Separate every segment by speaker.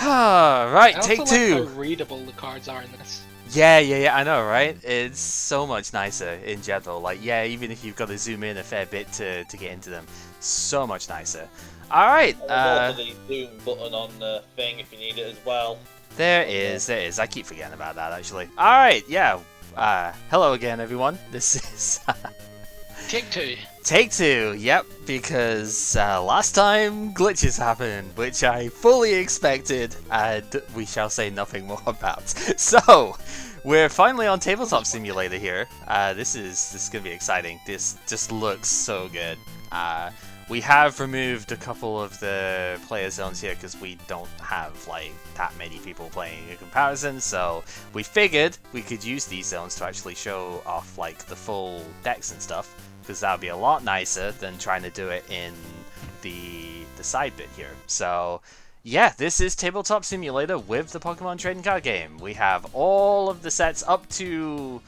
Speaker 1: Right,
Speaker 2: I
Speaker 1: take
Speaker 2: also
Speaker 1: two.
Speaker 2: like how readable the cards are in this.
Speaker 1: Yeah, I know, right? It's so much nicer in general. Like, yeah, even if you've got to zoom in a fair bit to get into them, so much nicer. Alright,
Speaker 3: there's also the zoom button on the thing if you need it as well.
Speaker 1: there is. I keep forgetting about that, actually. Alright, yeah. Hello again, everyone. This is...
Speaker 2: Take two.
Speaker 1: Take two, yep, because last time glitches happened, which I fully expected, and we shall say nothing more about. So, we're finally on Tabletop Simulator here. This is gonna be exciting. This just looks so good. We have removed a couple of the player zones here because we don't have like that many people playing in comparison, so we figured we could use these zones to actually show off like the full decks and stuff, because that would be a lot nicer than trying to do it in the side bit here. So yeah, this is Tabletop Simulator with the Pokemon trading card game. We have all of the sets up to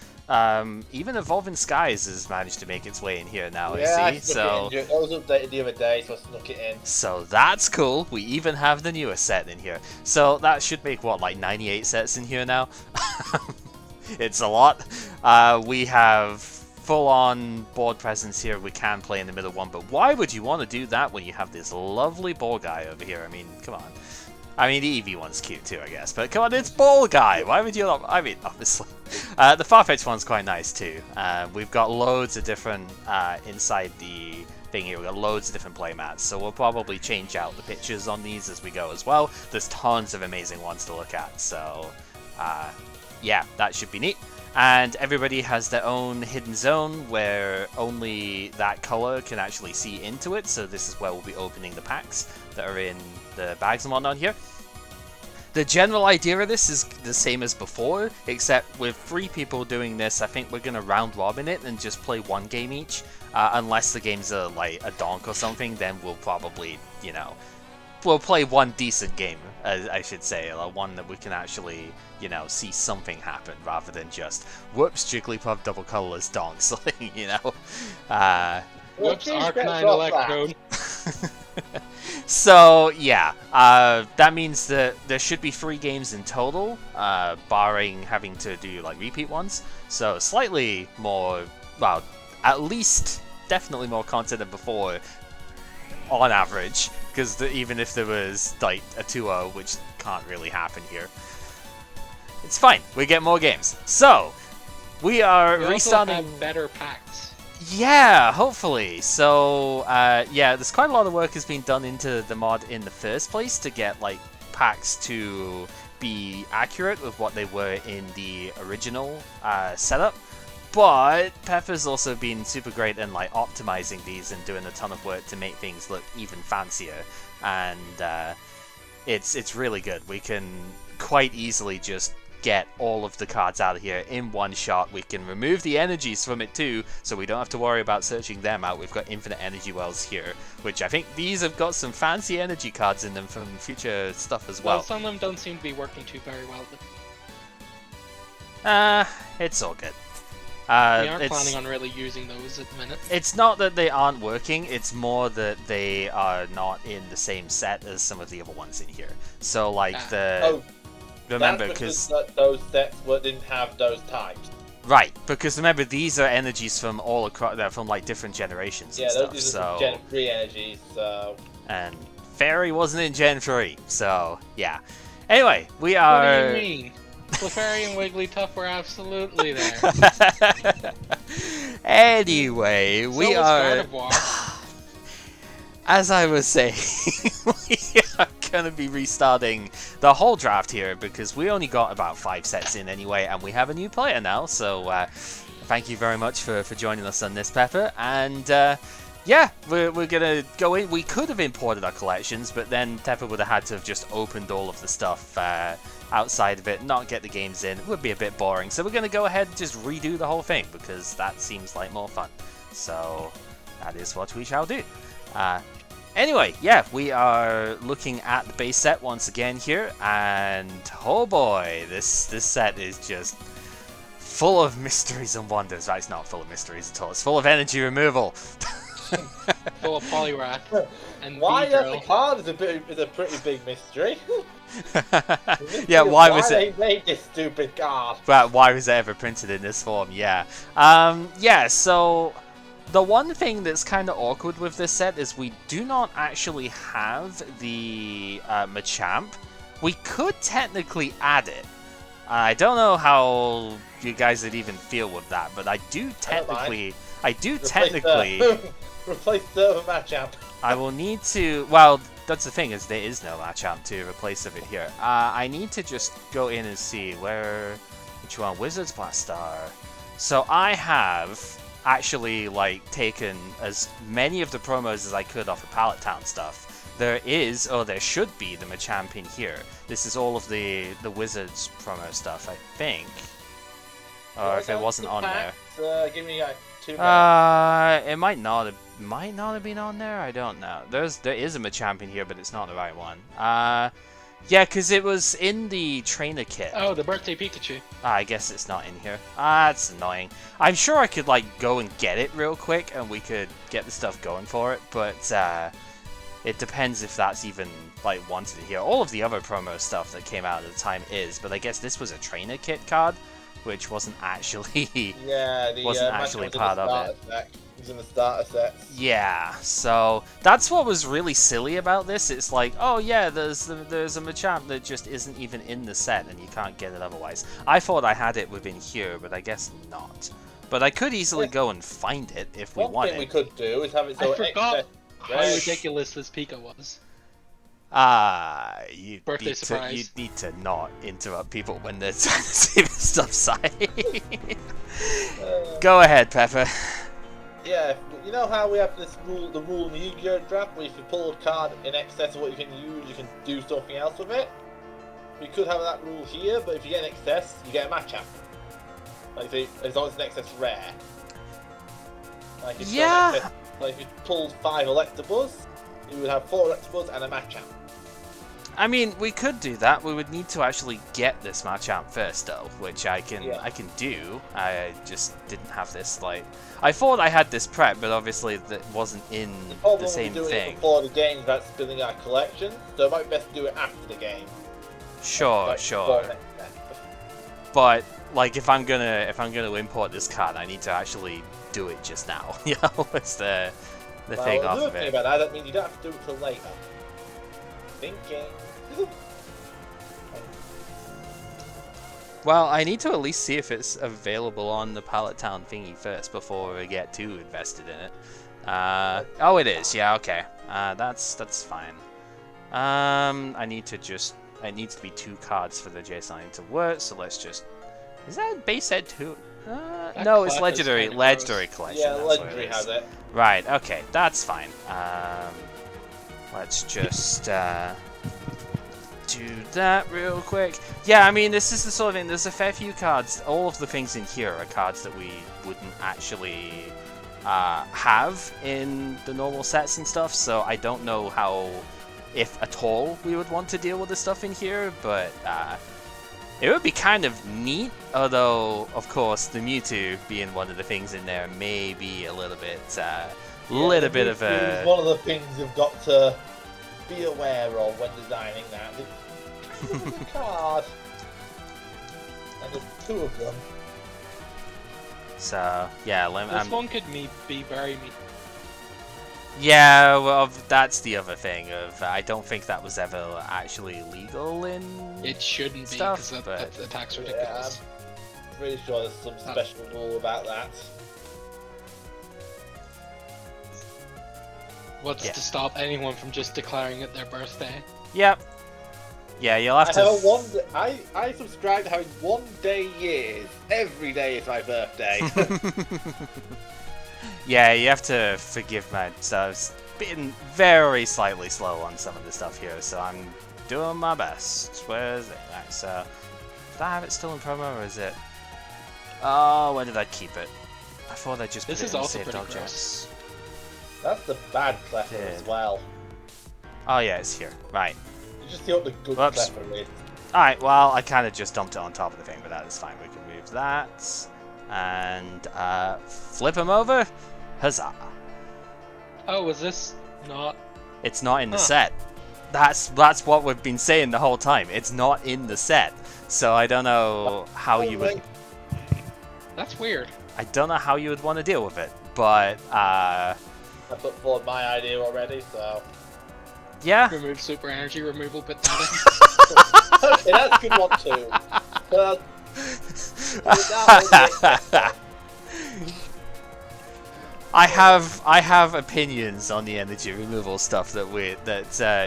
Speaker 1: even Evolving Skies has managed to make its way in here now,
Speaker 3: Yeah,
Speaker 1: I see. So
Speaker 3: that was updated the other day, so I snuck it in.
Speaker 1: So that's cool. We even have the newest set in here. So that should make, what, like 98 sets in here now? It's a lot. We have full-on board presence here. We can play in the middle one, but why would you want to do that when you have this lovely ball guy over here? I mean, come on. I mean, the Eevee one's cute too, I guess, but come on, it's ball guy. Why would you not? I mean, obviously. The Farfetch'd one's quite nice too. We've got loads of different, inside the thing here, we've got loads of different playmats, so we'll probably change out the pictures on these as we go as well. There's tons of amazing ones to look at, so yeah, that should be neat. And everybody has their own hidden zone where only that color can actually see into it, so this is where we'll be opening the packs that are in the bags and whatnot here. The general idea of this is the same as before, except with 3 people doing this, I think we're going to round robin it and just play 1 game each. Unless the game's like a donk or something, then we'll probably, you know, we'll play 1 decent game, I should say, like one that we can actually, you know, see something happen rather than just, whoops, Jigglypuff double colorless donks, you know.
Speaker 2: Whoops, Arcanine Electrode.
Speaker 1: So, yeah, that means that there should be 3 games in total, barring having to do, like, repeat ones. So, slightly more, well, at least definitely more content than before, on average, because even if there was, like, a 2-0, which can't really happen here, it's fine, we get more games. So, we are restarting...
Speaker 2: Also have better packs.
Speaker 1: Yeah, hopefully. So, yeah, there's quite a lot of work has been done into the mod in the first place to get, like, packs to be accurate with what they were in the original setup. But Pepper's also been super great in, like, optimizing these and doing a ton of work to make things look even fancier. And it's really good. We can quite easily just get all of the cards out of here in one shot. We can remove the energies from it too, so we don't have to worry about searching them out. We've got infinite energy wells here, which I think these have got some fancy energy cards in them from future stuff as well.
Speaker 2: Well, some of them don't seem to be working too very well.
Speaker 1: It's all good.
Speaker 2: We aren't planning on really using those at the minute.
Speaker 1: It's not that they aren't working, it's more that they are not in the same set as some of the other ones in here. So, like, remember, because
Speaker 3: those sets didn't have those types.
Speaker 1: Right, because remember, these are energies from all across, from like different generations and stuff.
Speaker 3: Those
Speaker 1: so
Speaker 3: are Gen 3 energies. So.
Speaker 1: And Fairy wasn't in Gen 3, so yeah. Anyway, we are.
Speaker 2: What do you mean? Clefairy and Wigglytuff were absolutely there.
Speaker 1: Anyway, we are. As I was saying, we are going to be restarting the whole draft here because we only got about 5 sets in anyway, and we have a new player now, so thank you very much for joining us on this, Pepper. And yeah, we're going to go in. We could have imported our collections, but then Pepper would have had to have just opened all of the stuff outside of it, not get the games in. It would be a bit boring, so we're going to go ahead and just redo the whole thing because that seems like more fun. So that is what we shall do. Anyway, yeah, we are looking at the base set once again here, and oh boy, this set is just full of mysteries and wonders. Right, it's not full of mysteries at all, it's full of energy removal.
Speaker 2: Full of Poliwrath and
Speaker 3: Why that's
Speaker 2: Beedrill.
Speaker 3: the card is a pretty big mystery.
Speaker 1: Yeah, why was
Speaker 3: they
Speaker 1: it?
Speaker 3: made this stupid card?
Speaker 1: Why was it ever printed in this form? Yeah. Yeah. So the one thing that's kind of awkward with this set is we do not actually have the Machamp. We could technically add it. I don't know how you guys would even feel with that, but I do technically.
Speaker 3: Replace Server Machamp.
Speaker 1: I will need to. Well, that's the thing, is there is no Machamp to replace of it here. I need to just go in and see which one. Wizard's Blastar. So I have actually like taken as many of the promos as I could off of Pallet Town stuff. There is, or there should be, the Machamp in here. This is all of the Wizards promo stuff, I think. Or if it wasn't on there.
Speaker 3: Give me 2 minutes.
Speaker 1: It might not have been on there. I don't know. There is a Machamp in here, but it's not the right one. Yeah, because it was in the trainer kit.
Speaker 2: Oh, the birthday Pikachu.
Speaker 1: I guess it's not in here. That's annoying. I'm sure I could like go and get it real quick, and we could get the stuff going for it. But it depends if that's even like wanted here. All of the other promo stuff that came out at the time is, but I guess this was a trainer kit card, which wasn't actually wasn't actually part of it.
Speaker 3: He's in the starter set.
Speaker 1: Yeah, so that's what was really silly about this. It's like, oh yeah, there's a Machamp that just isn't even in the set, and you can't get it otherwise. I thought I had it within here, but I guess not. But I could easily go and find it if we wanted.
Speaker 3: One thing we could do is have it so
Speaker 2: I forgot how ridiculous this Pika was.
Speaker 1: You'd need to not interrupt people when they're trying to see this stuff side. Go ahead, Pepper.
Speaker 3: Yeah, you know how we have the rule in the Yu-Gi-Oh! Draft where if you pull a card in excess of what you can use, you can do something else with it? We could have that rule here, but if you get an excess, you get a Machamp. Like, as long as it's an excess rare. Like, if if you pulled 5 Electabuzz, you would have 4 Electabuzz and a Machamp.
Speaker 1: I mean, we could do that. We would need to actually get this Machamp first, though, which I can do. I just didn't have this, like... I thought I had this prep, but obviously that wasn't in the same
Speaker 3: thing.
Speaker 1: It
Speaker 3: before the game without spilling our collection, so it might be best to do it after the game.
Speaker 1: Sure. But, like, if I'm gonna import this card, I need to actually do it just now. You know, it's the thing off of it.
Speaker 3: About that, that means you don't have to do it till later. Thinking.
Speaker 1: Well, I need to at least see if it's available on the Pallet Town thingy first before we get too invested in it. Oh, it is. Yeah, okay. That's fine. It needs to be 2 cards for the JSON to work, so let's just... Is that base set 2? No, it's Legendary Collection.
Speaker 3: Yeah, Legendary has it.
Speaker 1: Right, okay, that's fine. Let's just do that real quick. Yeah, I mean, this is the sort of thing, there's a fair few cards. All of the things in here are cards that we wouldn't actually have in the normal sets and stuff, so I don't know how, if at all, we would want to deal with the stuff in here, but it would be kind of neat, although, of course, the Mewtwo being one of the things in there may be a little bit, of a...
Speaker 3: one of the things you've got to be aware of when designing that. It's a card. And there's 2 of them.
Speaker 1: So, yeah,
Speaker 2: this one could be very mean.
Speaker 1: Yeah, well, that's the other thing. I don't think that was ever actually legal in
Speaker 2: It shouldn't
Speaker 1: stuff,
Speaker 2: be, because the tax ridiculous.
Speaker 3: I'm pretty sure there's some special rule about that.
Speaker 2: What's to stop anyone from just declaring it their birthday?
Speaker 1: Yep. Yeah, you'll have to...
Speaker 3: I subscribe to having 1 day years. Every day is my birthday.
Speaker 1: Yeah, you have to forgive me. So I've been very slightly slow on some of the stuff here, so I'm doing my best. Where is it? Right, so... Did I have it still in promo, or is it... Oh, where did I keep it? I thought I just put it in saved objects.
Speaker 3: That's the bad cleffer as well.
Speaker 1: Oh yeah, it's here. Right.
Speaker 3: You just see what the good cleffer is.
Speaker 1: Alright, well, I kind of just dumped it on top of the thing, but that is fine. We can move that. And flip him over. Huzzah.
Speaker 2: Oh, was this not?
Speaker 1: It's not in the
Speaker 2: Huh.
Speaker 1: set. That's what we've been saying the whole time. It's not in the set. So I don't know how you would.
Speaker 2: That's weird.
Speaker 1: I don't know how you would want to deal with it, but
Speaker 3: I put forward my idea already, so.
Speaker 1: yeah.
Speaker 2: Remove super energy removal, but not
Speaker 3: Okay, that's a good one too.
Speaker 1: I have opinions on the energy removal stuff that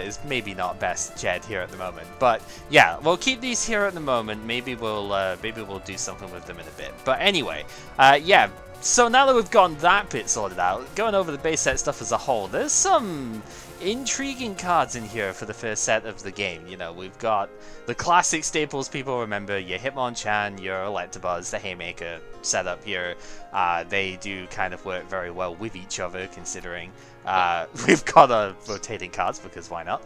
Speaker 1: is maybe not best Jed here at the moment, but yeah, we'll keep these here at the moment. Maybe we'll do something with them in a bit. But anyway, yeah. So now that we've gotten that bit sorted out, going over the base set stuff as a whole, there's some intriguing cards in here for the first set of the game. You know, we've got the classic staples people remember, your Hitmonchan, your Electabuzz, the Haymaker setup here. They do kind of work very well with each other, considering we've got rotating cards, because why not?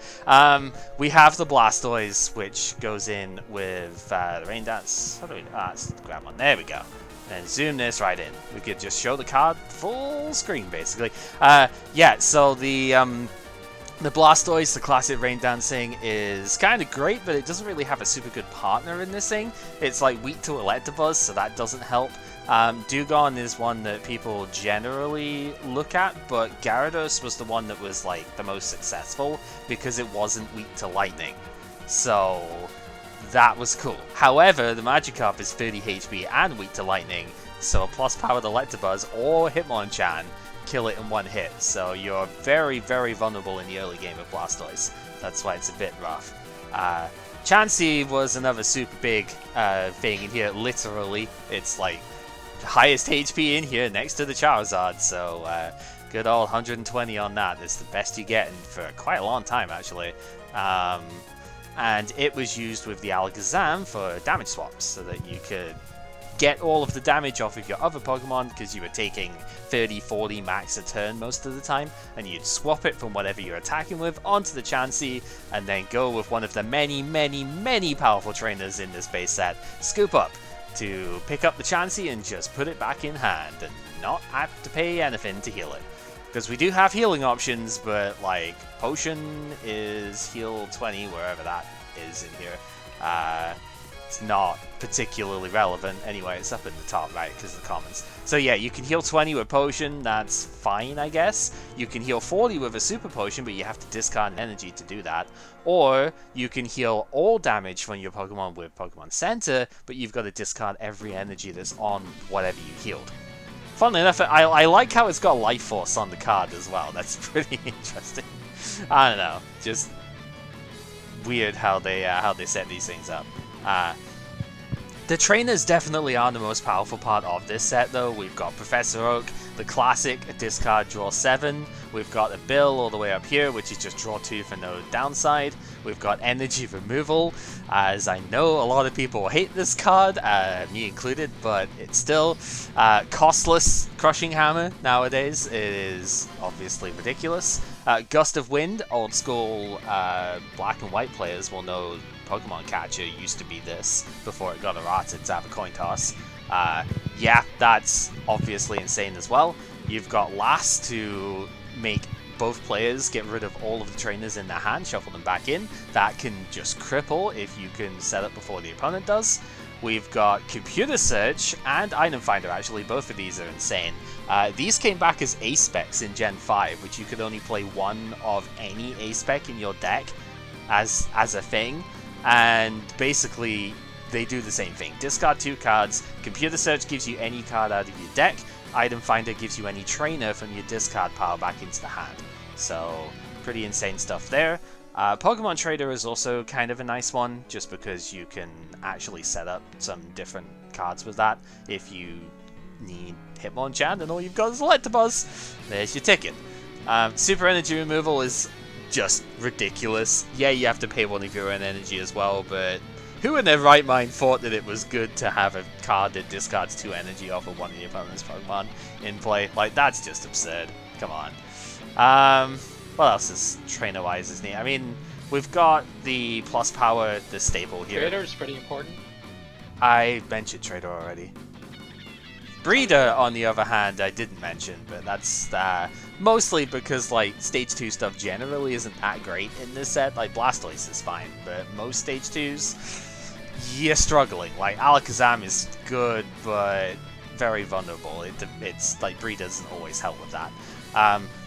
Speaker 1: We have the Blastoise, which goes in with the Rain Dance. How do we... let's grab one. There we go. And zoom this right in. We could just show the card full screen, basically. Yeah, so the Blastoise, the classic Rain Dancing, is kind of great, but it doesn't really have a super good partner in this thing. It's like weak to Electabuzz, so that doesn't help. Dewgong is one that people generally look at, but Gyarados was the one that was like the most successful because it wasn't weak to Lightning. So that was cool. However, the Magikarp is 30 HP and weak to Lightning, so a plus powered Electabuzz or Hitmonchan kill it in one hit. So you're very, very vulnerable in the early game of Blastoise. That's why it's a bit rough. Chansey was another super big thing in here, literally. It's like the highest HP in here next to the Charizard, so good old 120 on that. It's the best you get for quite a long time, actually. And it was used with the Alakazam for damage swaps, so that you could get all of the damage off of your other Pokemon, because you were taking 30-40 max a turn most of the time, and you'd swap it from whatever you're attacking with onto the Chansey, and then go with one of the many, many, many powerful trainers in this base set, Scoop Up, to pick up the Chansey and just put it back in hand, and not have to pay anything to heal it. Because we do have healing options, but like Potion is heal 20 wherever that is in here. It's not particularly relevant. Anyway, it's up in the top right because of the commons. So yeah, you can heal 20 with Potion, that's fine, I guess. You can heal 40 with a Super Potion, but you have to discard an energy to do that. Or you can heal all damage from your Pokemon with Pokemon Center, but you've got to discard every energy that's on whatever you healed. Funnily enough, I like how it's got Life Force on the card as well. That's pretty interesting. I don't know, just weird how they set these things up. The trainers definitely are the most powerful part of this set, though. We've got Professor Oak, the classic discard draw 7. We've got a Bill all the way up here, which is just draw 2 for no downside. We've got energy removal, as I know a lot of people hate this card, me included, but it's still costless Crushing Hammer nowadays. It is obviously ridiculous. Gust of Wind, old school black and white players will know Pokemon Catcher used to be this before it got errated to have a coin toss. Yeah, that's obviously insane as well. You've got Last to make both players get rid of all of the trainers in their hand, shuffle them back in. That can just cripple if you can set up before the opponent does. We've got Computer Search and Item Finder, actually. Both of these are insane. These came back as A-Specs in Gen 5, which you could only play one of any A-Spec in your deck as a thing. And basically, they do the same thing. Discard 2 cards. Computer Search gives you any card out of your deck. Item Finder gives you any trainer from your discard pile back into the hand. So, pretty insane stuff there. Pokemon Trader is also kind of a nice one, just because you can actually set up some different cards with that. If you need Hitmonchan and all you've got is Electabuzz, there's your ticket. Super Energy Removal is just ridiculous. Yeah, you have to pay one of your own energy as well, but who in their right mind thought that it was good to have a card that discards 2 energy off of one of your opponent's Pokemon in play? Like, that's just absurd. Come on. What else is trainer-wise is neat? I mean, we've got the plus power, the staple here.
Speaker 2: Trader is pretty important.
Speaker 1: I mentioned Trader already. Breeder, on the other hand, I didn't mention, but that's Mostly because, like, Stage 2 stuff generally isn't that great in this set. Like, Blastoise is fine, but most Stage 2s, you're struggling. Like, Alakazam is good, but very vulnerable. It's like, Bree doesn't always help with that.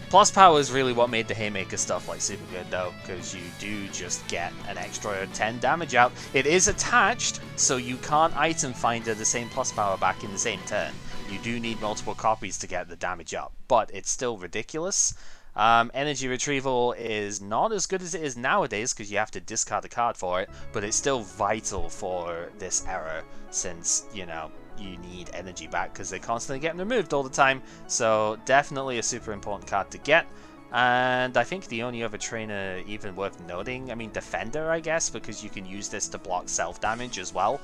Speaker 1: Plus power is really what made the Haymaker stuff, like, super good, though, because you do just get an extra 10 damage out. It is attached, so you can't item finder the same plus power back in the same turn. You do need multiple copies to get the damage up, but it's still ridiculous. Energy retrieval is not as good as it is nowadays because you have to discard a card for it, but it's still vital for this era since, you know, you need energy back because they're constantly getting removed all the time. So definitely a super important card to get. And I think the only other trainer even worth noting, I mean Defender, I guess, because you can use this to block self-damage as well.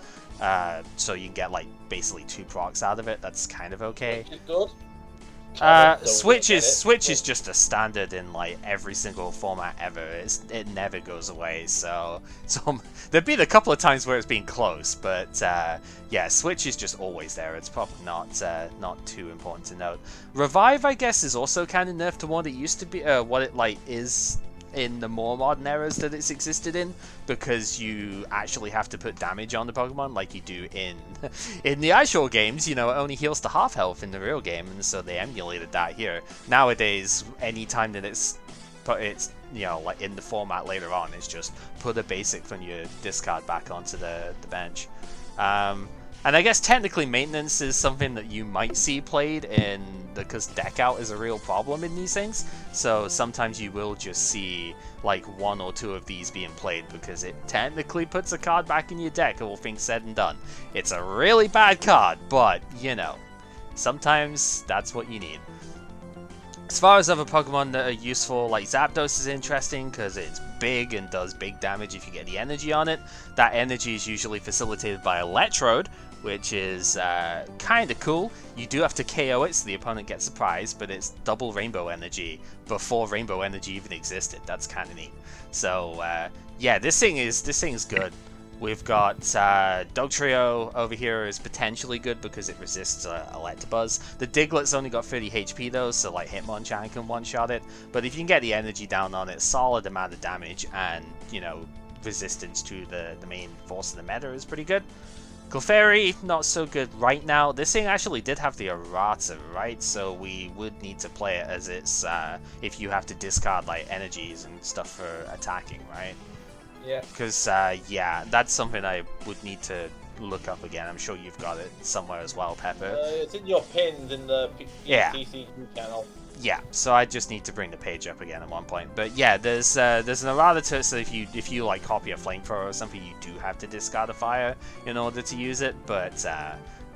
Speaker 1: So you can get, like, basically 2 procs out of it. That's kind of okay. Switch is just a standard in, like, every single format ever. It never goes away, so there've been a couple of times where it's been close, but yeah, Switch is just always there. It's probably not too important to note. Revive, I guess, is also kind of nerfed to what it used to be, what it, like, is in the more modern eras that it's existed in, because you actually have to put damage on the Pokemon like you do in the actual games. You know, it only heals to half health in the real game, and so they emulated that here. Nowadays, anytime that it's you know, like in the format later on, it's just put a basic from your discard back onto the bench. And I guess technically maintenance is something that you might see played in because deck out is a real problem in these things. So sometimes you will just see like 1 or 2 of these being played because it technically puts a card back in your deck, all things said and done. It's a really bad card, but you know, sometimes that's what you need. As far as other Pokemon that are useful, like Zapdos is interesting because it's big and does big damage if you get the energy on it. That energy is usually facilitated by Electrode, which is kind of cool. You do have to KO it so the opponent gets surprised, but it's double Rainbow Energy before Rainbow Energy even existed. That's kind of neat. So yeah, this thing's good. We've got Dugtrio over here is potentially good because it resists Electabuzz. The Diglett's only got 30 HP though, so like Hitmonchan can one-shot it. But if you can get the energy down on it, solid amount of damage, and you know, resistance to the main force of the meta is pretty good. Clefairy, not so good right now. This thing actually did have the errata, right? So we would need to play it as it's if you have to discard like energies and stuff for attacking, right?
Speaker 3: Yeah.
Speaker 1: Because, yeah, that's something I would need to look up again. I'm sure you've got it somewhere as well, Pepper.
Speaker 3: It's in your pins in the TCG channel.
Speaker 1: Yeah, so I just need to bring the page up again at one point. But yeah, there's an errata to it, so if you like copy a flamethrower or something, you do have to discard a fire in order to use it, but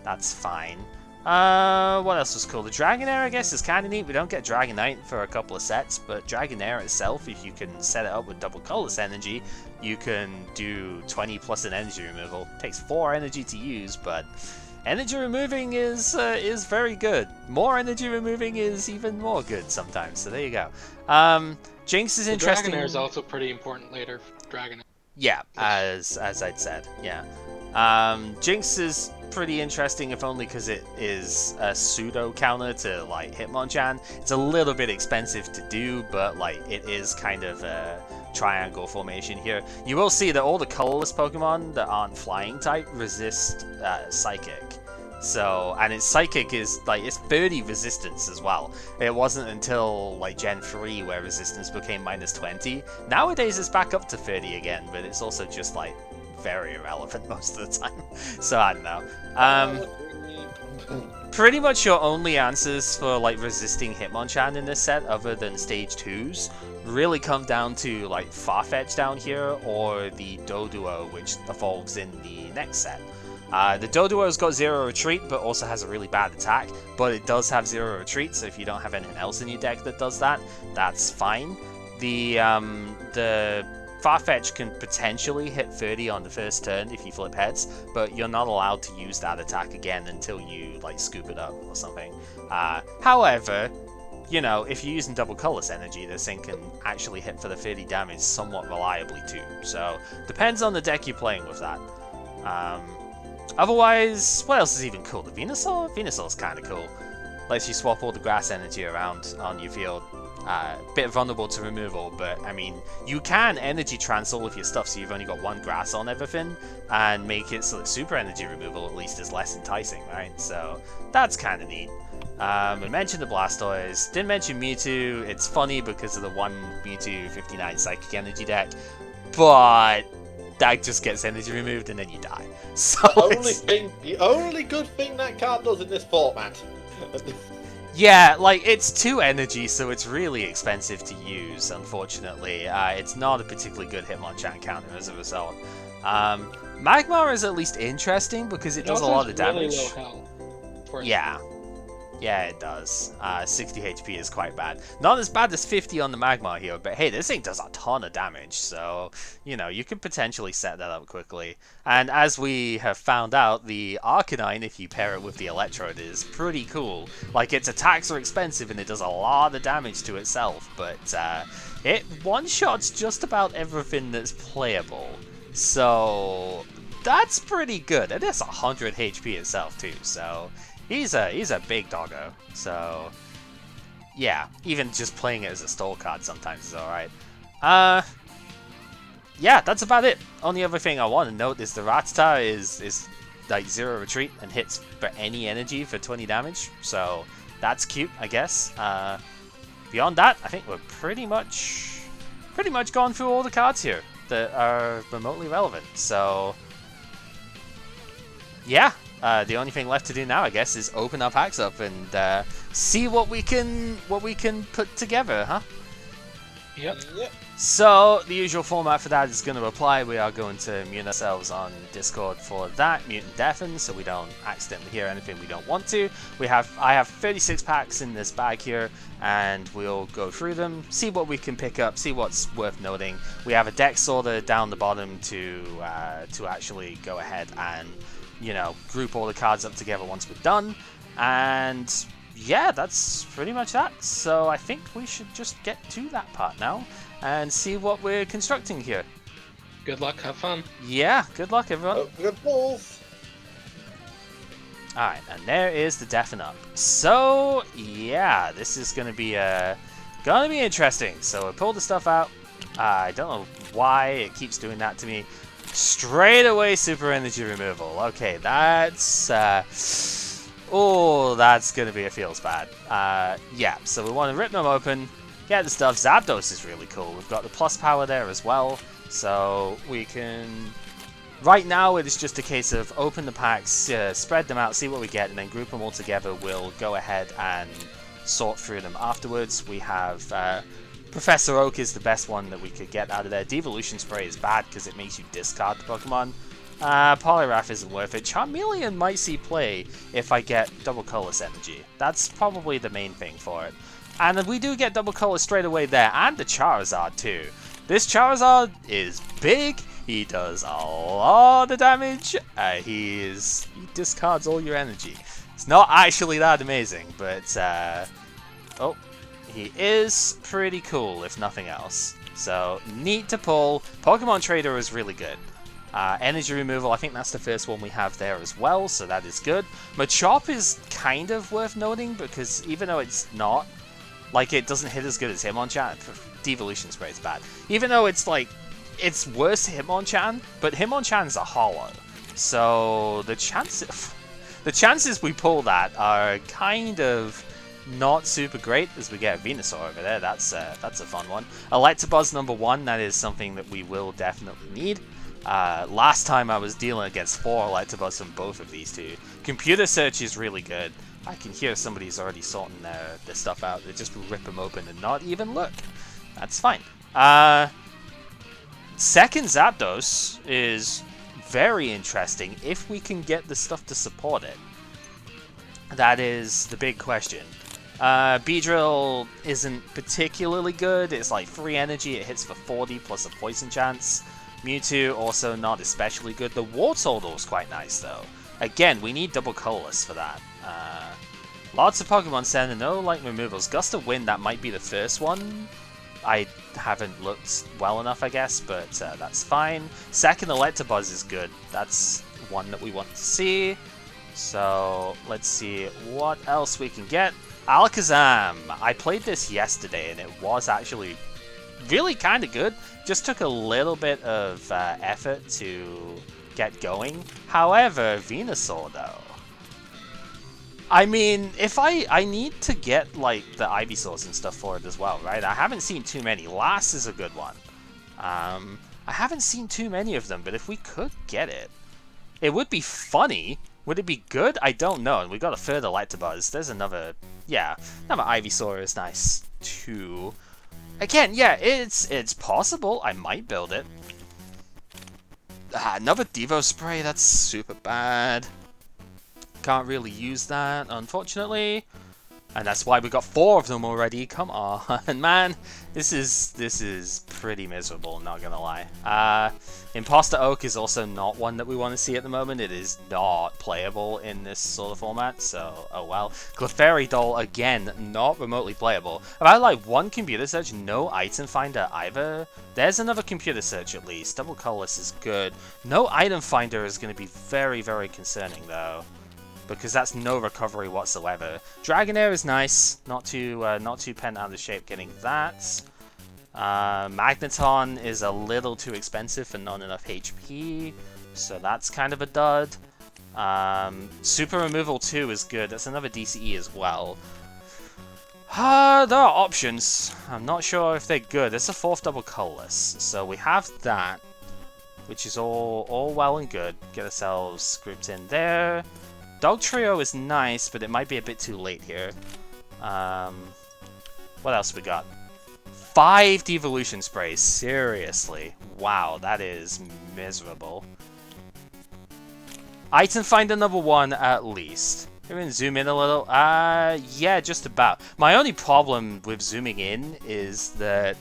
Speaker 1: that's fine. What else was cool? The Dragonair, I guess, is kind of neat. We don't get Dragonite for a couple of sets, but Dragonair itself, if you can set it up with double colorless energy, you can do 20 plus an energy removal. It takes 4 energy to use, but energy removing is very good. More energy removing is even more good sometimes, so there you go. Jinx is interesting.
Speaker 2: Dragonair is also pretty important later. Dragonair.
Speaker 1: Yeah, as I'd said, yeah. Jinx is pretty interesting, if only because it is a pseudo counter to like Hitmonchan. It's a little bit expensive to do, but like it is kind of a triangle formation here. You will see that all the colorless Pokemon that aren't flying type resist Psychic. So, and its Psychic is like, it's 30 resistance as well. It wasn't until like Gen 3 where resistance became -20. Nowadays it's back up to 30 again, but it's also just like very irrelevant most of the time. So I don't know. Pretty much your only answers for like resisting Hitmonchan in this set, other than stage 2s, really come down to like Farfetch down here or the Doduo, which evolves in the next set. The Doduo's got 0 retreat, but also has a really bad attack, but it does have 0 retreat, so if you don't have anything else in your deck that does that, that's fine. The Farfetch can potentially hit 30 on the first turn if you flip heads, but you're not allowed to use that attack again until you like scoop it up or something. However, you know, if you're using double colorless energy, this thing can actually hit for the 30 damage somewhat reliably too. So depends on the deck you're playing with that. Otherwise, what else is even cool? The Venusaur? Venusaur's kind of cool. lets you swap all the grass energy around on your field. Bit vulnerable to removal, but I mean, you can energy trance all of your stuff, so you've only got one grass on everything, and make it so that super energy removal at least is less enticing, right? So that's kind of neat. We mentioned the Blastoise, didn't mention Mewtwo. It's funny because of the one Mewtwo 59 Psychic Energy deck, but that just gets energy removed and then you die. So
Speaker 3: the only good thing that card does in this format.
Speaker 1: Yeah, like, it's 2 energy, so it's really expensive to use, unfortunately. It's not a particularly good Hitmonchan counter as a result. Magmar is at least interesting because it does a lot of damage.
Speaker 2: Really low health.
Speaker 1: Yeah, it does. 60 HP is quite bad. Not as bad as 50 on the Magmar here, but hey, this thing does a ton of damage, so, you know, you could potentially set that up quickly. And as we have found out, the Arcanine, if you pair it with the Electrode, is pretty cool. Like, its attacks are expensive and it does a lot of damage to itself, but it one-shots just about everything that's playable. So, that's pretty good. And it's 100 HP itself, too, so he's a big doggo, so yeah, even just playing it as a stall card sometimes is alright. Yeah, that's about it. Only other thing I want to note is the Rattata is like 0 retreat and hits for any energy for 20 damage, so that's cute, I guess. Beyond that, I think we're pretty much gone through all the cards here that are remotely relevant, so yeah. The only thing left to do now, I guess, is open our packs up and see what we can put together, huh?
Speaker 2: Yep.
Speaker 1: So the usual format for that is going to apply. We are going to mute ourselves on Discord for that, mute and deafen, so we don't accidentally hear anything we don't want to. I have 36 packs in this bag here, and we'll go through them, see what we can pick up, see what's worth noting. We have a deck sorter down the bottom to actually go ahead and, you know, group all the cards up together once we're done, and yeah, that's pretty much that. So I think we should just get to that part now and see what we're constructing here.
Speaker 2: Good luck, have fun.
Speaker 1: Yeah, good luck everyone.
Speaker 3: Good balls.
Speaker 1: Alright, and there is the deafen up. So yeah, this is gonna be interesting. So I pulled the stuff out. I don't know why it keeps doing that to me. Straight away super energy removal. Okay, that's oh, that's gonna be a feels bad. Yeah, so we want to rip them open, get the stuff. Zapdos is really cool. We've got the plus power there as well, so we can. Right now, it is just a case of open the packs, spread them out, see what we get, and then group them all together. We'll go ahead and sort through them afterwards. We have Professor Oak is the best one that we could get out of there. Devolution Spray is bad because it makes you discard the Pokemon. Poliwrath isn't worth it. Charmeleon might see play if I get Double Colorless Energy. That's probably the main thing for it. And we do get Double Color straight away there, and the Charizard too. This Charizard is big, he does a lot of damage, he discards all your energy. It's not actually that amazing, but oh, he is pretty cool if nothing else. So, neat to pull. Pokemon Trader is really good. Energy removal, I think that's the first one we have there as well, so that is good. Machop is kind of worth noting, because even though it's not, like, it doesn't hit as good as Hitmonchan, Devolution Spray is bad. Even though it's, like, it's worse Hitmonchan, but Hitmonchan's a hollow. So, the chances we pull that are kind of not super great, as we get Venusaur over there. That's a fun one. Electabuzz #1, that is something that we will definitely need. Last time I was dealing against 4 Electabuzz from both of these two. Computer Search is really good. I can hear somebody's already sorting their stuff out. They just rip them open and not even look. That's fine. Second Zapdos is very interesting if we can get the stuff to support it. That is the big question. Beedrill isn't particularly good. It's like 3 energy, it hits for 40 plus a poison chance. Mewtwo also not especially good. The Wartortle's quite nice though. Again, we need double colorless for that. Lots of Pokemon sending no like removals. Gust of Wind, that might be the first one. I haven't looked well enough, I guess, but that's fine. Second Electabuzz is good. That's one that we want to see. So let's see what else we can get. Alakazam! I played this yesterday and it was actually really kind of good. Just took a little bit of effort to get going. However, Venusaur though. I mean, if I need to get like the Ivysaurs and stuff for it as well, right? I haven't seen too many. Last is a good one. I haven't seen too many of them, but if we could get it, it would be funny. Would it be good? I don't know. And we got a further Electabuzz. There's another, yeah, another Ivysaur is nice too. Again, yeah, it's possible. I might build it. Another Devo Spray. That's super bad. Can't really use that, unfortunately. And that's why we got 4 of them already. Come on, man. This is pretty miserable, not gonna lie. Imposter Oak is also not one that we want to see at the moment. It is not playable in this sort of format, so oh well. Clefairy Doll, again, not remotely playable. I've had like 1 computer search, no item finder either. There's another computer search at least. Double colorless is good. No item finder is going to be very, very concerning though, because that's no recovery whatsoever. Dragonair is nice, not too pent out of shape getting that. Magneton is a little too expensive for not enough HP, so that's kind of a dud. Super Removal 2 is good, that's another DCE as well. There are options, I'm not sure if they're good. It's a 4th double colorless, so we have that, which is all well and good. Get ourselves grouped in there. Dog Trio is nice, but it might be a bit too late here. What else we got? 5 Devolution Sprays, seriously. Wow, that is miserable. Item Finder number 1 at least. Can we zoom in a little? Yeah, just about. My only problem with zooming in is that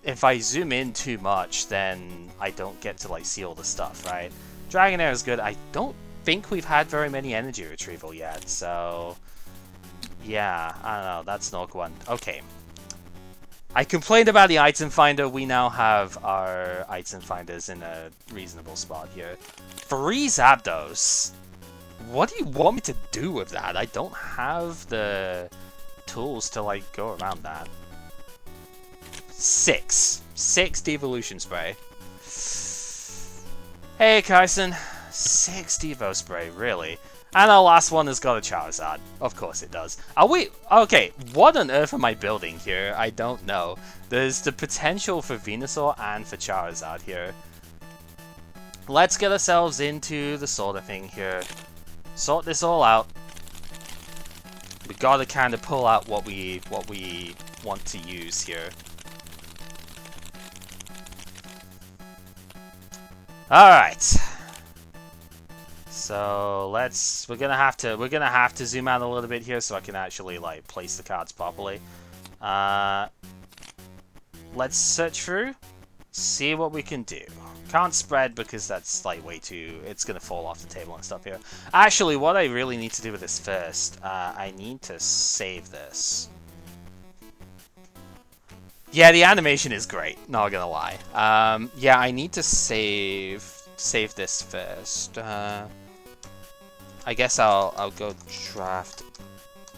Speaker 1: if I zoom in too much, then I don't get to like see all the stuff, right? Dragonair is good. I don't think we've had very many energy retrieval yet, so yeah, I don't know, that's not one. Okay. I complained about the item finder. We now have our item finders in a reasonable spot here. 3 Zapdos. What do you want me to do with that? I don't have the tools to like go around that. 6 Devolution Spray. Hey Carson. 6 Devo Spray, really? And our last one has got a Charizard. Of course it does. Are we... Okay, what on earth am I building here? I don't know. There's the potential for Venusaur and for Charizard here. Let's get ourselves into the sort of thing here. Sort this all out. We gotta kind of pull out what we want to use here. Alright. So we're gonna have to zoom out a little bit here so I can actually like place the cards properly. Let's search through, see what we can do. Can't spread because that's like way too, it's gonna fall off the table and stuff here. Actually, what I really need to do with this first, I need to save this. Yeah, the animation is great, not gonna lie. Yeah, I need to save this first. I guess I'll go draft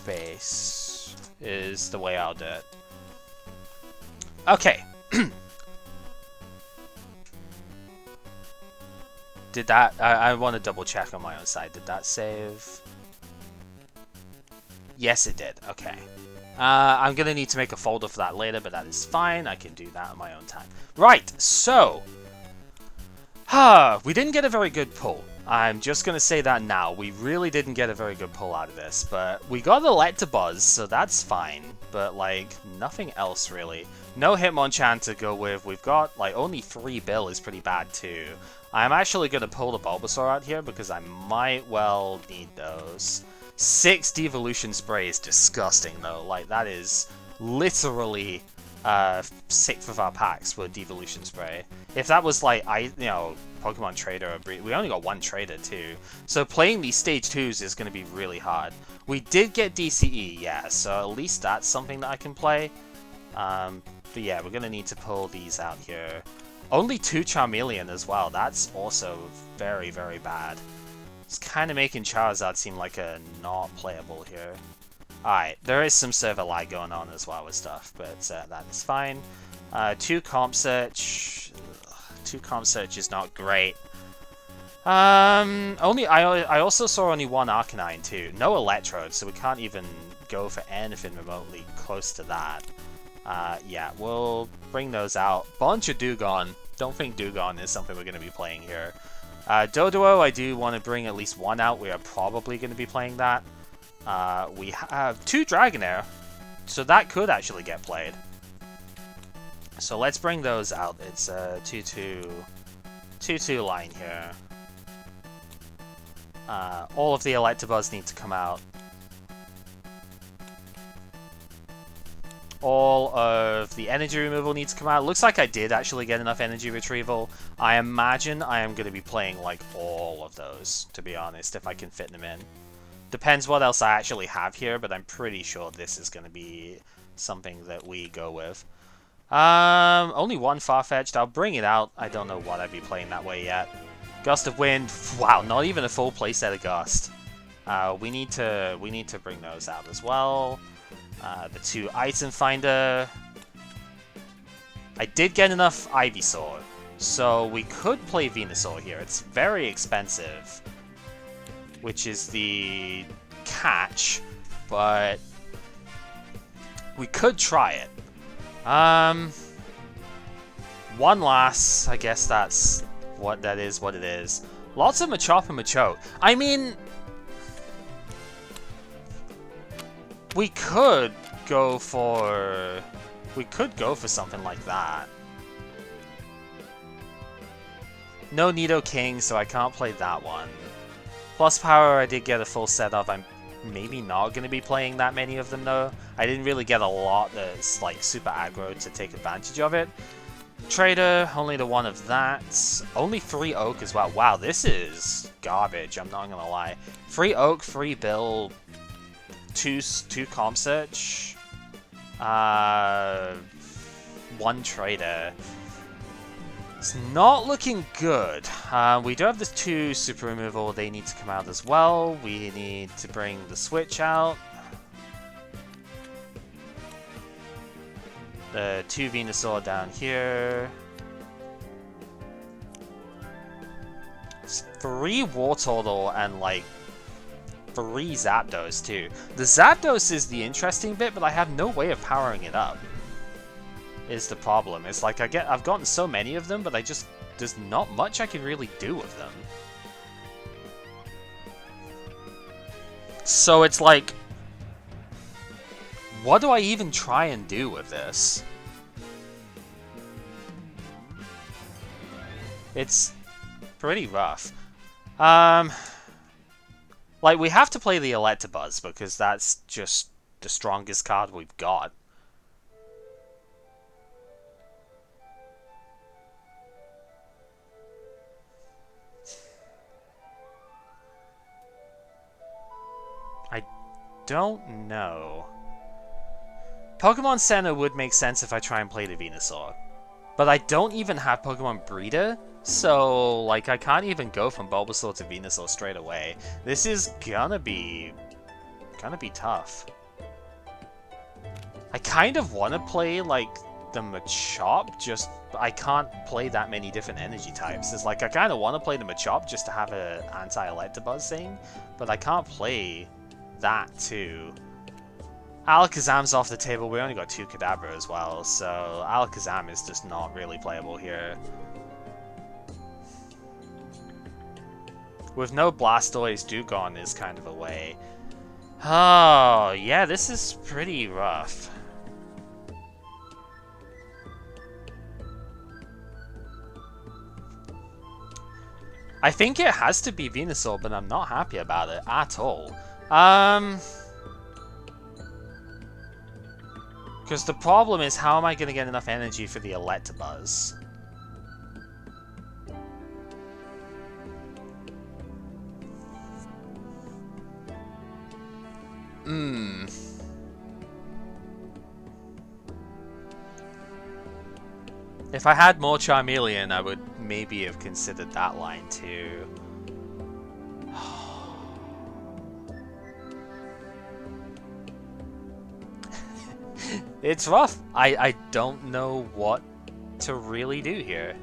Speaker 1: base is the way I'll do it. Okay. Did that... I want to double check on my own side. Did that save? Yes, it did. Okay. I'm going to need to make a folder for that later, but that is fine. I can do that on my own time. Right, so... we didn't get a very good pull. I'm just going to say that now. We really didn't get a very good pull out of this, but we got Electabuzz, so that's fine. But, like, nothing else, really. No Hitmonchan to go with. We've got, like, only 3 Bill is pretty bad, too. I'm actually going to pull the Bulbasaur out here because I might well need those. 6 Devolution Spray is disgusting, though. Like, that is literally... 6th of our packs were Devolution Spray. If that was like, Pokemon Trader, we only got 1 Trader too. So playing these Stage 2s is going to be really hard. We did get DCE, yeah, so at least that's something that I can play. But yeah, we're going to need to pull these out here. Only 2 Charmeleon as well, that's also very, very bad. It's kind of making Charizard seem like a not playable here. Alright, there is some server lag going on as well with stuff, but that is fine. 2 comp search. 2 comp search is not great. I also saw only 1 Arcanine too. No Electrode, so we can't even go for anything remotely close to that. Yeah, we'll bring those out. Bunch of Dugong. Don't think Dugong is something we're going to be playing here. Doduo, I do want to bring at least 1 out. We are probably going to be playing that. We have 2 Dragonair, so that could actually get played. So let's bring those out. It's a 2-2 line here. All of the Electabuzz need to come out. All of the energy removal needs to come out. Looks like I did actually get enough energy retrieval. I imagine I am going to be playing like all of those, to be honest, if I can fit them in. Depends what else I actually have here, but I'm pretty sure this is going to be something that we go with. Only 1 Farfetch'd. I'll bring it out. I don't know what I'd be playing that way yet. Gust of Wind. Wow, not even a full playset of Gust. We need to bring those out as well. The 2 Item Finder. I did get enough Ivysaur, so we could play Venusaur here. It's very expensive, which is the catch, but we could try it. 1 last, I guess that's what that is, what it is. Lots of Machop and Machoke. I mean, we could go for something like that. No Nidoking, so I can't play that one. Plus Power, I did get a full set of. I'm maybe not going to be playing that many of them though. I didn't really get a lot that's like super aggro to take advantage of it. Trader, only the 1 of that. Only 3 Oak as well. Wow, this is garbage, I'm not gonna lie. 3 Oak, 3 Bill, 2 Comp Search, 1 Trader. It's not looking good. We do have this 2 Super Removal, they need to come out as well. We need to bring the Switch out. The 2 Venusaur down here. It's 3 Wartortle and like 3 Zapdos too. The Zapdos is the interesting bit, but I have no way of powering it up. Is the problem. It's like I've gotten so many of them, but there's not much I can really do with them. So it's like, what do I even try and do with this? It's pretty rough. Like, we have to play the Electabuzz because that's just the strongest card we've got. I don't know. Pokemon Center would make sense if I try and play the Venusaur. But I don't even have Pokemon Breeder, so like I can't even go from Bulbasaur to Venusaur straight away. This is gonna be tough. I kind of want to play like the Machop, just I can't play that many different energy types. It's like I kind of want to play the Machop just to have an anti-Electabuzz thing, but I can't play that too. Alakazam's off the table. We only got 2 Kadabra as well, so Alakazam is just not really playable here. With no Blastoise, Dugong is kind of a way. Oh, yeah, this is pretty rough. I think it has to be Venusaur, but I'm not happy about it at all. Because the problem is, how am I going to get enough energy for the Electabuzz? If I had more Charmeleon, I would maybe have considered that line too. It's rough. I don't know what to really do here.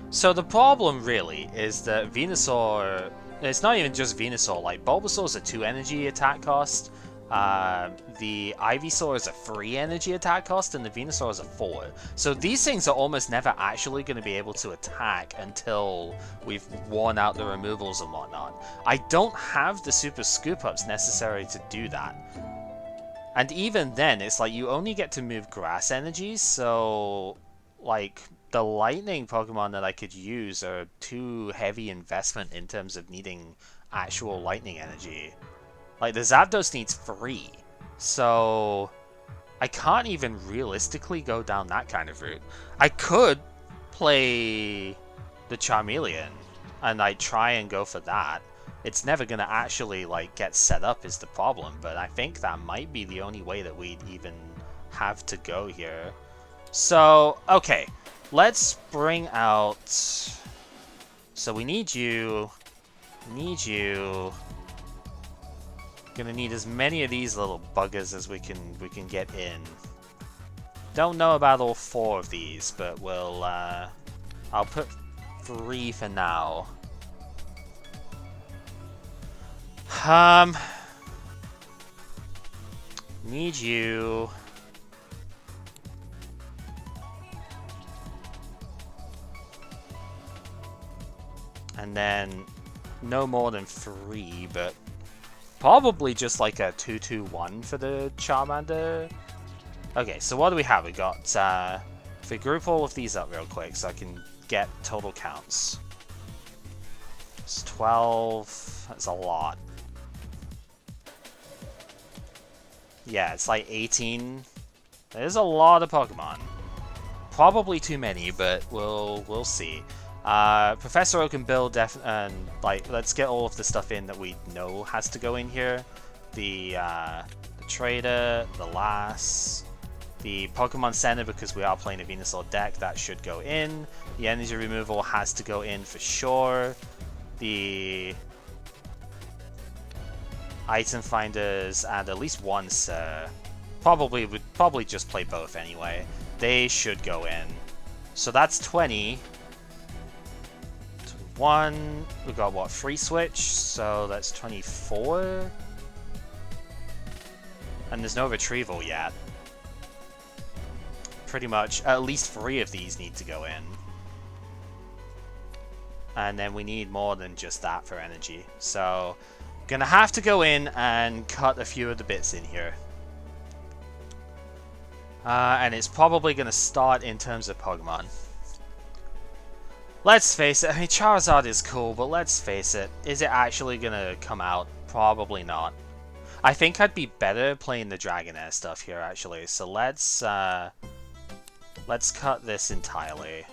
Speaker 1: So the problem really is that Venusaur, it's not even just Venusaur, like Bulbasaur's a 2 energy attack cost, the Ivysaur is a 3 energy attack cost, and the Venusaur is a 4. So these things are almost never actually going to be able to attack until we've worn out the removals and whatnot. I don't have the super scoop ups necessary to do that. And even then, it's like you only get to move grass energies, so like the lightning Pokemon that I could use are too heavy investment in terms of needing actual lightning energy. Like the Zapdos needs 3, so I can't even realistically go down that kind of route. I could play the Charmeleon and I try and go for that. It's never gonna actually like get set up is the problem, but I think that might be the only way that we'd even have to go here. So, okay, let's bring out... So we need you. Gonna need as many of these little buggers as we can get in. Don't know about all 4 of these, but we'll I'll put 3 for now. Need you. And then no more than 3, but probably just like a 2-2-1 for the Charmander. Okay, so what do we have? We got, if we group all of these up real quick so I can get total counts. It's 12, that's a lot. Yeah, it's like 18. There's a lot of Pokemon. Probably too many, but we'll see. Professor Oak can build and like let's get all of the stuff in that we know has to go in here. The trader, the lass, the Pokemon Center because we are playing a Venusaur deck, that should go in. The energy removal has to go in for sure. The item finders and at least one would probably just play both anyway. They should go in. So that's 20. 1, we got what, free switch, so that's 24. And there's no retrieval yet. Pretty much, at least 3 of these need to go in. And then we need more than just that for energy. So, gonna have to go in and cut a few of the bits in here. And it's probably gonna start in terms of Pokemon. Let's face it, I mean, Charizard is cool, but let's face it, is it actually gonna come out? Probably not. I think I'd be better playing the Dragonair stuff here, actually, so let's cut this entirely.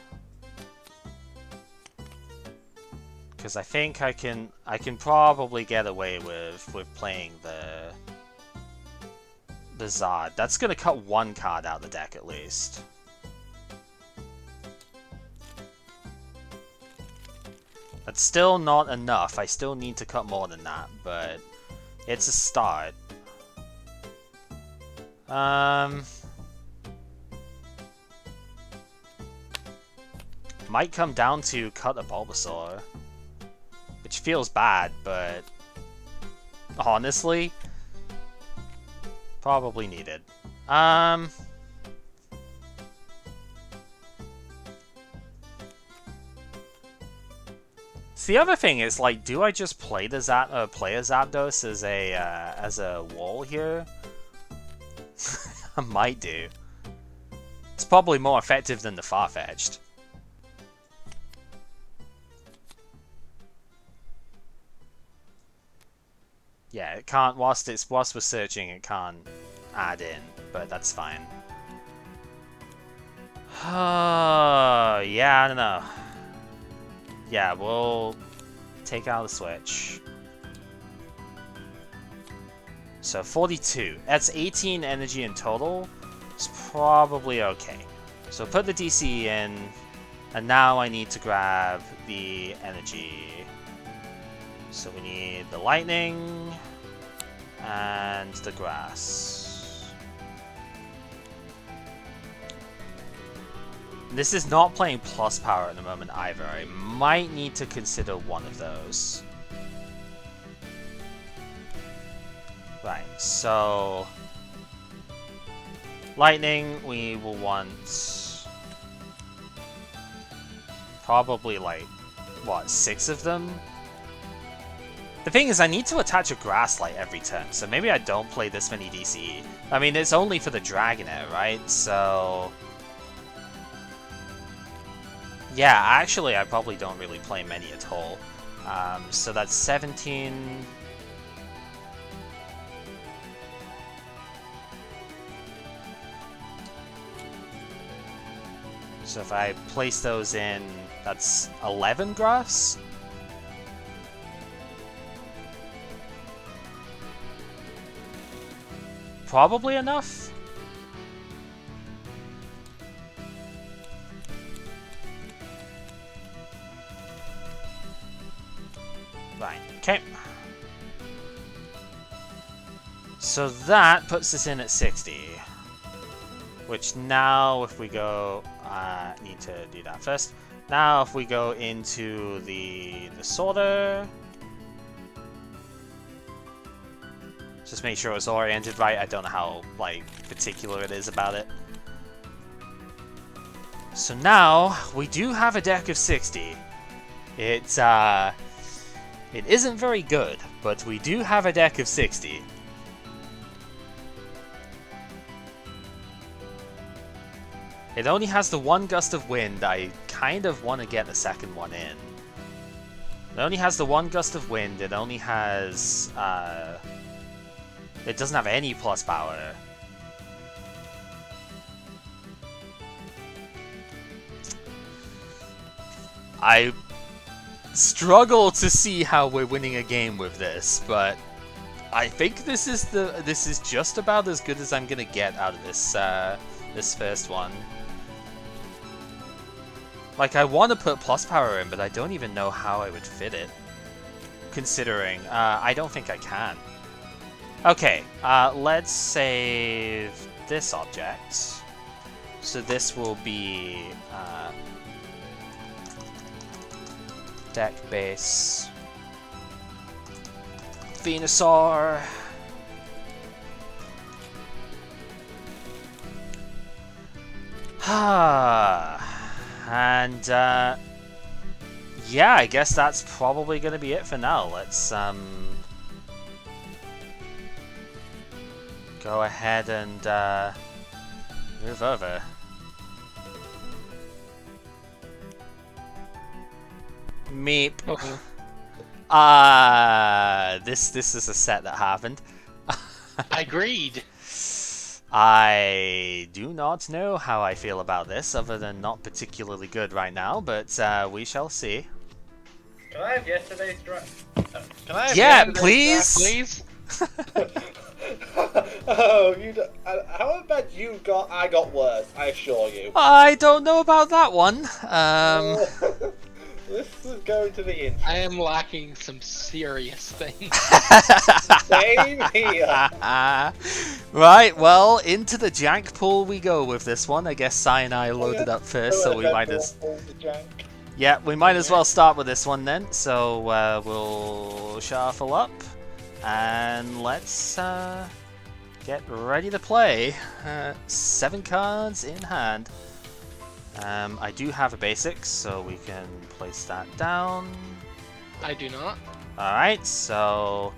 Speaker 1: Because I think I can probably get away with playing the Zard. That's gonna cut 1 card out of the deck at least. That's still not enough. I still need to cut more than that, but it's a start. Might come down to cut a Bulbasaur, which feels bad, but honestly, probably needed. The other thing is, like, do I just play the play a Zapdos as a wall here? I might do. It's probably more effective than the Farfetch'd. Yeah, it can't. Whilst we're searching, it can't add in, but that's fine. Yeah, I don't know. Yeah, we'll take out the switch. So 42. That's 18 energy in total. It's probably okay. So put the DC in, and now I need to grab the energy. So we need the lightning. And the grass. This is not playing plus power at the moment either. I might need to consider one of those. Right, so... lightning, we will want... probably like, what, 6 of them? The thing is, I need to attach a grass light every turn, so maybe I don't play this many DCE. I mean, it's only for the Dragonair, right? So... yeah, actually, I probably don't really play many at all. So that's 17... so if I place those in, that's 11 grass? Probably enough? Right, okay. So that puts us in at 60. Which now, if we go... need to do that first. Now, if we go into the sorter... just make sure it's oriented right. I don't know how, like, particular it is about it. So now, we do have a deck of 60. It isn't very good, but we do have a deck of 60. It only has the one gust of wind. I kind of want to get the second one in. It only has the one gust of wind. It only has... it doesn't have any plus power. I struggle to see how we're winning a game with this, but I think this is just about as good as I'm gonna get out of this this first one. Like, I want to put plus power in, but I don't even know how I would fit it. Considering, I don't think I can. Okay, let's save this object. So this will be deck base Venusaur. And yeah, I guess that's probably going to be it for now. Let's go ahead and move over. Meep. This is a set that happened.
Speaker 2: Agreed.
Speaker 1: I do not know how I feel about this, other than not particularly good right now, but we shall see.
Speaker 3: Can I have yesterday's draft? Can I have
Speaker 1: Yeah,
Speaker 3: please?
Speaker 2: Please?
Speaker 3: Oh, you don't, how bad you got? I got worse, I assure you.
Speaker 1: I don't know about that one.
Speaker 3: This is going to be interesting.
Speaker 2: I am lacking some serious things.
Speaker 3: Same here.
Speaker 1: Right, well, into the jank pool we go with this one. I guess Sai and I loaded up first, so we might as... yeah, we might as well start with this one then. So we'll shuffle up, and let's get ready to play. 7 cards in hand. I do have a basic, so we can place that down.
Speaker 2: I do not.
Speaker 1: Alright, so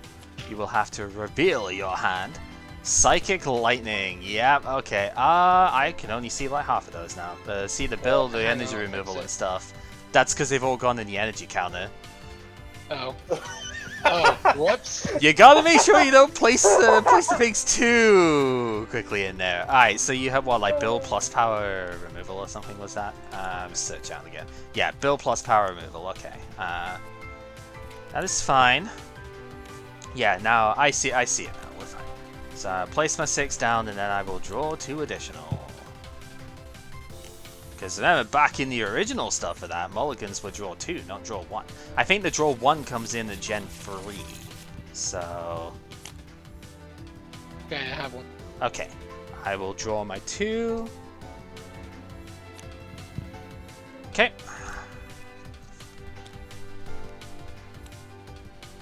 Speaker 1: you will have to reveal your hand. Psychic Lightning, yep, okay. I can only see like half of those now. See the build, the energy removal and stuff. That's because they've all gone in the energy counter.
Speaker 2: Oh. Oh, whoops.
Speaker 1: You gotta make sure you don't place the things too quickly in there. Alright, so you have what, like build plus power removal or something was that? Search out again. Yeah, build plus power removal, okay. That is fine. Yeah, now I see it now, we're fine. So place my 6 down and then I will draw 2 additional. Because remember, back in the original stuff for that, mulligans would draw 2, not draw 1. I think the draw 1 comes in the Gen 3. So...
Speaker 2: Okay, I have one.
Speaker 1: Okay, I will draw my 2. Okay.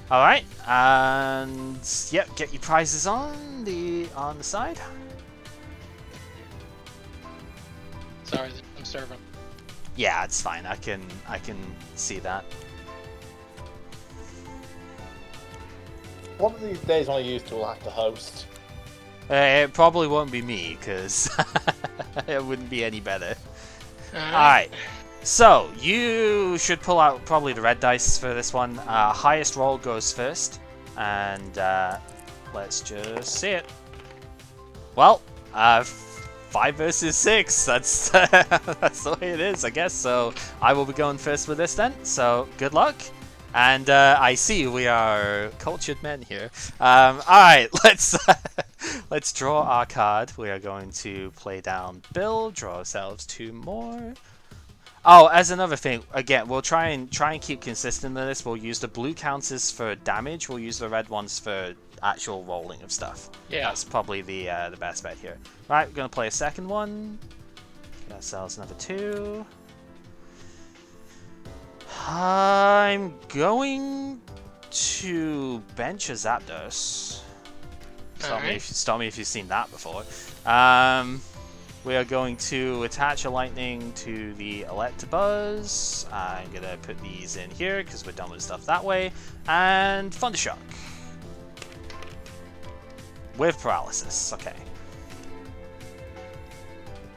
Speaker 1: All right, and yep, get your prizes on the side.
Speaker 2: Sorry, I'm serving.
Speaker 1: Yeah, it's fine. I can see that.
Speaker 3: One of these days when I used to, will have to host.
Speaker 1: It probably won't be me because it wouldn't be any better.
Speaker 2: All
Speaker 1: All right. So, you should pull out probably the red dice for this one. Highest roll goes first. And let's just see it. Well, 5 versus 6. That's, that's the way it is, I guess. So, I will be going first with this then. So, good luck. And I see we are cultured men here. Alright, let's draw our card. We are going to play down Bill, draw ourselves 2 more. Oh, as another thing, again, we'll try and keep consistent with this. We'll use the blue counters for damage. We'll use the red ones for actual rolling of stuff.
Speaker 2: Yeah.
Speaker 1: That's probably the best bet here. Right, we're gonna play a second one. Get ourselves another 2. I'm going to bench a Zapdos. Stop me if you've seen that before. We are going to attach a lightning to the Electabuzz. I'm going to put these in here because we're done with stuff that way. And Thundershock. With paralysis, okay.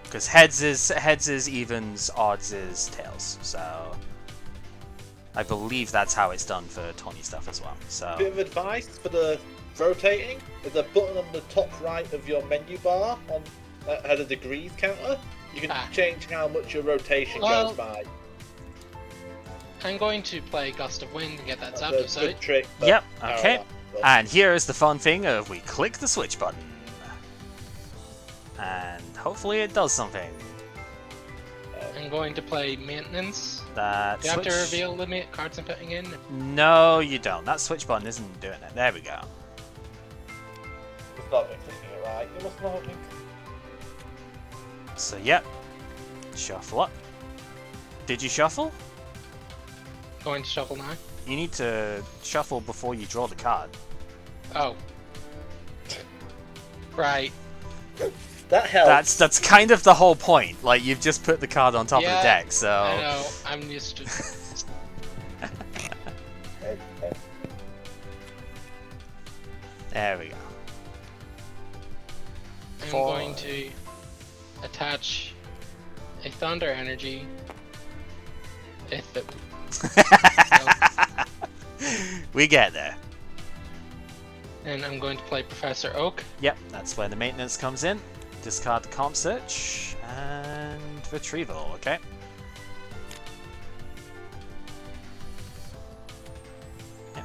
Speaker 1: Because heads is evens, odds is tails. So I believe that's how it's done for 20 stuff as well. So
Speaker 3: Bit of advice for the rotating: there's a button on the top right of your menu bar on that has a degrees counter. You can change how much your rotation goes by.
Speaker 2: I'm going to play Gust of Wind and get that
Speaker 3: That's
Speaker 2: Zapdos
Speaker 3: a good
Speaker 2: out.
Speaker 3: trick.
Speaker 1: yep, okay. And here is the fun thing of we click the switch button. And hopefully it does something.
Speaker 2: I'm going to play Maintenance.
Speaker 1: That
Speaker 2: Do you have to
Speaker 1: switch-
Speaker 2: reveal the cards I'm putting in?
Speaker 1: No, you don't. That switch button isn't doing it. There we go.
Speaker 3: Must not have been clicking it right. You must not have been.
Speaker 1: So, yep. Shuffle up. Did you shuffle?
Speaker 2: Going to shuffle now.
Speaker 1: You need to shuffle before you draw the card.
Speaker 2: Oh. Right.
Speaker 3: That helps.
Speaker 1: That's kind of the whole point. Like, you've just put the card on top of the
Speaker 2: Yeah,
Speaker 1: deck, so...
Speaker 2: I know. I'm used to.
Speaker 1: There we go.
Speaker 2: I'm
Speaker 1: Four.
Speaker 2: going to attach a Thunder Energy. If it.
Speaker 1: We get there.
Speaker 2: And I'm going to play Professor Oak.
Speaker 1: Yep, that's where the maintenance comes in. Discard the comp search and retrieval, okay? Yep.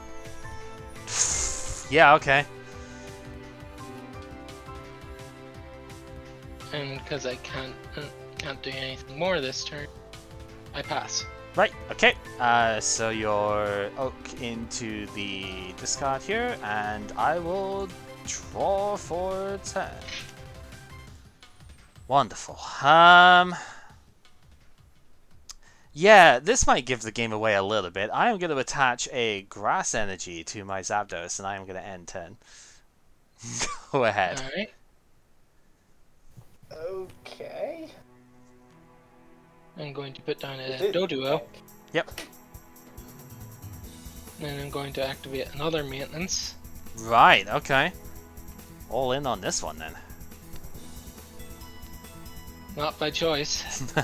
Speaker 1: Yeah, okay.
Speaker 2: And because I can't do anything more this turn, I pass.
Speaker 1: Right, okay. So your oak into the discard here, and I will draw for 10. Wonderful. Yeah, this might give the game away a little bit. I am going to attach a grass energy to my Zapdos, and I am going to end turn. Go ahead.
Speaker 2: Alright.
Speaker 3: Okay.
Speaker 2: I'm going to put down
Speaker 3: It
Speaker 2: a
Speaker 3: is.
Speaker 2: Doduo.
Speaker 1: Yep.
Speaker 2: And I'm going to activate another maintenance.
Speaker 1: Right, okay. All in on this one then.
Speaker 2: Not by choice.
Speaker 1: Yep,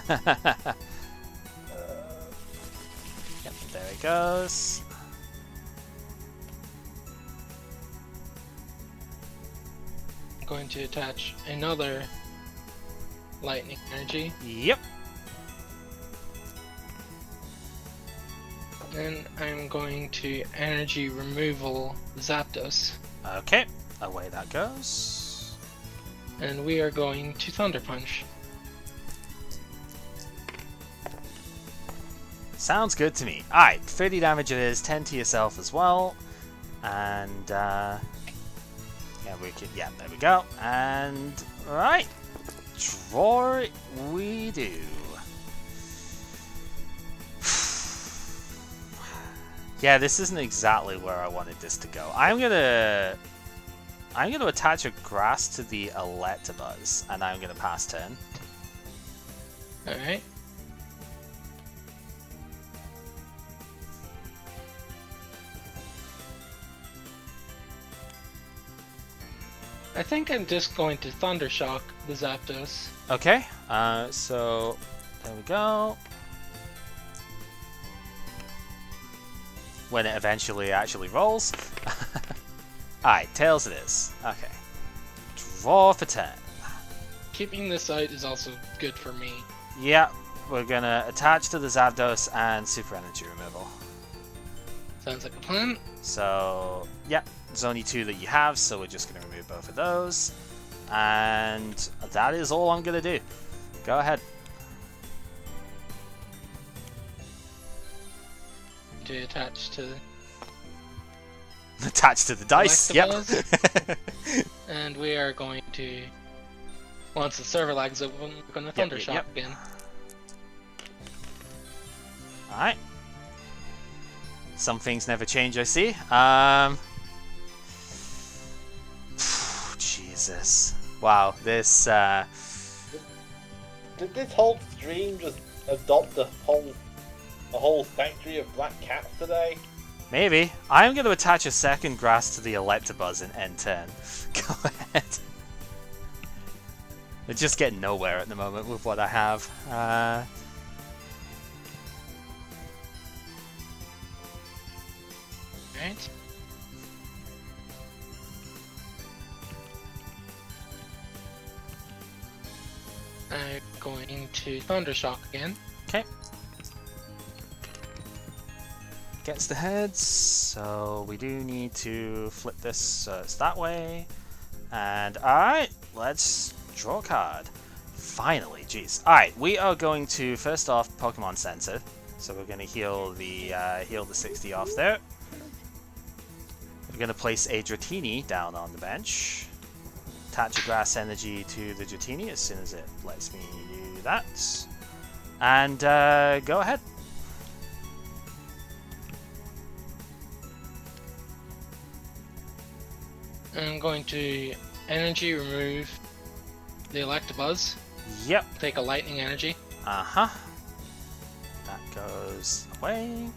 Speaker 1: there it goes.
Speaker 2: I'm going to attach another lightning energy.
Speaker 1: Yep.
Speaker 2: And I'm going to energy removal Zapdos.
Speaker 1: Okay, away that goes.
Speaker 2: And we are going to Thunder Punch.
Speaker 1: Sounds good to me. Alright, 30 damage it is, 10 to yourself as well. And Yeah, we can. Yeah, there we go. And right, draw we do. Yeah, this isn't exactly where I wanted this to go. I'm gonna attach a grass to the Electabuzz, and I'm gonna pass turn.
Speaker 2: Alright. I think I'm just going to Thundershock the Zapdos.
Speaker 1: Okay, so there we go. When it eventually actually rolls. Alright, tails it is. Okay. Draw for 10.
Speaker 2: Keeping this out is also good for me.
Speaker 1: Yeah, we're gonna attach to the Zapdos and Super Energy Removal.
Speaker 2: Sounds like a plan.
Speaker 1: So, yeah, there's only 2 that you have, so we're just gonna remove both of those. And that is all I'm gonna do. Go ahead.
Speaker 2: To attach to
Speaker 1: Attach to the dice, yep.
Speaker 2: and we are going to, once the server lag's open, we're going to Thundershock again.
Speaker 1: Alright. Some things never change, I see. Jesus. Wow, this,
Speaker 3: Did this whole stream just adopt a whole sanctuary of black cats today?
Speaker 1: Maybe. I'm going to attach a second grass to the Electabuzz and end turn. Go ahead. They're just getting nowhere at the moment with what I have.
Speaker 2: Right. I'm going to Thundershock again.
Speaker 1: Okay. Gets the heads, so we do need to flip this so it's that way. And alright, let's draw a card. Finally, jeez. Alright, we are going to first off Pokemon Center. So we're gonna heal the 60 off there. We're gonna place a Dratini down on the bench. Attach a grass energy to the Dratini as soon as it lets me do that. And go ahead.
Speaker 2: I'm going to energy remove the Electabuzz.
Speaker 1: Yep.
Speaker 2: Take a lightning energy.
Speaker 1: Uh-huh. That goes away.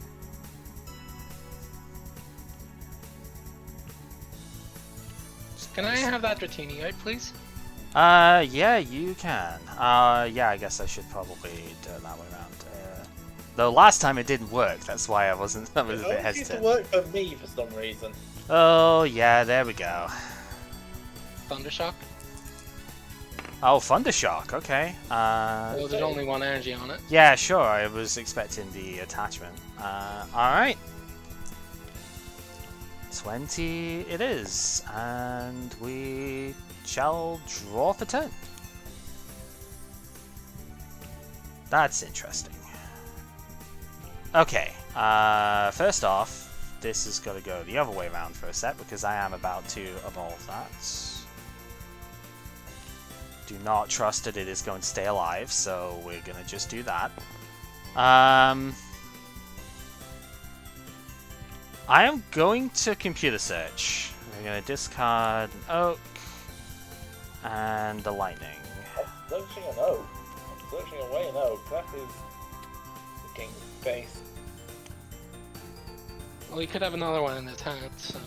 Speaker 2: Can I have that Dratini out, please?
Speaker 1: Yeah, you can. Yeah, I guess I should probably do it that way around. Though last time it didn't work, that's why I was a bit
Speaker 3: It
Speaker 1: hesitant.
Speaker 3: used to work for me for some reason.
Speaker 1: Oh, yeah, there we go.
Speaker 2: Thundershock?
Speaker 1: Oh, Thundershock, okay.
Speaker 2: Well, there's only one energy on it.
Speaker 1: Yeah, sure, I was expecting the attachment. Alright. 20 it is, and we shall draw for turn. That's interesting. Okay, first off, this has got to go the other way around for a sec, because I am about to evolve that. Do not trust that it is going to stay alive, so we're going to just do that. I am going to computer search. We're going to discard an oak and the lightning.
Speaker 3: I'm searching an oak. I'm searching away an oak. That is the king's face.
Speaker 2: Well, we could have another one in this hand, so...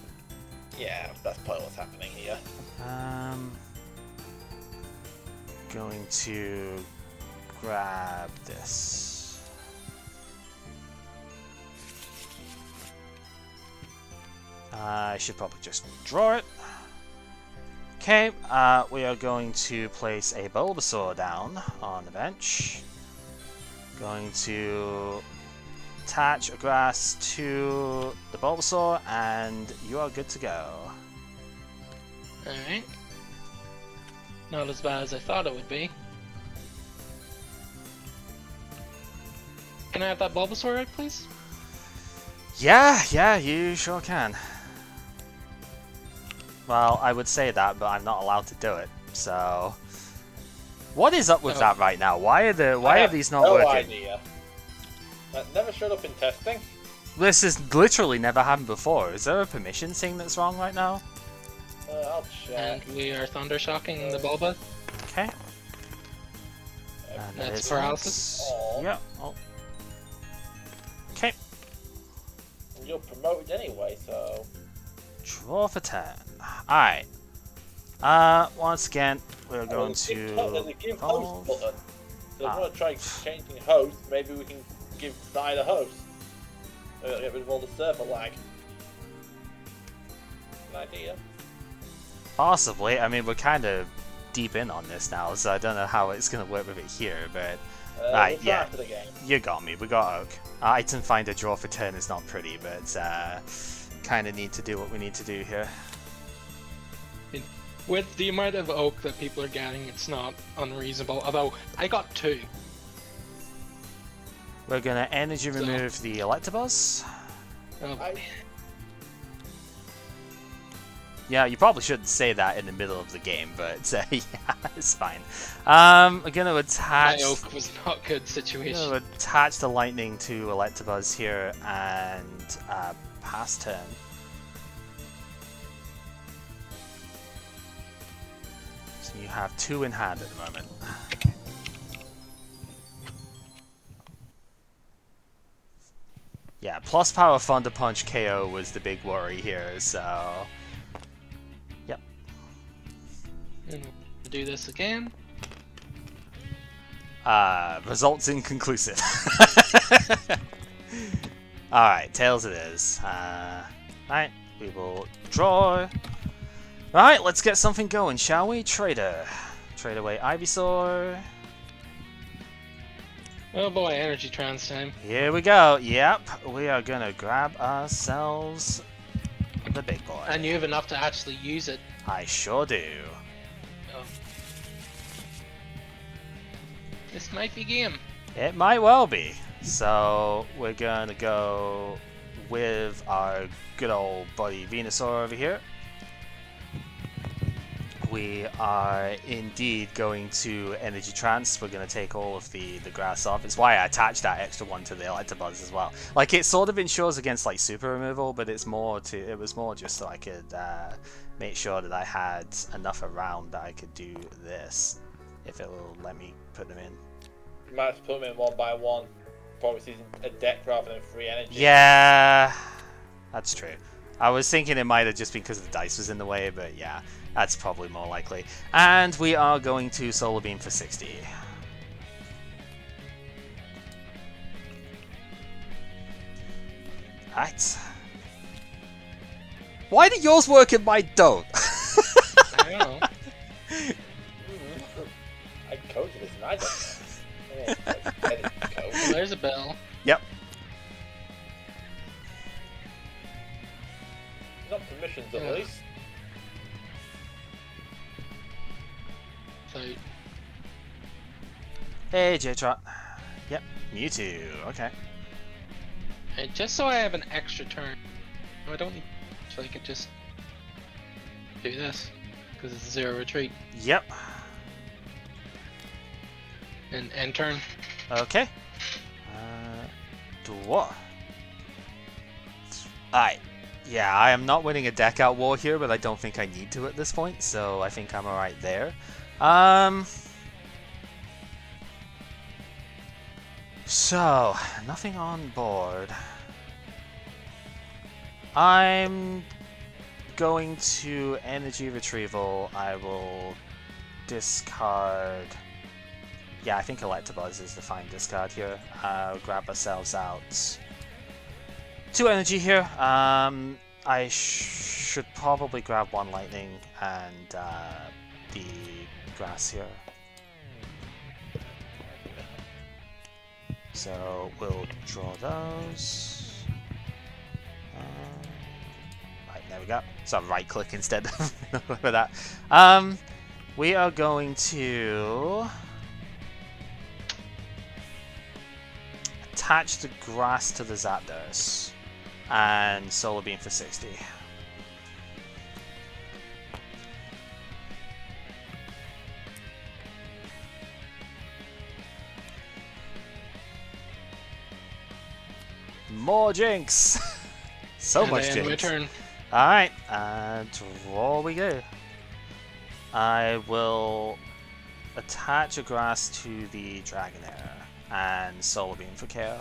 Speaker 3: Yeah, that's probably what's happening here.
Speaker 1: Going to grab this. I should probably just draw it. Okay, we are going to place a Bulbasaur down on the bench. Going to attach a grass to the Bulbasaur, and you are good to go.
Speaker 2: Alright. Not as bad as I thought it would be. Can I have that Bulbasaur out, please?
Speaker 1: Yeah, you sure can. Well, I would say that, but I'm not allowed to do it. So, what is up with that right now? Why are these not working?
Speaker 3: No idea. That never showed up in testing.
Speaker 1: This has literally never happened before. Is there a permissions thing that's wrong right now?
Speaker 3: I'll check.
Speaker 2: And we are thunder shocking the Bulba.
Speaker 1: Okay.
Speaker 2: That's paralysis.
Speaker 1: Yeah. Oh. Okay.
Speaker 3: You're promoted anyway, so.
Speaker 1: Draw for 10. Alright. Once again, we're going to.
Speaker 3: There's a give host button. So if we want to try changing host, maybe we can give Side a host. Get rid of all the server lag. An idea.
Speaker 1: Possibly. I mean, we're kind of deep in on this now, so I don't know how it's going to work with it here, but. Right, yeah. You got me. We got Oak. Item finder draw for turn is not pretty, but kind of need to do what we need to do here.
Speaker 2: With the amount of Oak that people are getting, it's not unreasonable. Although, I got 2.
Speaker 1: We're going to energy remove the Electabuzz.
Speaker 2: Oh,
Speaker 1: Yeah, you probably shouldn't say that in the middle of the game, but yeah, it's fine. We're going to attach...
Speaker 2: My Oak was not a good situation.
Speaker 1: We're going to attach the Lightning to Electabuzz here and pass turn. So you have 2 in hand at the moment. Yeah, plus power Thunder Punch KO was the big worry here, so... Yep.
Speaker 2: And do this again.
Speaker 1: Results inconclusive. Alright, Tails it is. Alright, we will draw. Alright, let's get something going, shall we? Trader. Trade away Ivysaur.
Speaker 2: Oh boy, energy trance time.
Speaker 1: Here we go. Yep, we are gonna grab ourselves the big boy.
Speaker 2: And you have enough to actually use it.
Speaker 1: I sure do.
Speaker 2: Oh. This might be game.
Speaker 1: It might well be. So we're gonna go with our good old buddy Venusaur over here. We are indeed going to Energy Trance. We're going to take all of the grass off. It's why I attached that extra one to the Electabuzz as well. Like, it sort of ensures against, like, super removal, but it was more just so I could make sure that I had enough around that I could do this, if it will let me put them in.
Speaker 3: You might have to put them in one by one. Probably using a deck rather than free energy.
Speaker 1: Yeah, that's true. I was thinking it might have just been because the dice was in the way, but yeah. That's probably more likely. And we are going to Solar Beam for 60. Right. Why do yours work and mine don't?
Speaker 2: I don't know.
Speaker 3: I coded this and I don't know.
Speaker 2: Well, there's a bell.
Speaker 1: Yep.
Speaker 3: Not permissions at least.
Speaker 2: So,
Speaker 1: Hey, J-Trot. Yep, Mewtwo. Okay.
Speaker 2: and just so I have an extra turn, I don't need, so I could just do this because it's 0 retreat
Speaker 1: Yep.
Speaker 2: and end turn.
Speaker 1: Okay. Dwarf. Alright. Yeah, I am not winning a deck out war here, but I don't think I need to at this point, so I think I'm alright there. So, nothing on board. I'm going to energy retrieval. I will discard. Yeah, I think Electabuzz is the fine discard here. Grab ourselves out 2 energy here. I should probably grab 1 lightning and the grass here. So we'll draw those. Right, there we go. So right click instead of that. We are going to attach the grass to the Zapdos and Solar Beam for 60. More Jinx! So
Speaker 2: And
Speaker 1: much
Speaker 2: then
Speaker 1: Jinx.
Speaker 2: my turn.
Speaker 1: Alright, draw we go. I will attach a grass to the Dragonair and Solar Beam for KO.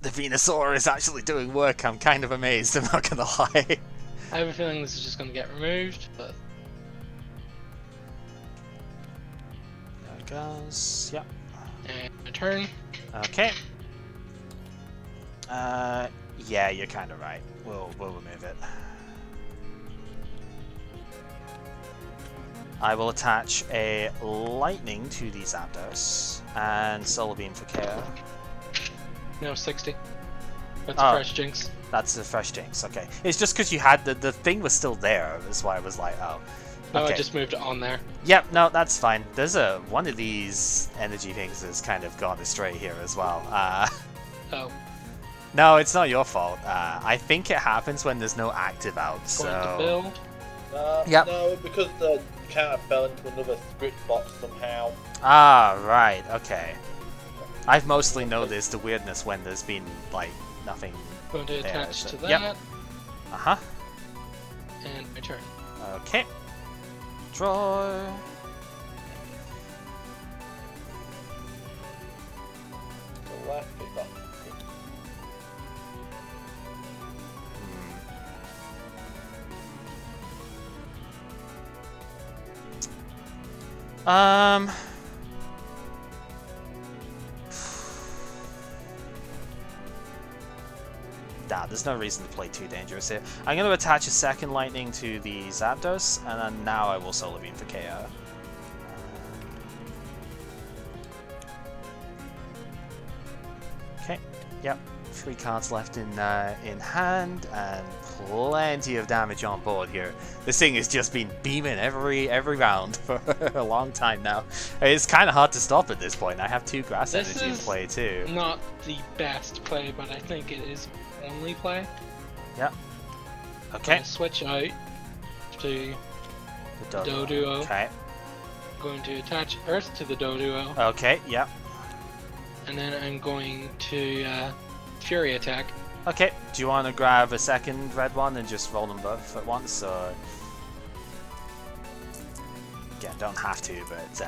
Speaker 1: The Venusaur is actually doing work. I'm kind of amazed, I'm not gonna lie.
Speaker 2: I have a feeling this is just going to get removed, but
Speaker 1: There it goes. Yep.
Speaker 2: and my turn.
Speaker 1: Okay. Yeah, you're kind of right. We'll remove it. I will attach a lightning to the Zapdos and Solar Beam for KO.
Speaker 2: No, 60. That's
Speaker 1: Oh.
Speaker 2: a fresh Jinx.
Speaker 1: That's a fresh Jinx. Okay, it's just because you had the thing was still there. That's why I was like, oh.
Speaker 2: No,
Speaker 1: Okay.
Speaker 2: I just moved it on there.
Speaker 1: Yep. No, that's fine. There's one of these energy things has kind of gone astray here as well.
Speaker 2: Oh,
Speaker 1: No, it's not your fault. I think it happens when there's no active out.
Speaker 2: going to
Speaker 1: So
Speaker 2: build.
Speaker 1: Yep.
Speaker 3: No, because the counter fell into another script box somehow.
Speaker 1: right. Okay. I've mostly noticed the weirdness when there's been like nothing.
Speaker 2: Going to
Speaker 1: There,
Speaker 2: attach
Speaker 1: so-
Speaker 2: to that.
Speaker 1: yep. Uh huh.
Speaker 2: And my turn.
Speaker 1: Okay. Draw.
Speaker 3: The left bit box.
Speaker 1: Um. Nah, there's no reason to play too dangerous here. I'm going to attach a second lightning to the Zapdos, and then now I will Solar Beam for KO. Okay, yep. 3 cards left in hand, and plenty of damage on board here. This thing has just been beaming every round for a long time now. It's kind of hard to stop at this point. I have 2 grass
Speaker 2: This
Speaker 1: energy in
Speaker 2: is
Speaker 1: play too.
Speaker 2: Not the best play, but I think it is only play.
Speaker 1: Yep.
Speaker 2: I'm
Speaker 1: Okay.
Speaker 2: gonna switch out to
Speaker 1: The
Speaker 2: Doduo.
Speaker 1: Okay.
Speaker 2: going to attach Earth to the Doduo,
Speaker 1: Okay. Yep.
Speaker 2: and then I'm going to Fury attack.
Speaker 1: Okay. Do you want to grab a second red one and just roll them both at once, or? Yeah, don't have to, but.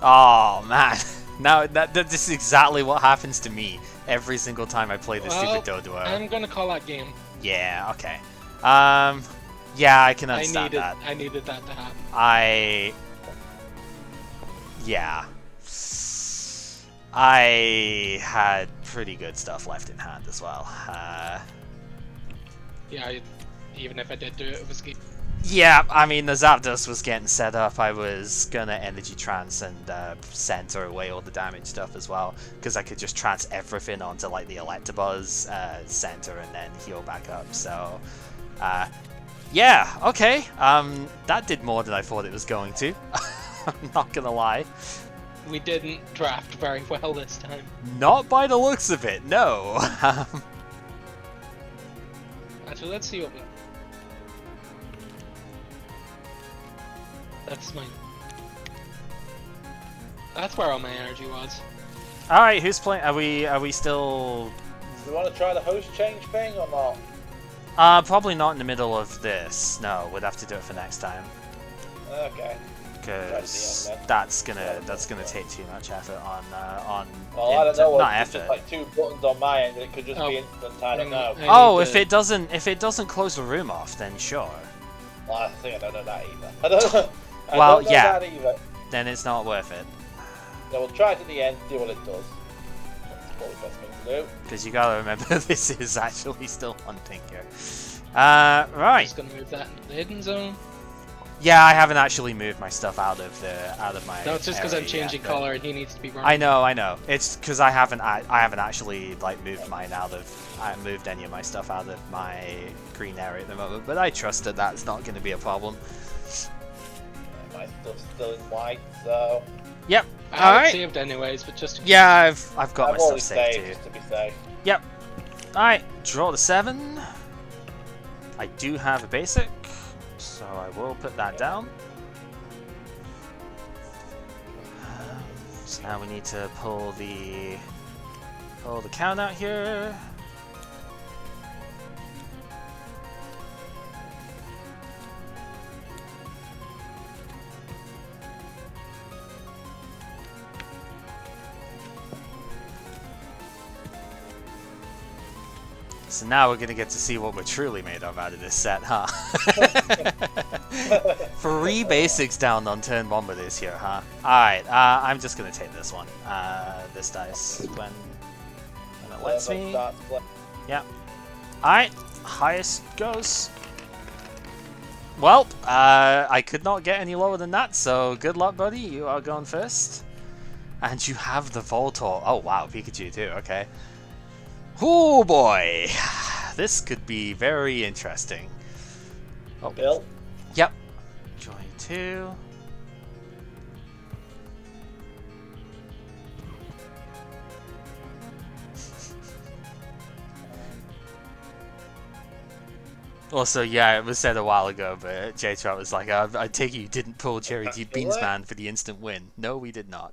Speaker 1: Oh man. Now this is exactly what happens to me every single time I play this
Speaker 2: Well,
Speaker 1: stupid Doduo.
Speaker 2: I'm gonna call that game.
Speaker 1: Yeah. Okay. Yeah, I can understand that.
Speaker 2: I needed that to happen.
Speaker 1: Yeah. I had pretty good stuff left in hand as well.
Speaker 2: Yeah, even if I did do it, it was game.
Speaker 1: Yeah, I mean, the Zapdos was getting set up. I was gonna Energy Trance and center away all the damage stuff as well, because I could just trance everything onto like the Electabuzz center and then heal back up. So, yeah, okay. That did more than I thought it was going to. I'm not gonna lie.
Speaker 2: We didn't draft very well this time.
Speaker 1: Not by the looks of it, no.
Speaker 2: Actually, let's see what we. That's my. That's where all my energy was.
Speaker 1: All right, who's playing? Are we still?
Speaker 3: Do you want to try the host change thing or not?
Speaker 1: Probably not in the middle of this. No, we'd have to do it for next time.
Speaker 3: Okay.
Speaker 1: Because
Speaker 3: Right at
Speaker 1: that's gonna take too much effort on
Speaker 3: Well, I don't know.
Speaker 1: not
Speaker 3: It's
Speaker 1: effort.
Speaker 3: just like 2 buttons on my end, and it could just
Speaker 2: Oh.
Speaker 3: be instant. I don't know.
Speaker 2: I
Speaker 1: Oh,
Speaker 2: need
Speaker 1: if
Speaker 2: to-
Speaker 1: it doesn't close the room off, then sure.
Speaker 3: Well, I think I don't know that either. I don't know. I
Speaker 1: Well,
Speaker 3: don't know
Speaker 1: yeah.
Speaker 3: that either.
Speaker 1: Then it's not worth it.
Speaker 3: So we'll try it to the end, see what it does. That's probably the best thing to do.
Speaker 1: Because you gotta remember this is actually still hunting here. Right.
Speaker 2: Just gonna move that into the hidden zone.
Speaker 1: Yeah, I haven't actually moved my stuff out of my.
Speaker 2: No, it's just because I'm
Speaker 1: area
Speaker 2: changing
Speaker 1: yet, but-
Speaker 2: color and he needs to be brown.
Speaker 1: I know. It's because I haven't actually like moved mine out of. I haven't moved any of my stuff out of my green area at the moment, but I trust that that's not going to be a problem.
Speaker 3: My stuff's still in white, so
Speaker 1: Yep.
Speaker 2: I
Speaker 1: All
Speaker 2: haven't
Speaker 1: right.
Speaker 2: saved anyways, but just
Speaker 1: Yeah, I've got
Speaker 3: I've
Speaker 1: my stuff
Speaker 3: already
Speaker 1: saved
Speaker 3: saved
Speaker 1: too.
Speaker 3: just to be safe.
Speaker 1: Yep. All right. Draw the 7. I do have a basic, so I will put that down. So now we need to pull the count out here. So now we're going to get to see what we're truly made of out of this set, huh? 3 basics down on turn 1 with this here, huh? Alright, I'm just going to take this one. This dice when it lets me. Yeah. Alright, highest goes. Well, I could not get any lower than that, so good luck, buddy. You are going first. And you have the Voltorb. Oh, wow, Pikachu too, okay. Oh boy, this could be very interesting. Oh,
Speaker 3: Bill?
Speaker 1: Yep. Joy 2. Also, yeah, it was said a while ago, but J-Trot was like, I take it you didn't pull Jerry D. Beansman for the instant win. No, we did not.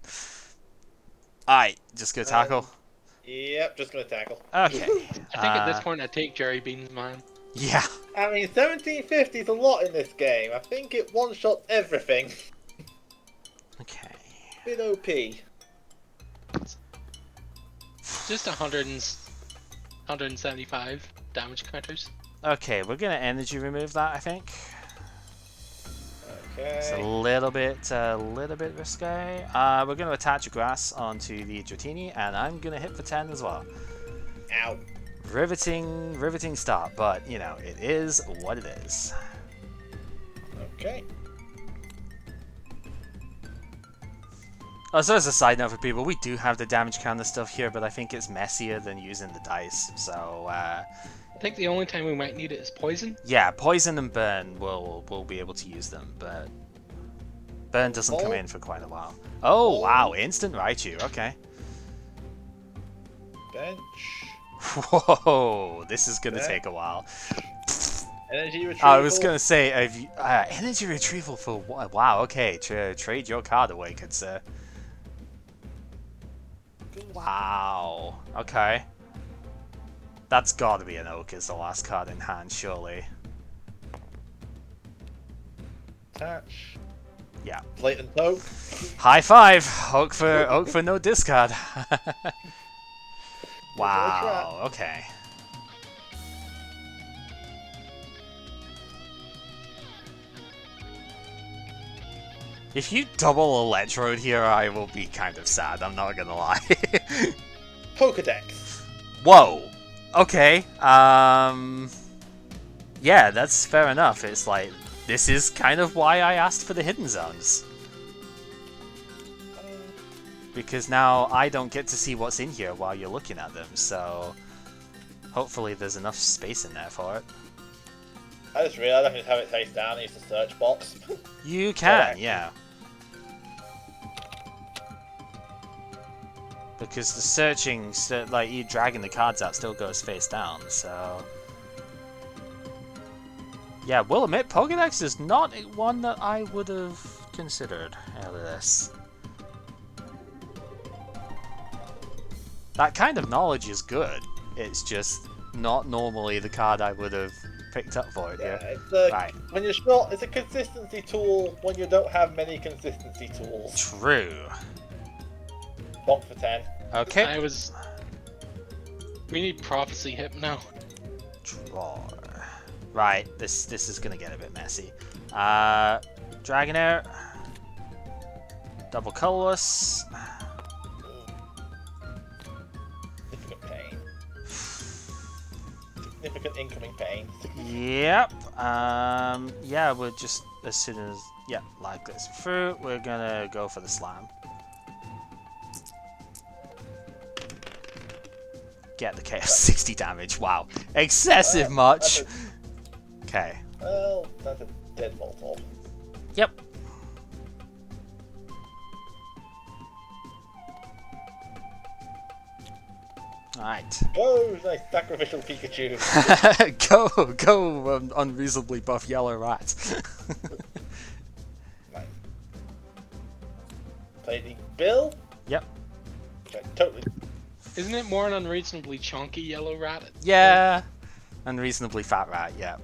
Speaker 1: Alright, just go tackle.
Speaker 3: Yep, just gonna tackle.
Speaker 1: Okay.
Speaker 2: I think at this point I take Jerry Bean's man.
Speaker 1: Yeah.
Speaker 3: I mean, 1750 is a lot in this game. I think it one-shots everything.
Speaker 1: Okay.
Speaker 3: Bit OP.
Speaker 2: Just 175 damage counters.
Speaker 1: Okay, we're gonna energy remove that, I think. It's a
Speaker 3: Okay.
Speaker 1: little bit risque. We're gonna attach a grass onto the Dratini, and I'm gonna hit for 10 as well.
Speaker 3: Ow.
Speaker 1: Riveting start, but you know, it is what it is.
Speaker 3: Okay.
Speaker 1: Oh, so as a side note for people, we do have the damage counter stuff here, but I think it's messier than using the dice. So,
Speaker 2: I think the only time we might need it is poison.
Speaker 1: yeah, poison and burn we'll be able to use them, but burn doesn't come in for quite a while. Oh wow, instant Raichu. Okay.
Speaker 3: Bench.
Speaker 1: Whoa, this is gonna
Speaker 3: Yeah.
Speaker 1: take a while.
Speaker 3: Energy retrieval.
Speaker 1: I was gonna say, energy retrieval for what? Wow. Okay, trade your card away, good sir. Wow. Okay. That's got to be an Oak as the last card in hand, surely.
Speaker 3: Attach.
Speaker 1: Yeah.
Speaker 3: Blatant Oak.
Speaker 1: High five! Oak for no discard. Wow. Okay. If you double Electrode here, I will be kind of sad. I'm not gonna lie.
Speaker 3: Pokedex.
Speaker 1: Whoa. Okay. Yeah, that's fair enough. It's like, this is kind of why I asked for the hidden zones. Because now I don't get to see what's in here while you're looking at them, so hopefully there's enough space in there for it.
Speaker 3: I just realised I can just have it face down and use the search box.
Speaker 1: You can, yeah. Because the searching, like you dragging the cards out, still goes face down, so... Yeah, we'll admit, Pokédex is not one that I would have considered out of this. That kind of knowledge is good, it's just not normally the card I would have picked up for it here.
Speaker 3: It's a,
Speaker 1: Right.
Speaker 3: When you're short, it's a consistency tool when you don't have many consistency tools.
Speaker 1: True.
Speaker 3: Box for 10.
Speaker 1: Okay.
Speaker 2: We need Prophecy Hypno.
Speaker 1: Draw. Right, this is gonna get a bit messy. Dragonair. Double colorless.
Speaker 3: Significant pain. Significant incoming pain.
Speaker 1: Yep. Yeah, we're just as soon as life goes through, we're gonna go for the slam. Get the KO 60 damage. Wow, excessive much. Okay.
Speaker 3: Well, that's a dead Voltorb.
Speaker 1: Yep. Alright.
Speaker 3: Oh, nice sacrificial Pikachu.
Speaker 1: Go, unreasonably buff yellow rat.
Speaker 3: Nice. Play the Bill.
Speaker 1: Yep.
Speaker 3: Okay, totally.
Speaker 2: Isn't it more an unreasonably chunky yellow rat?
Speaker 1: Yeah. Unreasonably fat rat, yeah.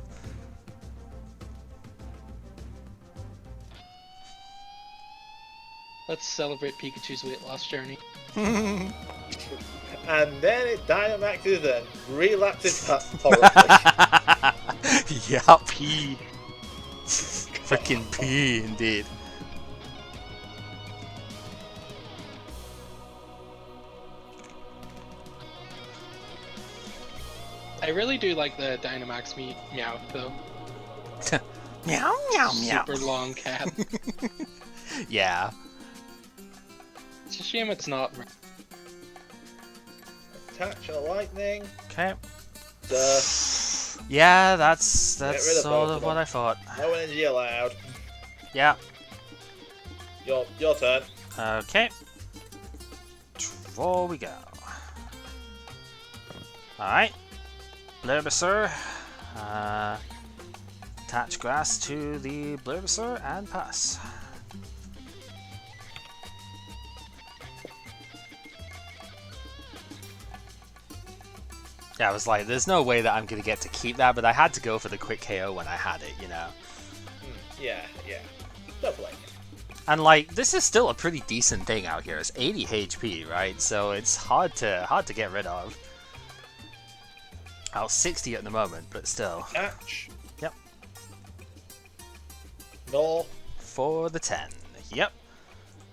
Speaker 2: Let's celebrate Pikachu's weight loss journey.
Speaker 3: And then it Dynamaxes and relapses horribly.
Speaker 1: Yup.
Speaker 2: P.
Speaker 1: Freaking P, indeed.
Speaker 2: I really do like the Dynamax meow though.
Speaker 1: Meow, meow, meow.
Speaker 2: Super long cat.
Speaker 1: Yeah.
Speaker 2: It's a shame it's not.
Speaker 3: Attach a lightning.
Speaker 1: Okay.
Speaker 3: Duh.
Speaker 1: Yeah, that's
Speaker 3: rid of
Speaker 1: sort
Speaker 3: both
Speaker 1: of
Speaker 3: of
Speaker 1: what
Speaker 3: them.
Speaker 1: I thought.
Speaker 3: No energy allowed.
Speaker 1: Yeah.
Speaker 3: Your turn.
Speaker 1: Okay. Draw we go. Alright. Blurbusaur. Attach grass to the Blurbusaur and pass. Yeah, I was like, there's no way that I'm going to get to keep that, but I had to go for the quick KO when I had it, you know.
Speaker 3: Yeah. Don't blame me.
Speaker 1: And like, this is still a pretty decent thing out here. It's 80 HP, right? So it's hard to get rid of. Oh, 60 at the moment, but still.
Speaker 3: Attach.
Speaker 1: Yep.
Speaker 3: No.
Speaker 1: For the 10. Yep.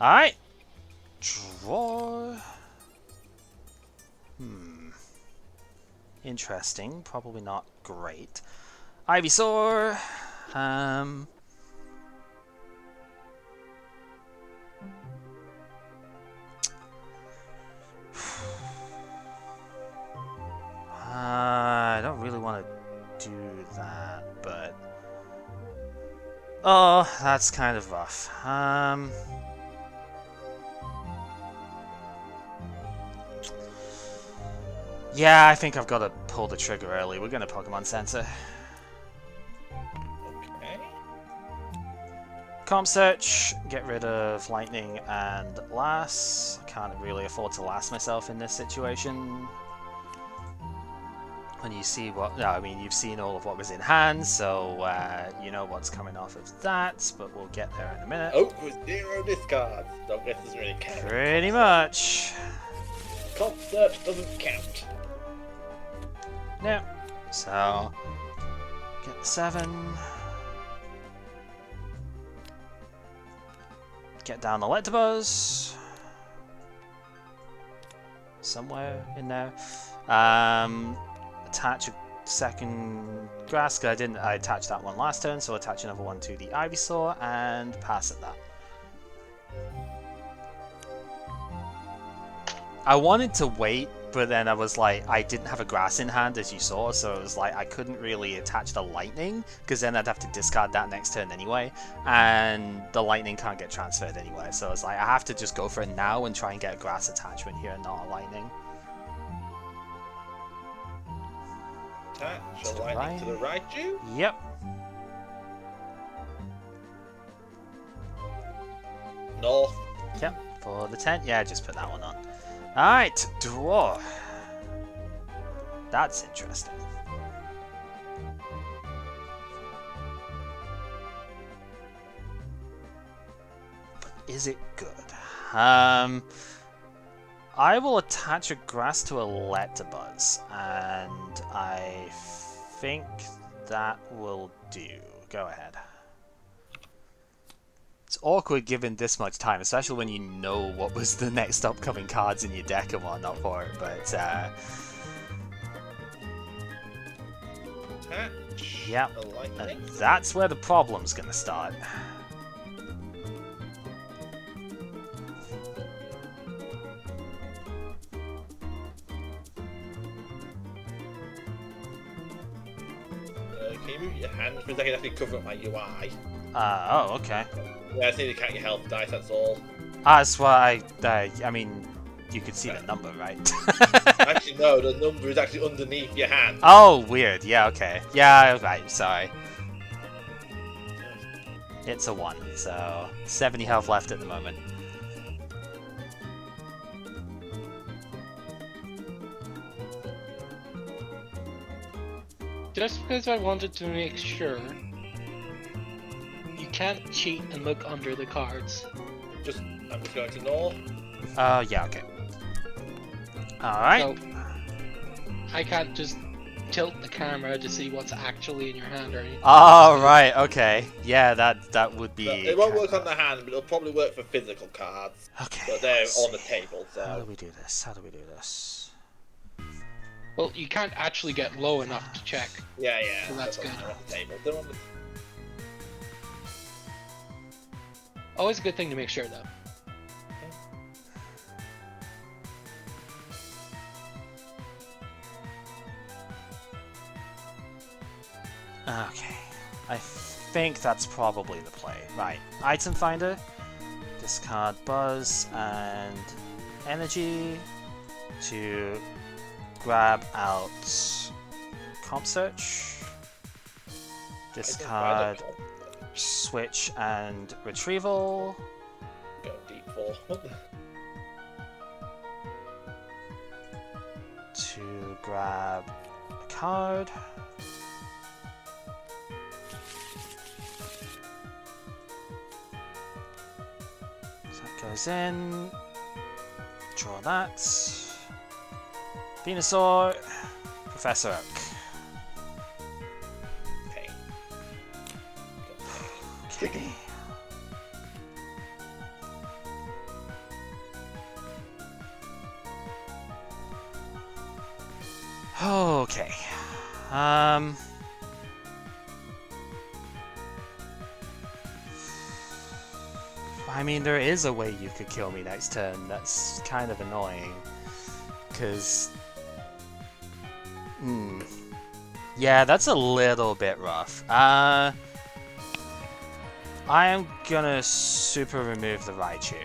Speaker 1: Alright. Draw. Interesting. Probably not great. Ivysaur. I don't really want to do that, but... Oh, that's kind of rough. Yeah, I think I've got to pull the trigger early. We're going to Pokemon Center.
Speaker 3: Okay.
Speaker 1: Comp Search, get rid of Lightning and Lass. I can't really afford to last myself in this situation. When you see what... No, I mean, you've seen all of what was in hand, so you know what's coming off of that, but we'll get there in a minute.
Speaker 3: Oh, with 0 discards. Don't guess doesn't really count.
Speaker 1: Pretty much.
Speaker 3: Comp search doesn't count.
Speaker 1: No. So, get the 7. Get down the Electabuzz. Somewhere in there. Attach a second grass, because I attached that one last turn, so attach another one to the Ivysaur and pass at that. I wanted to wait, but then I was like, I didn't have a grass in hand, as you saw, so it was like I couldn't really attach the lightning, because then I'd have to discard that next turn anyway, and the lightning can't get transferred anyway, so I was like, I have to just go for it now and try and get a grass attachment here and not a lightning.
Speaker 3: Attach a lightning to the Raichu.
Speaker 1: Yep.
Speaker 3: North.
Speaker 1: Yep, for the 10. Yeah, just put that one on. Alright, draw. That's interesting. But is it good? I will attach a grass to a Electabuzz, and I think that will do. Go ahead. It's awkward given this much time, especially when you know what was the next upcoming cards in your deck and whatnot for it, but
Speaker 3: Attach
Speaker 1: yep,
Speaker 3: a lightning.
Speaker 1: and that's where the problem's gonna start.
Speaker 3: Can you move your hand for a second after you cover up my UI?
Speaker 1: Oh, okay.
Speaker 3: Yeah, I just need to count your health dice, that's all.
Speaker 1: That's why I mean, you could see the number, right?
Speaker 3: Actually, no, the number is actually underneath your hand.
Speaker 1: Oh, weird. Yeah, okay. Yeah, right. Sorry. It's a 1, so 70 health left at the moment.
Speaker 2: Just because I wanted to make sure, you can't cheat and look under the cards.
Speaker 3: I'm just going to ignore.
Speaker 1: Yeah, okay. Alright.
Speaker 2: So, I can't just tilt the camera to see what's actually in your hand or anything.
Speaker 1: Oh, right, okay. Yeah, that would be...
Speaker 3: It won't work on the hand, but it'll probably work for physical cards.
Speaker 1: Okay.
Speaker 3: But they're on the table, so...
Speaker 1: How do we do this? How do we do this?
Speaker 2: Well, you can't actually get low enough to check.
Speaker 3: Yeah.
Speaker 2: So that's good.
Speaker 3: On the table. They're on the...
Speaker 2: Always a good thing to make sure, though.
Speaker 1: Okay. I think that's probably the play. Right. Item Finder. Discard Buzz and Energy to grab out Comp Search. Discard Switch and Retrieval.
Speaker 3: Go deep 4.
Speaker 1: To grab a card. So that goes in. Draw that. Venusaur. Professor Oak. Okay. Okay. I mean, there is a way you could kill me next turn. That's kind of annoying. Because... Yeah, that's a little bit rough. I am gonna super remove the Raichu.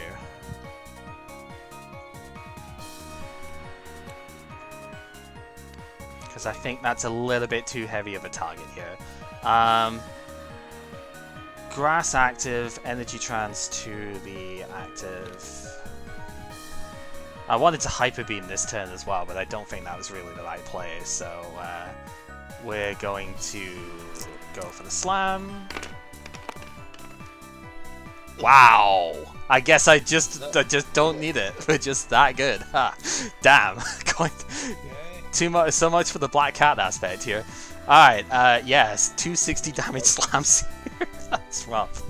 Speaker 1: Because I think that's a little bit too heavy of a target here. Grass active, Energy Trance to the active. I wanted to Hyper Beam this turn as well, but I don't think that was really the right play, so we're going to go for the Slam. Wow! I guess I just don't need it. We're just that good. Ha! Damn. So much for the Black Cat aspect here. Alright, yes, 260 damage slams here. That's rough.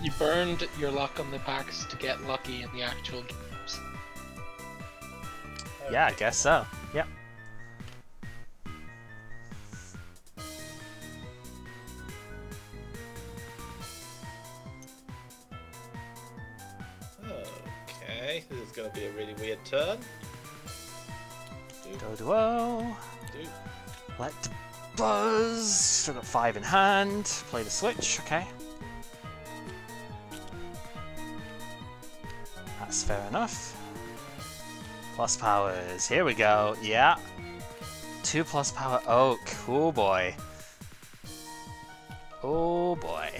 Speaker 2: You burned your luck on the packs to get lucky in the actual games.
Speaker 1: Yeah, I guess so. Yep.
Speaker 3: Okay, this is going to be a really weird turn.
Speaker 1: Doduo. Let Buzz. Still got 5 in hand. Play the Switch. Okay. That's fair enough. Plus powers. Here we go. Yeah. 2 plus power Oak. Oh boy. Oh boy.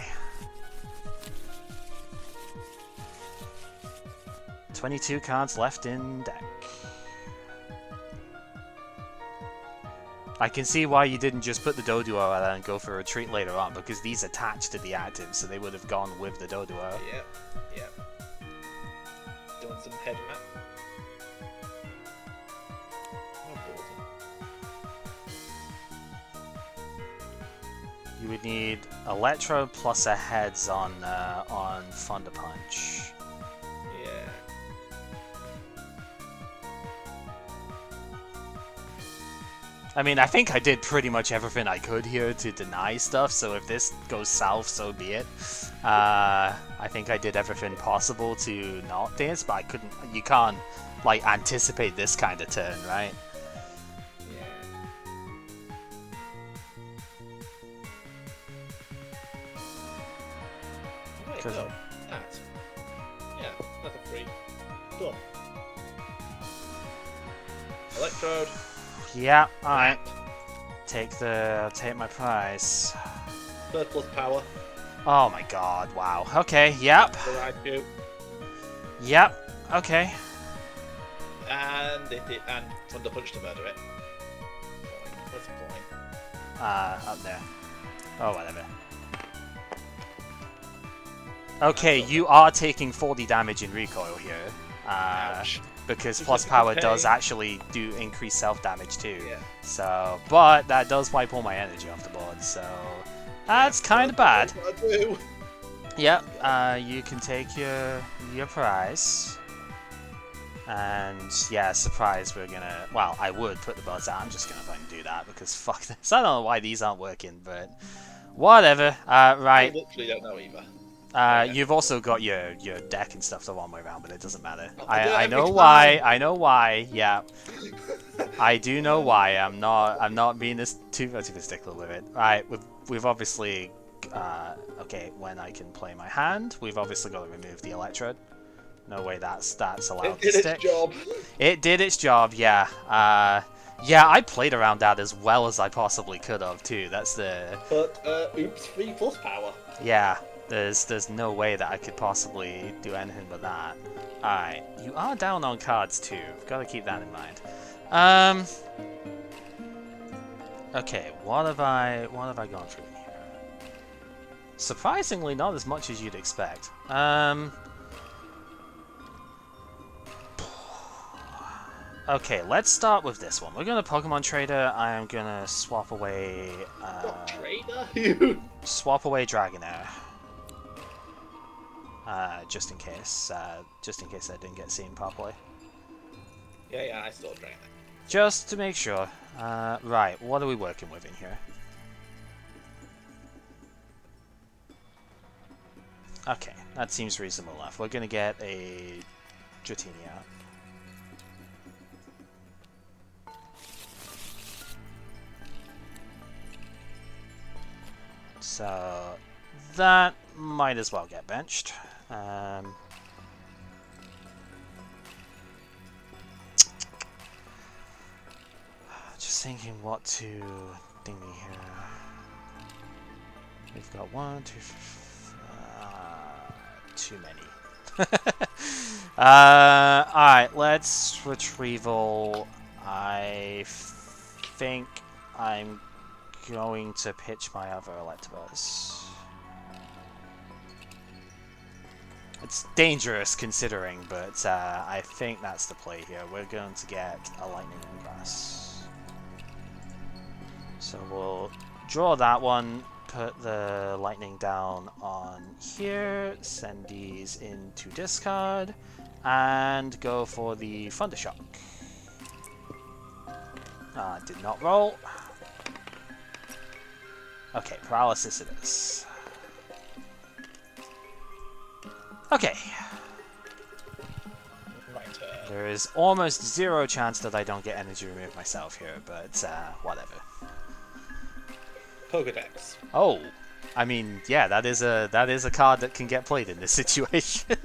Speaker 1: 22 cards left in deck. I can see why you didn't just put the Doduo out and go for a retreat later on, because these attach to the active, so they would have gone with the Doduo.
Speaker 3: Yep. Doing some head map.
Speaker 1: You would need Electro plus a heads on Thunder Punch.
Speaker 3: Yeah.
Speaker 1: I mean, I think I did pretty much everything I could here to deny stuff, so if this goes south, so be it. I think I did everything possible to not this, but I couldn't. You can't, like, anticipate this kind of turn, right?
Speaker 3: Wait, no. That. Yeah, that's a free. done. Electrode.
Speaker 1: Yeah, alright. Take my prize.
Speaker 3: Surplus power.
Speaker 1: Oh my god, wow. Okay, yep.
Speaker 3: The right shoot.
Speaker 1: Yep, okay.
Speaker 3: And Thunder Punch to murder it. What's the point?
Speaker 1: Up there. Oh, whatever. Okay, you are taking 40 damage in recoil here.
Speaker 3: Ouch.
Speaker 1: Because
Speaker 3: Is
Speaker 1: plus
Speaker 3: that
Speaker 1: power
Speaker 3: okay?
Speaker 1: does actually do increase self damage too.
Speaker 3: Yeah.
Speaker 1: So, but that does wipe all my energy off the board, so that's kind of bad.
Speaker 3: I do.
Speaker 1: Yep, you can take your prize. And yeah, surprise, we're gonna... Well, I would put the buzz out, I'm just gonna fucking do that because fuck this. I don't know why these aren't working, but whatever. Right.
Speaker 3: I literally don't know either.
Speaker 1: You've also got your deck and stuff the one way around, but it doesn't matter.
Speaker 3: I do it
Speaker 1: I
Speaker 3: every
Speaker 1: know
Speaker 3: time.
Speaker 1: why. I know why. Yeah, I do know why. I'm not being this too much of a stickler with it. Right, we've obviously okay. When I can play my hand, we've obviously got to remove the electrode. No way that's allowed
Speaker 3: It
Speaker 1: to
Speaker 3: did
Speaker 1: stick.
Speaker 3: its job.
Speaker 1: It did its job. Yeah. Yeah, I played around that as well as I possibly could have too. That's the.
Speaker 3: But oops, 3 plus power.
Speaker 1: Yeah. There's no way that I could possibly do anything but that. Alright, you are down on cards too. Got to keep that in mind. Okay, what have I gone through in here? Surprisingly, not as much as you'd expect. Okay, let's start with this one. We're gonna Pokemon Trader. I am gonna swap away.
Speaker 3: Not trader.
Speaker 1: Swap away Dragonair. Just in case I didn't get seen properly.
Speaker 3: Yeah, I still drank it.
Speaker 1: Just to make sure. Right, what are we working with in here? Okay, that seems reasonable enough. We're gonna get a Dratini out. So that might as well get benched. Just thinking what to thingy here. We've got 1, 2, too many. Alright, let's retrieval. I think I'm going to pitch my other Electabuzz. It's dangerous considering, but I think that's the play here. We're going to get a Lightning Grass. So we'll draw that one, put the Lightning down on here, send these into discard, and go for the Thundershock. Did not roll. Okay, paralysis it is. Okay.
Speaker 3: Right turn.
Speaker 1: There is almost zero chance that I don't get energy removed myself here, but whatever.
Speaker 3: Pokedex.
Speaker 1: Oh, I mean, yeah, that is a card that can get played in this situation.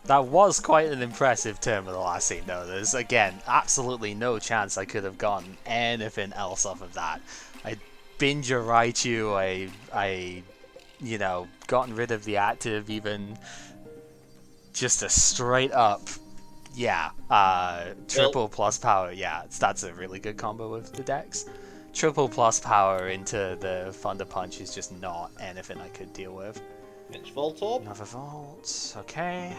Speaker 1: That was quite an impressive turn with the last scene, though. There's, again, absolutely no chance I could have gotten anything else off of that. I binge a Raichu, I you know, gotten rid of the active, even just a straight up, yeah, triple plus power, yeah, that's a really good combo with the decks. Triple plus power into the Thunder Punch is just not anything I could deal with.
Speaker 3: Pinch Voltorb.
Speaker 1: Another Volt, okay.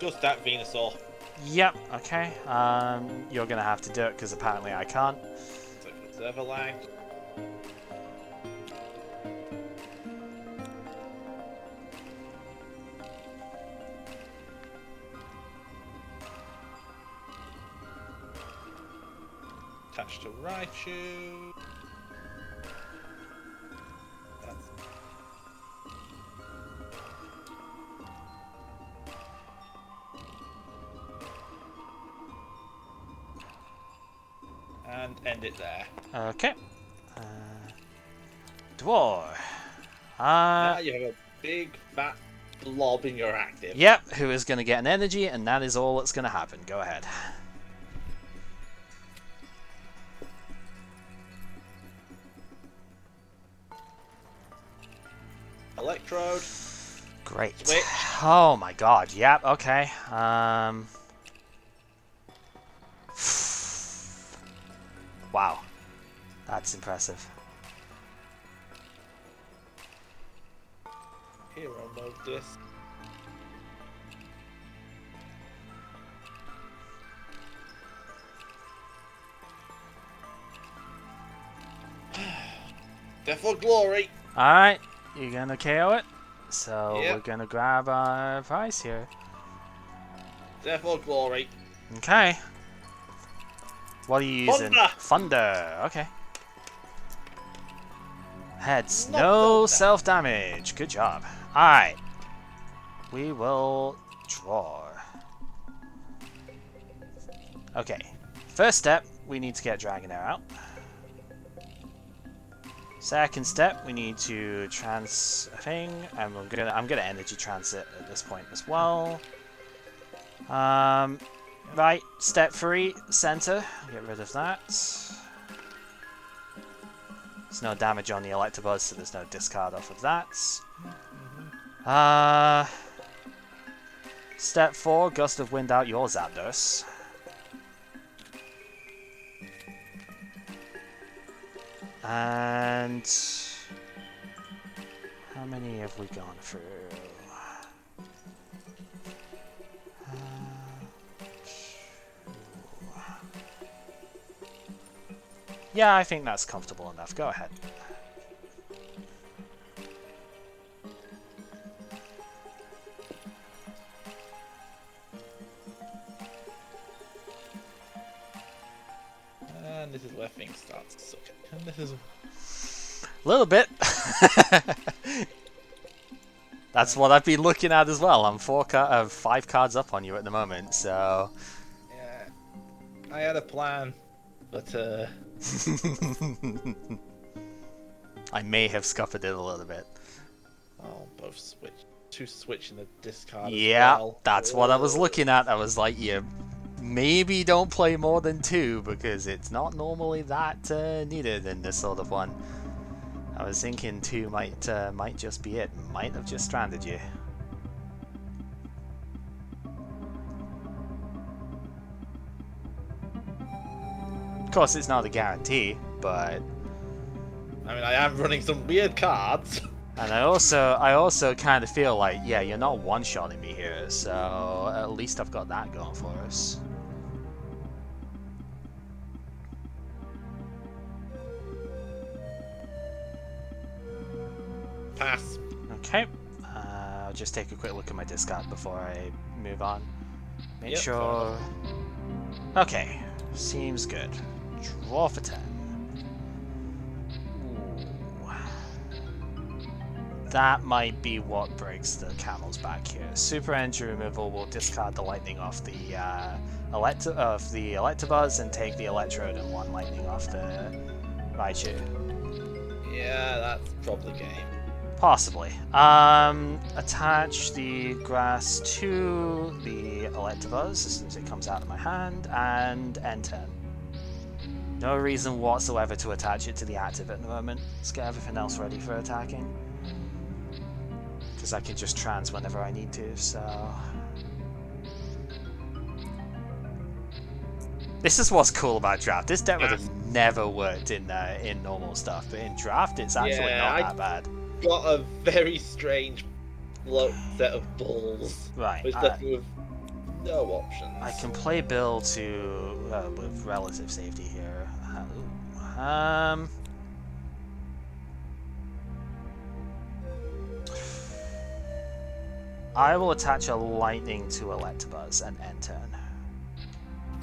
Speaker 3: Just that Venusaur.
Speaker 1: Yep, okay. You're gonna have to do it because apparently I can't.
Speaker 3: Server lag. Attached to Raichu. That's... And end it there.
Speaker 1: Okay. Dwarf.
Speaker 3: Now you have a big fat blob in your active.
Speaker 1: Yep, who is going to get an energy, and that is all that's going to happen. Go ahead.
Speaker 3: Electrode.
Speaker 1: Great.
Speaker 3: Switch.
Speaker 1: Oh my god, yep, okay. Wow. That's impressive.
Speaker 3: Hero mode this. Death for Glory.
Speaker 1: Alright, you're gonna KO it. So
Speaker 3: Yep.
Speaker 1: we're gonna grab our prize here.
Speaker 3: Death for Glory.
Speaker 1: Okay. What are you using?
Speaker 3: Thunder.
Speaker 1: Thunder. Okay. Heads.
Speaker 3: Not
Speaker 1: No
Speaker 3: thunder.
Speaker 1: self-damage. Good job. Alright. We will draw. Okay. First step, we need to get Dragonair out. Second step, we need to thing, and I'm gonna energy transit at this point as well. Right, step 3, center. Get rid of that. There's no damage on the Electabuzz, so there's no discard off of that. Step 4, Gust of Wind out your Zapdos. And how many have we gone through? Yeah, I think that's comfortable enough. Go ahead.
Speaker 3: And this is where things start to suck. And this is...
Speaker 1: A little bit. That's what I've been looking at as well. I'm 5 cards up on you at the moment, so...
Speaker 3: Yeah. I had a plan, but
Speaker 1: I may have scuppered it a little bit.
Speaker 3: oh, both switch. Two switching the discard
Speaker 1: Yeah,
Speaker 3: as well.
Speaker 1: that's what I was looking at. I was like, yeah, maybe don't play more than 2 because it's not normally that needed in this sort of one. I was thinking 2 might just be it. Might have just stranded you. Of course, it's not a guarantee, but...
Speaker 3: I mean, I am running some weird cards.
Speaker 1: And I also kind of feel like, yeah, you're not one-shotting me here, so at least I've got that going for us.
Speaker 3: Pass.
Speaker 1: Okay. I'll just take a quick look at my discard before I move on. Make
Speaker 3: Yep,
Speaker 1: sure... Okay. Seems good. Draw for 10. That might be what breaks the camel's back here. Super Energy Removal will discard the lightning off the Electabuzz and take the Electrode and 1 lightning off the Raichu.
Speaker 3: Yeah, that's probably game.
Speaker 1: Possibly. Attach the grass to the Electabuzz as soon as it comes out of my hand, and end turn. No reason whatsoever to attach it to the active at the moment. Let's get everything else ready for attacking. Because I can just trans whenever I need to, so... This is what's cool about Draft. This deck would have never worked in normal stuff, but in Draft it's actually not that bad.
Speaker 3: Got a very strange set of balls.
Speaker 1: Right.
Speaker 3: Which left me with no options.
Speaker 1: I can play Bill to with relative safety here. I will attach a lightning to Electabuzz and end turn.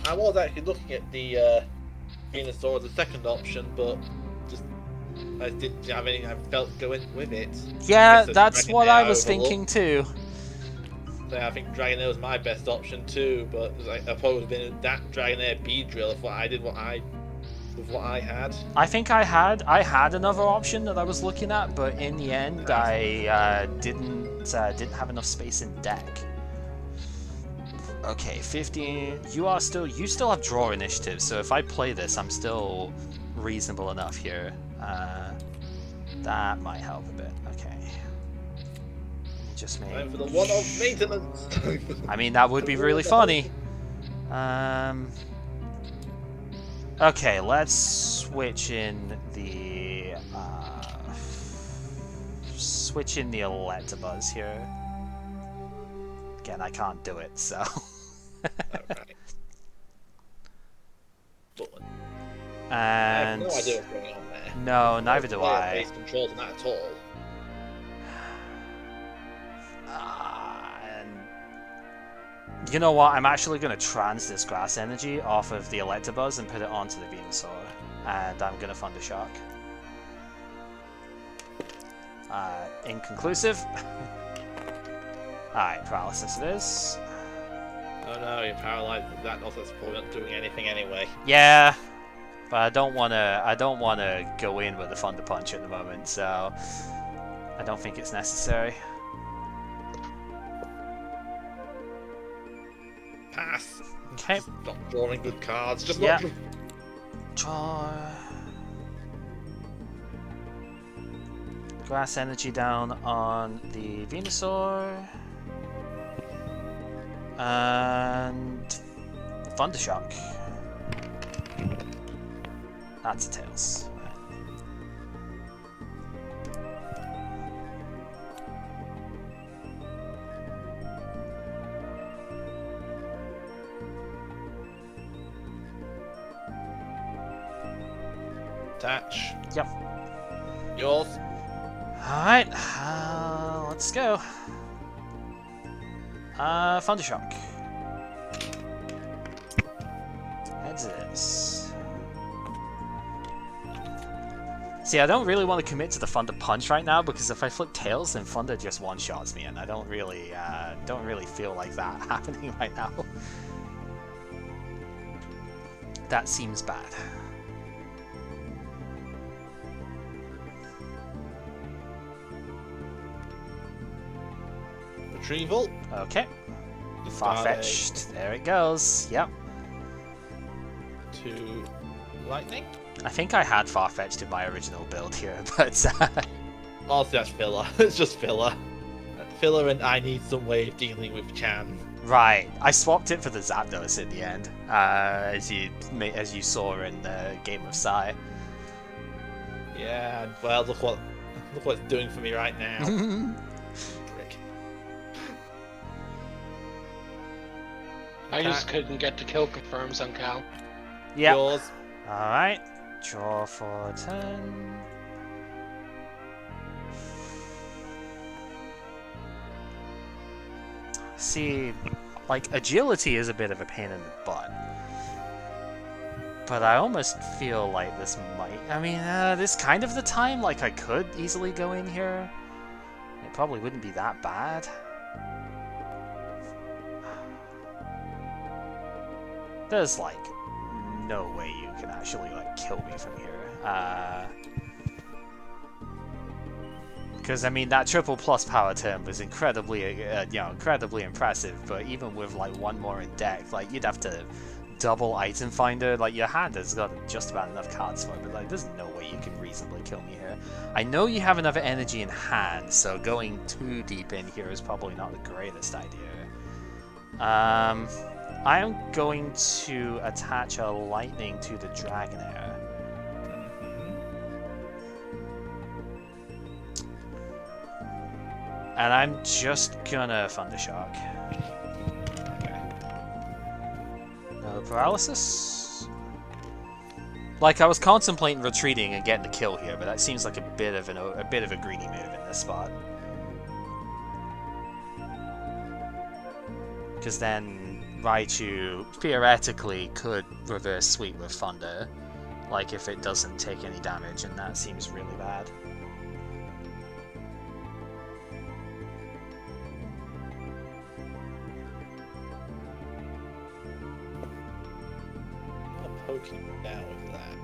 Speaker 3: I was actually looking at the Venusaur as a second option, but just I didn't have anything I felt going with it.
Speaker 1: Yeah, that's what I was thinking too.
Speaker 3: So I think Dragonair was my best option too, but like, I probably been that Dragonair Beedrill if what I did, what I had.
Speaker 1: I think I had another option that I was looking at, but in the end I didn't have enough space in deck. Okay, 15. You still have draw initiative, so if I play this, I'm still reasonable enough here. That might help a bit. Okay. Just make...
Speaker 3: Time for the one-off maintenance.
Speaker 1: I mean, that would be really funny. Okay, let's switch in the Electabuzz here. Again, I can't do it, so.
Speaker 3: Alright.
Speaker 1: And
Speaker 3: I have no idea what's going on there.
Speaker 1: no, neither do I.
Speaker 3: Base controls on that at all.
Speaker 1: And you know what? I'm actually going to trans this grass energy off of the Electabuzz and put it onto the Venusaur, and I'm going to Thundershock. Inconclusive. Alright, paralysis it is.
Speaker 3: Oh no, you're paralyzed. That also is probably not doing anything anyway.
Speaker 1: Yeah, but I don't wanna go in with the Thunder Punch at the moment, so I don't think it's necessary.
Speaker 3: Pass.
Speaker 1: Okay.
Speaker 3: Not drawing good cards. Just
Speaker 1: Yeah.
Speaker 3: not.
Speaker 1: Draw. Grass energy down on the Venusaur. And Thundershock. That's a Tails.
Speaker 3: Attach.
Speaker 1: Yep.
Speaker 3: Yours.
Speaker 1: Alright, let's go. Thundershock. Heads it is. See, I don't really want to commit to the Thunder Punch right now because if I flip Tails, then Thunder just one-shots me, and I don't really feel like that happening right now. That seems bad.
Speaker 3: Retrieval.
Speaker 1: Okay. Far-fetched. There it goes. Yep.
Speaker 3: To lightning.
Speaker 1: I think I had Far-fetched in my original build here, but
Speaker 3: Honestly, that's filler. It's just filler. Filler, and I need some way of dealing with Chan.
Speaker 1: right. I swapped it for the Zapdos in the end, as you saw in the game of Psy.
Speaker 3: Yeah. Well, look what it's doing for me right now.
Speaker 2: I just couldn't get to kill confirms on Cal.
Speaker 1: Yep.
Speaker 3: Yours.
Speaker 1: Alright. Draw for 10. See, like, agility is a bit of a pain in the butt. But I almost feel like this might... I mean, this kind of the time, like, I could easily go in here. It probably wouldn't be that bad. There's, like, no way you can actually, like, kill me from here. Because, I mean, that triple plus power turn was incredibly, incredibly impressive, but even with, like, one more in deck, like, you'd have to double item finder. Like, your hand has got just about enough cards for it, but, like, there's no way you can reasonably kill me here. I know you have another energy in hand, so going too deep in here is probably not the greatest idea. I am going to attach a lightning to the Dragonair. And I'm just gonna Thundershock. Okay. No paralysis. Like, I was contemplating retreating and getting the kill here, but that seems like a bit of a greedy move in this spot. Because then Raichu theoretically could reverse sweep with Thunder, like if it doesn't take any damage, and that seems really bad.
Speaker 3: I'll poke him down with that.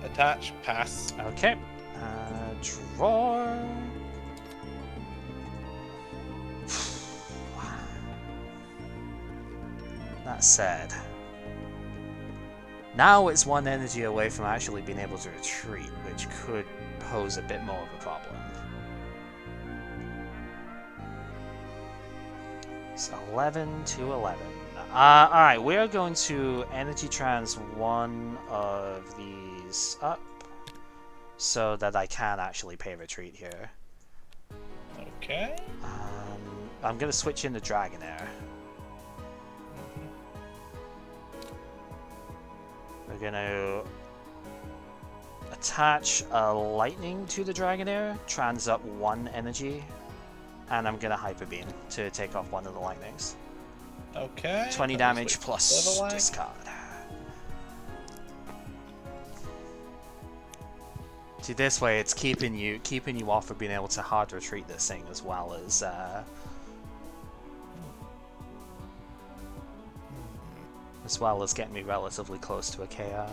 Speaker 3: Attach, pass.
Speaker 1: Okay. Draw. That said, now it's one energy away from actually being able to retreat, which could pose a bit more of a problem. It's 11 to 11. Alright, we are going to energy trans one of these up so that I can actually pay retreat here.
Speaker 3: Okay.
Speaker 1: I'm going to switch into Dragonair. We're going to attach a lightning to the Dragonair, trans up one energy, and I'm going to Hyper Beam to take off one of the lightnings.
Speaker 3: Okay.
Speaker 1: 20 damage plus discard. See, this way it's keeping you off of being able to hard retreat this thing, as well as getting me relatively close to a KO.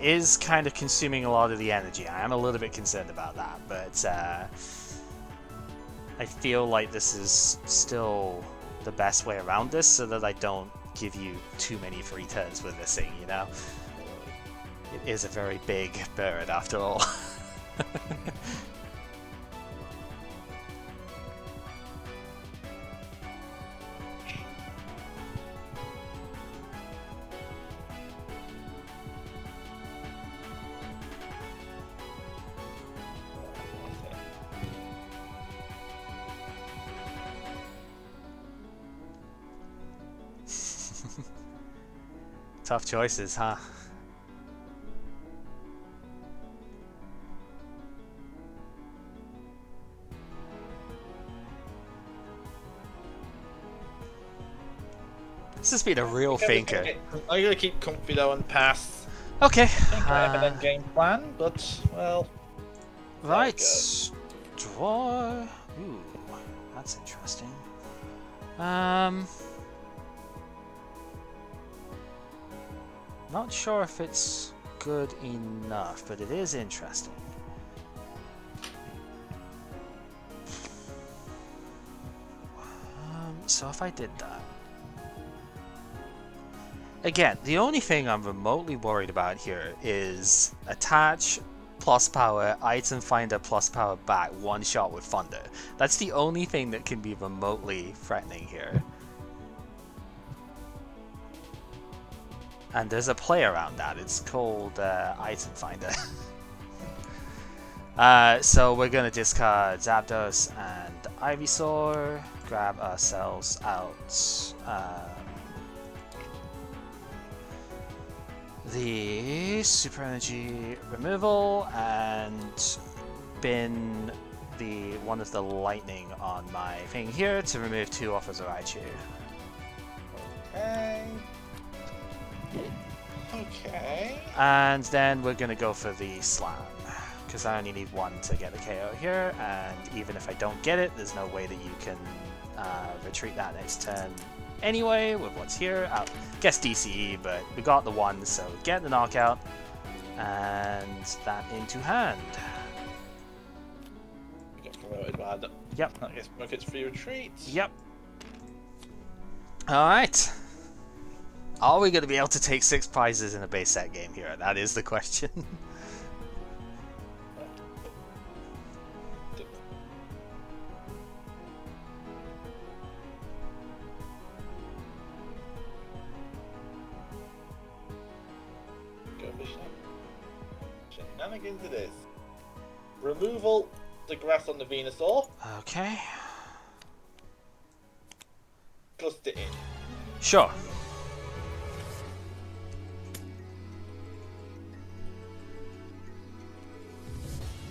Speaker 1: Is kind of consuming a lot of the energy. I am a little bit concerned about that, but I feel like this is still the best way around this, so that I don't give you too many free turns with this thing, you know? It is a very big bird after all. Tough choices, huh? This has been a real thinker.
Speaker 3: I'm gonna keep comfy though and pass.
Speaker 1: Okay.
Speaker 3: I think I have an endgame plan, but well.
Speaker 1: Right. Draw. Ooh, that's interesting. Not sure if it's good enough, but it is interesting. So if I did that... Again, the only thing I'm remotely worried about here is attach plus power, item finder plus power back, one shot with Thunder. That's the only thing that can be remotely threatening here. And there's a play around that. It's called Item Finder. So we're going to discard Zapdos and Ivysaur, grab ourselves out the Super Energy removal and bin one of the lightning on my thing here to remove 2 off of Raichu.
Speaker 3: Okay. Okay.
Speaker 1: And then we're gonna go for the slam, because I only need 1 to get the KO here, and even if I don't get it, there's no way that you can retreat that next turn anyway with what's here. I guess DCE, but we got the 1, so get the knockout, and that into hand.
Speaker 3: Get promoted by that.
Speaker 1: Yep.
Speaker 3: I guess Bucket's free retreat.
Speaker 1: Yep. Alright. Are we going to be able to take 6 prizes in a base set game here? That is the question.
Speaker 3: shenanigans it is. Removal the grass on the Venusaur.
Speaker 1: Okay.
Speaker 3: Dust it in.
Speaker 1: Sure.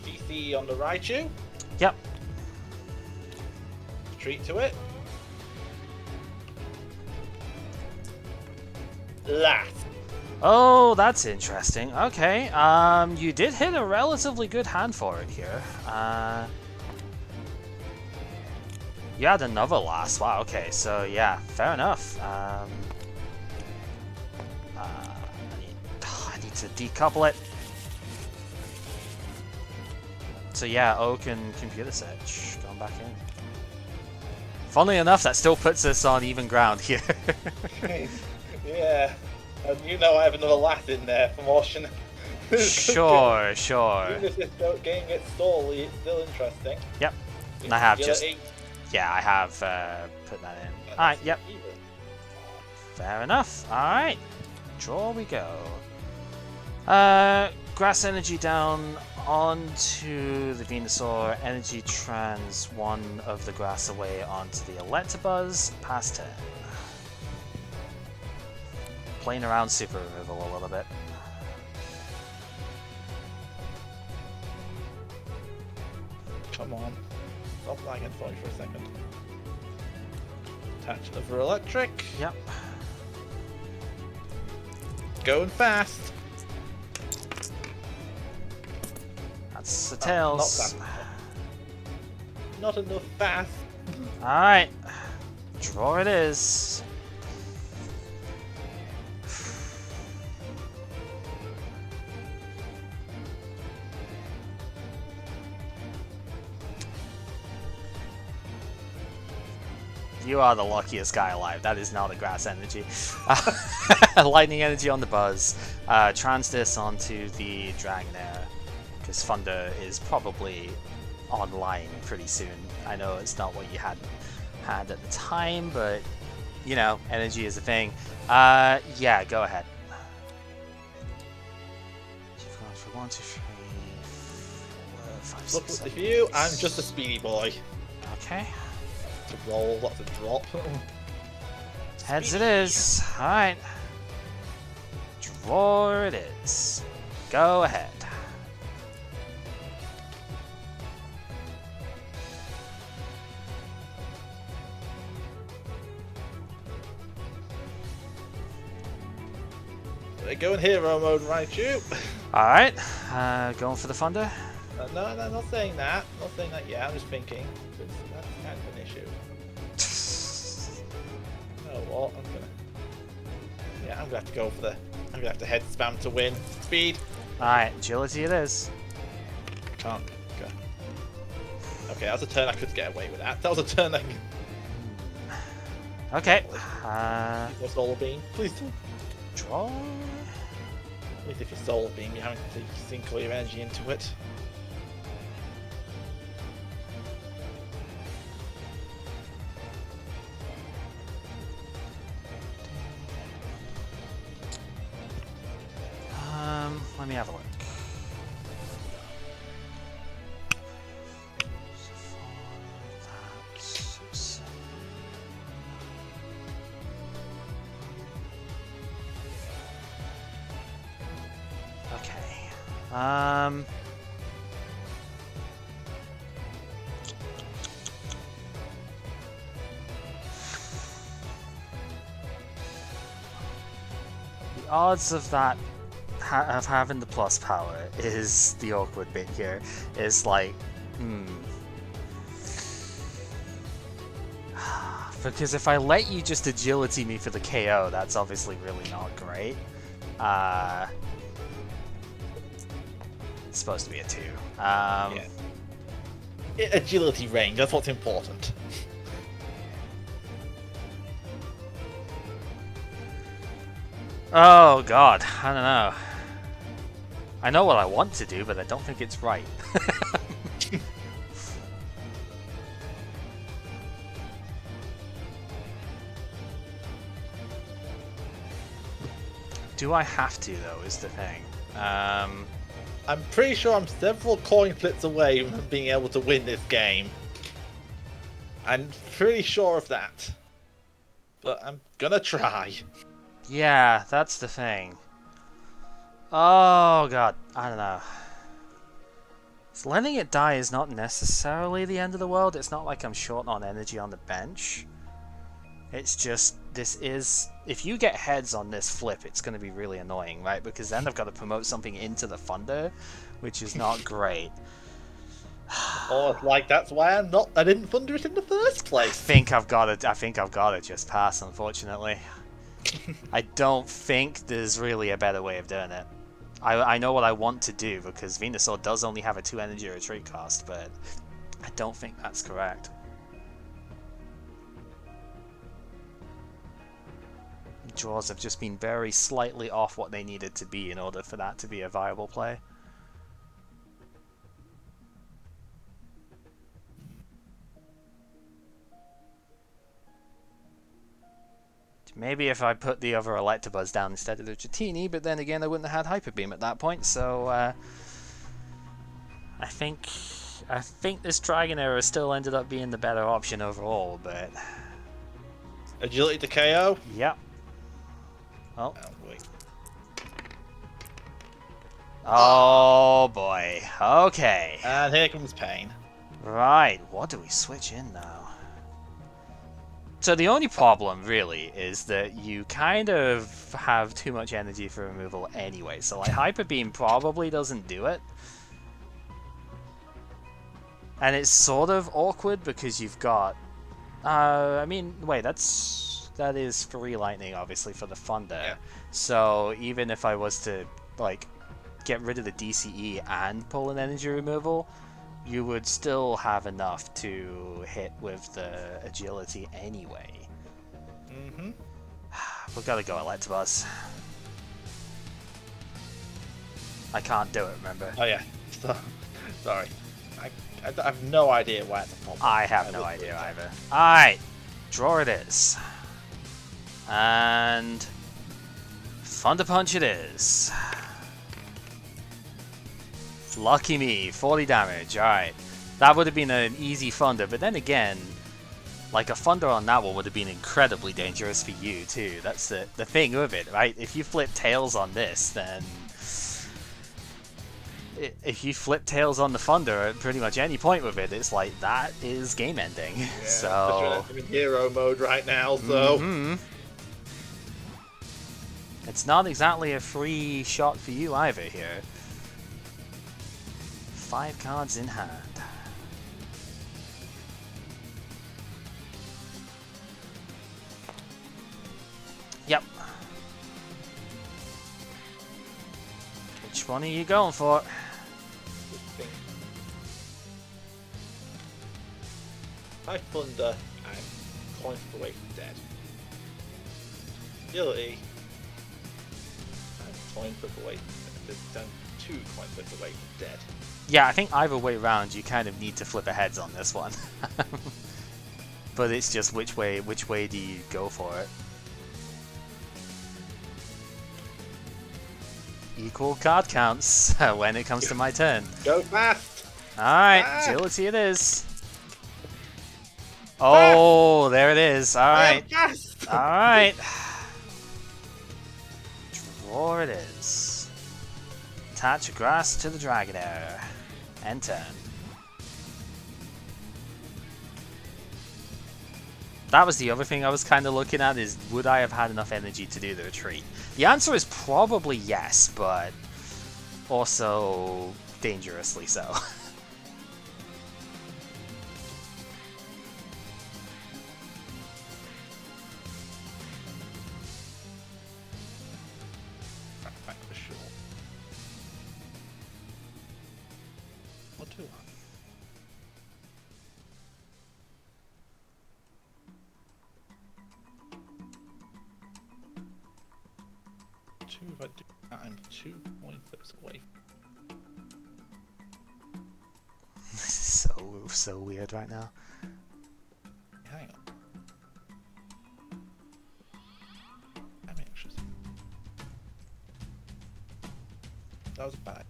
Speaker 3: DC on the Raichu.
Speaker 1: Yep.
Speaker 3: Retreat to it. Last.
Speaker 1: Oh, that's interesting. Okay. You did hit a relatively good hand for it here. You had another last. Wow. Okay. So yeah, fair enough. I need to decouple it. So yeah, Oak and Computer Search going back in. Funnily enough, that still puts us on even ground here.
Speaker 3: Yeah, and you know I have another last in there for motion.
Speaker 1: Sure.
Speaker 3: Even if this game gets stalled, it's still interesting.
Speaker 1: Yep. And I have just...
Speaker 3: Agility.
Speaker 1: Yeah, I have put that in. Alright, yep. Fair enough. Alright. Draw we go. Grass energy down onto the Venusaur. Energy trans one of the grass away onto the Electabuzz. Pass turn. Playing around super removal a little bit.
Speaker 3: Come on. Stop lagging for me for a second. Attach another electric.
Speaker 1: Yep.
Speaker 3: Going fast.
Speaker 1: That's the tails.
Speaker 3: Not fast. Not enough fast.
Speaker 1: Alright. Draw it is. You are the luckiest guy alive. That is not a grass energy. Lightning energy on the Buzz. Trans this onto the Dragonair. Because Thunder is probably online pretty soon. I know it's not what you had at the time, but you know, energy is a thing. Yeah, go ahead. You've gone for 1, 2, 3, 4, 5,
Speaker 3: Look
Speaker 1: 6,
Speaker 3: at the
Speaker 1: 7,
Speaker 3: view.
Speaker 1: 8.
Speaker 3: I'm just a speedy boy.
Speaker 1: Okay.
Speaker 3: To roll, that's a drop.
Speaker 1: Heads it is. Alright. Draw it is. Go ahead.
Speaker 3: They're going hero mode, Raichu.
Speaker 1: Alright. Going for the Thunder.
Speaker 3: No, not saying that. Not saying that yet. I'm just thinking. That's kind of an issue. You know what? I'm gonna have to go for the. I'm gonna have to head spam to win. Speed.
Speaker 1: Alright, agility it is.
Speaker 3: Can't go. Okay, that was a turn I could get away with that. That was a turn I could.
Speaker 1: Okay.
Speaker 3: Your solar beam. Please don't.
Speaker 1: Draw.
Speaker 3: At least if you're solar beam, you're having to sink all your energy into it.
Speaker 1: Let me have a look. Okay. The odds of that of having the plus power is the awkward bit here. Is like, because if I let you just agility me for the KO, that's obviously really not great. It's supposed to be a 2.
Speaker 3: Yeah. Agility range, that's what's important.
Speaker 1: Oh god, I don't know. I know what I want to do, but I don't think it's right. Do I have to, though, is the thing.
Speaker 3: I'm pretty sure I'm several coin flips away from being able to win this game. I'm pretty sure of that. But I'm gonna try.
Speaker 1: Yeah, that's the thing. Oh god, I don't know. So letting it die is not necessarily the end of the world. It's not like I'm short on energy on the bench. It's just, this is... If you get heads on this flip, it's going to be really annoying, right? Because then I've got to promote something into the funder, which is not great.
Speaker 3: Or like that's why I didn't funder it in the first place.
Speaker 1: I think I've got to just pass, unfortunately. I don't think there's really a better way of doing it. I know what I want to do, because Venusaur does only have a 2 energy retreat cost, but I don't think that's correct. Draws have just been very slightly off what they needed to be in order for that to be a viable play. Maybe if I put the other Electabuzz down instead of the Dratini, but then again I wouldn't have had Hyper Beam at that point, so I think this Dragonair still ended up being the better option overall, but...
Speaker 3: Agility to KO?
Speaker 1: Yep. Oh.
Speaker 3: Wait.
Speaker 1: Oh boy. Okay.
Speaker 3: And here comes pain.
Speaker 1: Right. What do we switch in now? So the only problem really is that you kind of have too much energy for removal anyway. So like Hyper Beam probably doesn't do it. And it's sort of awkward because you've got I mean, wait, that is free lightning, obviously, for the funder. Yeah. So even if I was to, like, get rid of the DCE and pull an energy removal, you would still have enough to hit with the agility anyway.
Speaker 3: Mm-hmm.
Speaker 1: We've got to go Electabuzz. I can't do it, remember?
Speaker 3: Oh, yeah. Sorry. I have no idea why it's a problem.
Speaker 1: I have no idea either. Alright. Draw it is. And Thunder Punch it is. Lucky me, 40 damage. Alright. That would have been an easy Thunder, but then again, like a Thunder on that one would have been incredibly dangerous for you too. That's the thing with it, right? If you flip Tails on this, then... If you flip Tails on the Thunder at pretty much any point with it, it's like, that is game ending. Yeah, so...
Speaker 3: I'm in hero mode right now, so...
Speaker 1: Mm-hmm. It's not exactly a free shot for you either here. 5 cards in hand. Yep. Which one are you going for?
Speaker 3: I Thunder and coin flip away from dead. Agility and coin flip away from 2 coin flips away from dead.
Speaker 1: Yeah, I think either way round you kind of need to flip a heads on this one. But it's just which way do you go for it? Equal card counts when it comes to my turn.
Speaker 3: Go fast!
Speaker 1: Alright, agility it is. Oh, there it is. Alright. Alright. Draw it is. Attach grass to the Dragonair. End turn. That was the other thing I was kind of looking at, is would I have had enough energy to do the retreat? The answer is probably yes, but also dangerously so.
Speaker 3: Back for sure. What do I? If I do that, I'm 2 coin flips away.
Speaker 1: This is so weird right now.
Speaker 3: Hang on. I'm anxious. That was bad.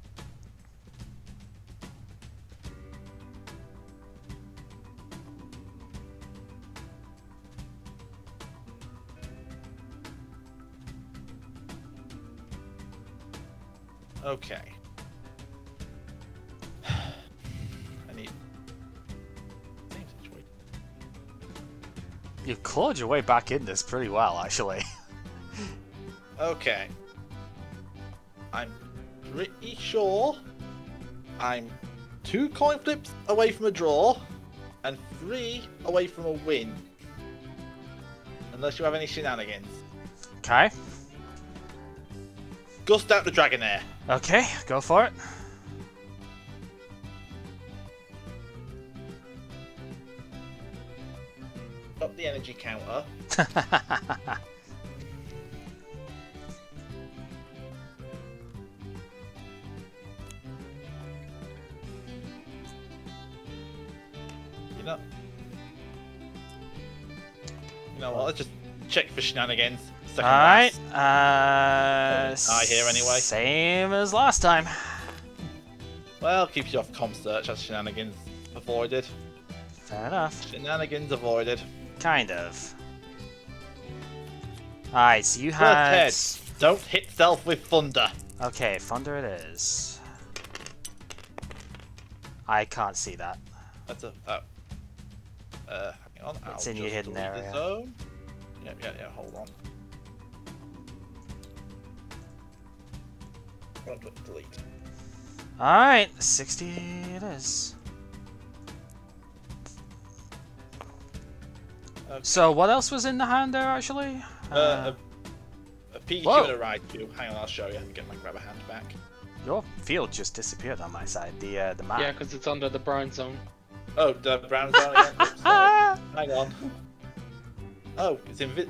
Speaker 3: Okay. I need... Same situation.
Speaker 1: You've clawed your way back in this pretty well, actually.
Speaker 3: Okay. I'm pretty sure I'm 2 coin flips away from a draw and 3 away from a win. Unless you have any shenanigans.
Speaker 1: Okay.
Speaker 3: Gust out the Dragonair.
Speaker 1: Okay, go for it.
Speaker 3: Up the energy counter. You know what? Let's just check for shenanigans.
Speaker 1: Alright.
Speaker 3: I here anyway.
Speaker 1: Same as last time.
Speaker 3: Well, keeps you off com search as shenanigans avoided.
Speaker 1: Fair enough.
Speaker 3: Shenanigans avoided.
Speaker 1: Kind of. Alright, so you
Speaker 3: First
Speaker 1: had...
Speaker 3: head. Don't hit self with thunder.
Speaker 1: Okay, thunder it is. I can't see that.
Speaker 3: That's a... Oh. Hang on.
Speaker 1: It's
Speaker 3: I'll
Speaker 1: in your
Speaker 3: just
Speaker 1: hidden
Speaker 3: delete
Speaker 1: area.
Speaker 3: the zone. Yeah, hold on. Delete.
Speaker 1: Alright, 60 it is.
Speaker 3: Okay.
Speaker 1: So what else was in the hand there, actually?
Speaker 3: A Pikachu
Speaker 1: Whoa.
Speaker 3: and a Raichu. Hang on, I'll show you. Let me get my grab a hand back.
Speaker 1: Your field just disappeared on my side, the map.
Speaker 2: Yeah, because it's under the brown zone.
Speaker 3: Oh, the brown zone again? Oops, sorry. Hang on. Oh, it's is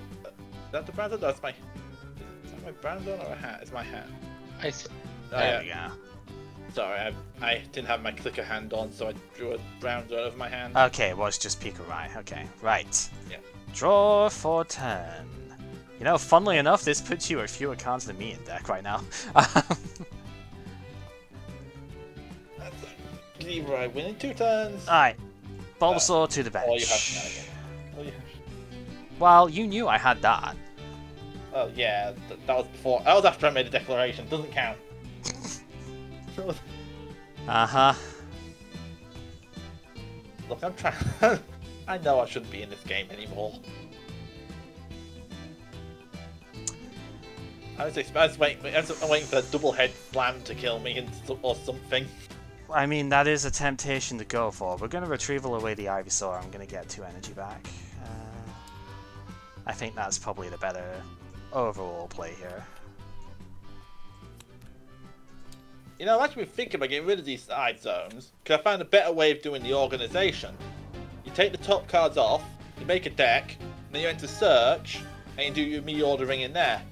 Speaker 3: that the brown zone? That's my... Is that my brown zone or a hat? It's my hat.
Speaker 2: I see.
Speaker 3: Oh,
Speaker 1: There
Speaker 3: yeah.
Speaker 1: we go.
Speaker 3: Sorry, I didn't have my clicker hand on, so I drew a brown zone over my hand.
Speaker 1: Okay, it was just Pikachu. Okay, right.
Speaker 3: Yeah.
Speaker 1: Draw for turn. You know, funnily enough, this puts you at fewer cards than me in deck right now.
Speaker 3: Leroy winning 2 turns.
Speaker 1: Alright. Bulbasaur to the bench.
Speaker 3: Oh, you have shenanigans. Oh, you have...
Speaker 1: Well, you knew I had that.
Speaker 3: Oh, yeah, that was before. That was after I made the declaration. Doesn't count.
Speaker 1: Uh-huh.
Speaker 3: Look, I'm trying... I know I shouldn't be in this game anymore. I was waiting for a double head slam to kill me or something.
Speaker 1: I mean, that is a temptation to go for. We're going to retrieval away the Ivysaur. I'm going to get 2 energy back. I think that's probably the better overall play here.
Speaker 3: You know, I've actually been thinking about getting rid of these side zones, because I found a better way of doing the organisation. You take the top cards off, you make a deck, then you enter search, and you do your me-ordering in there.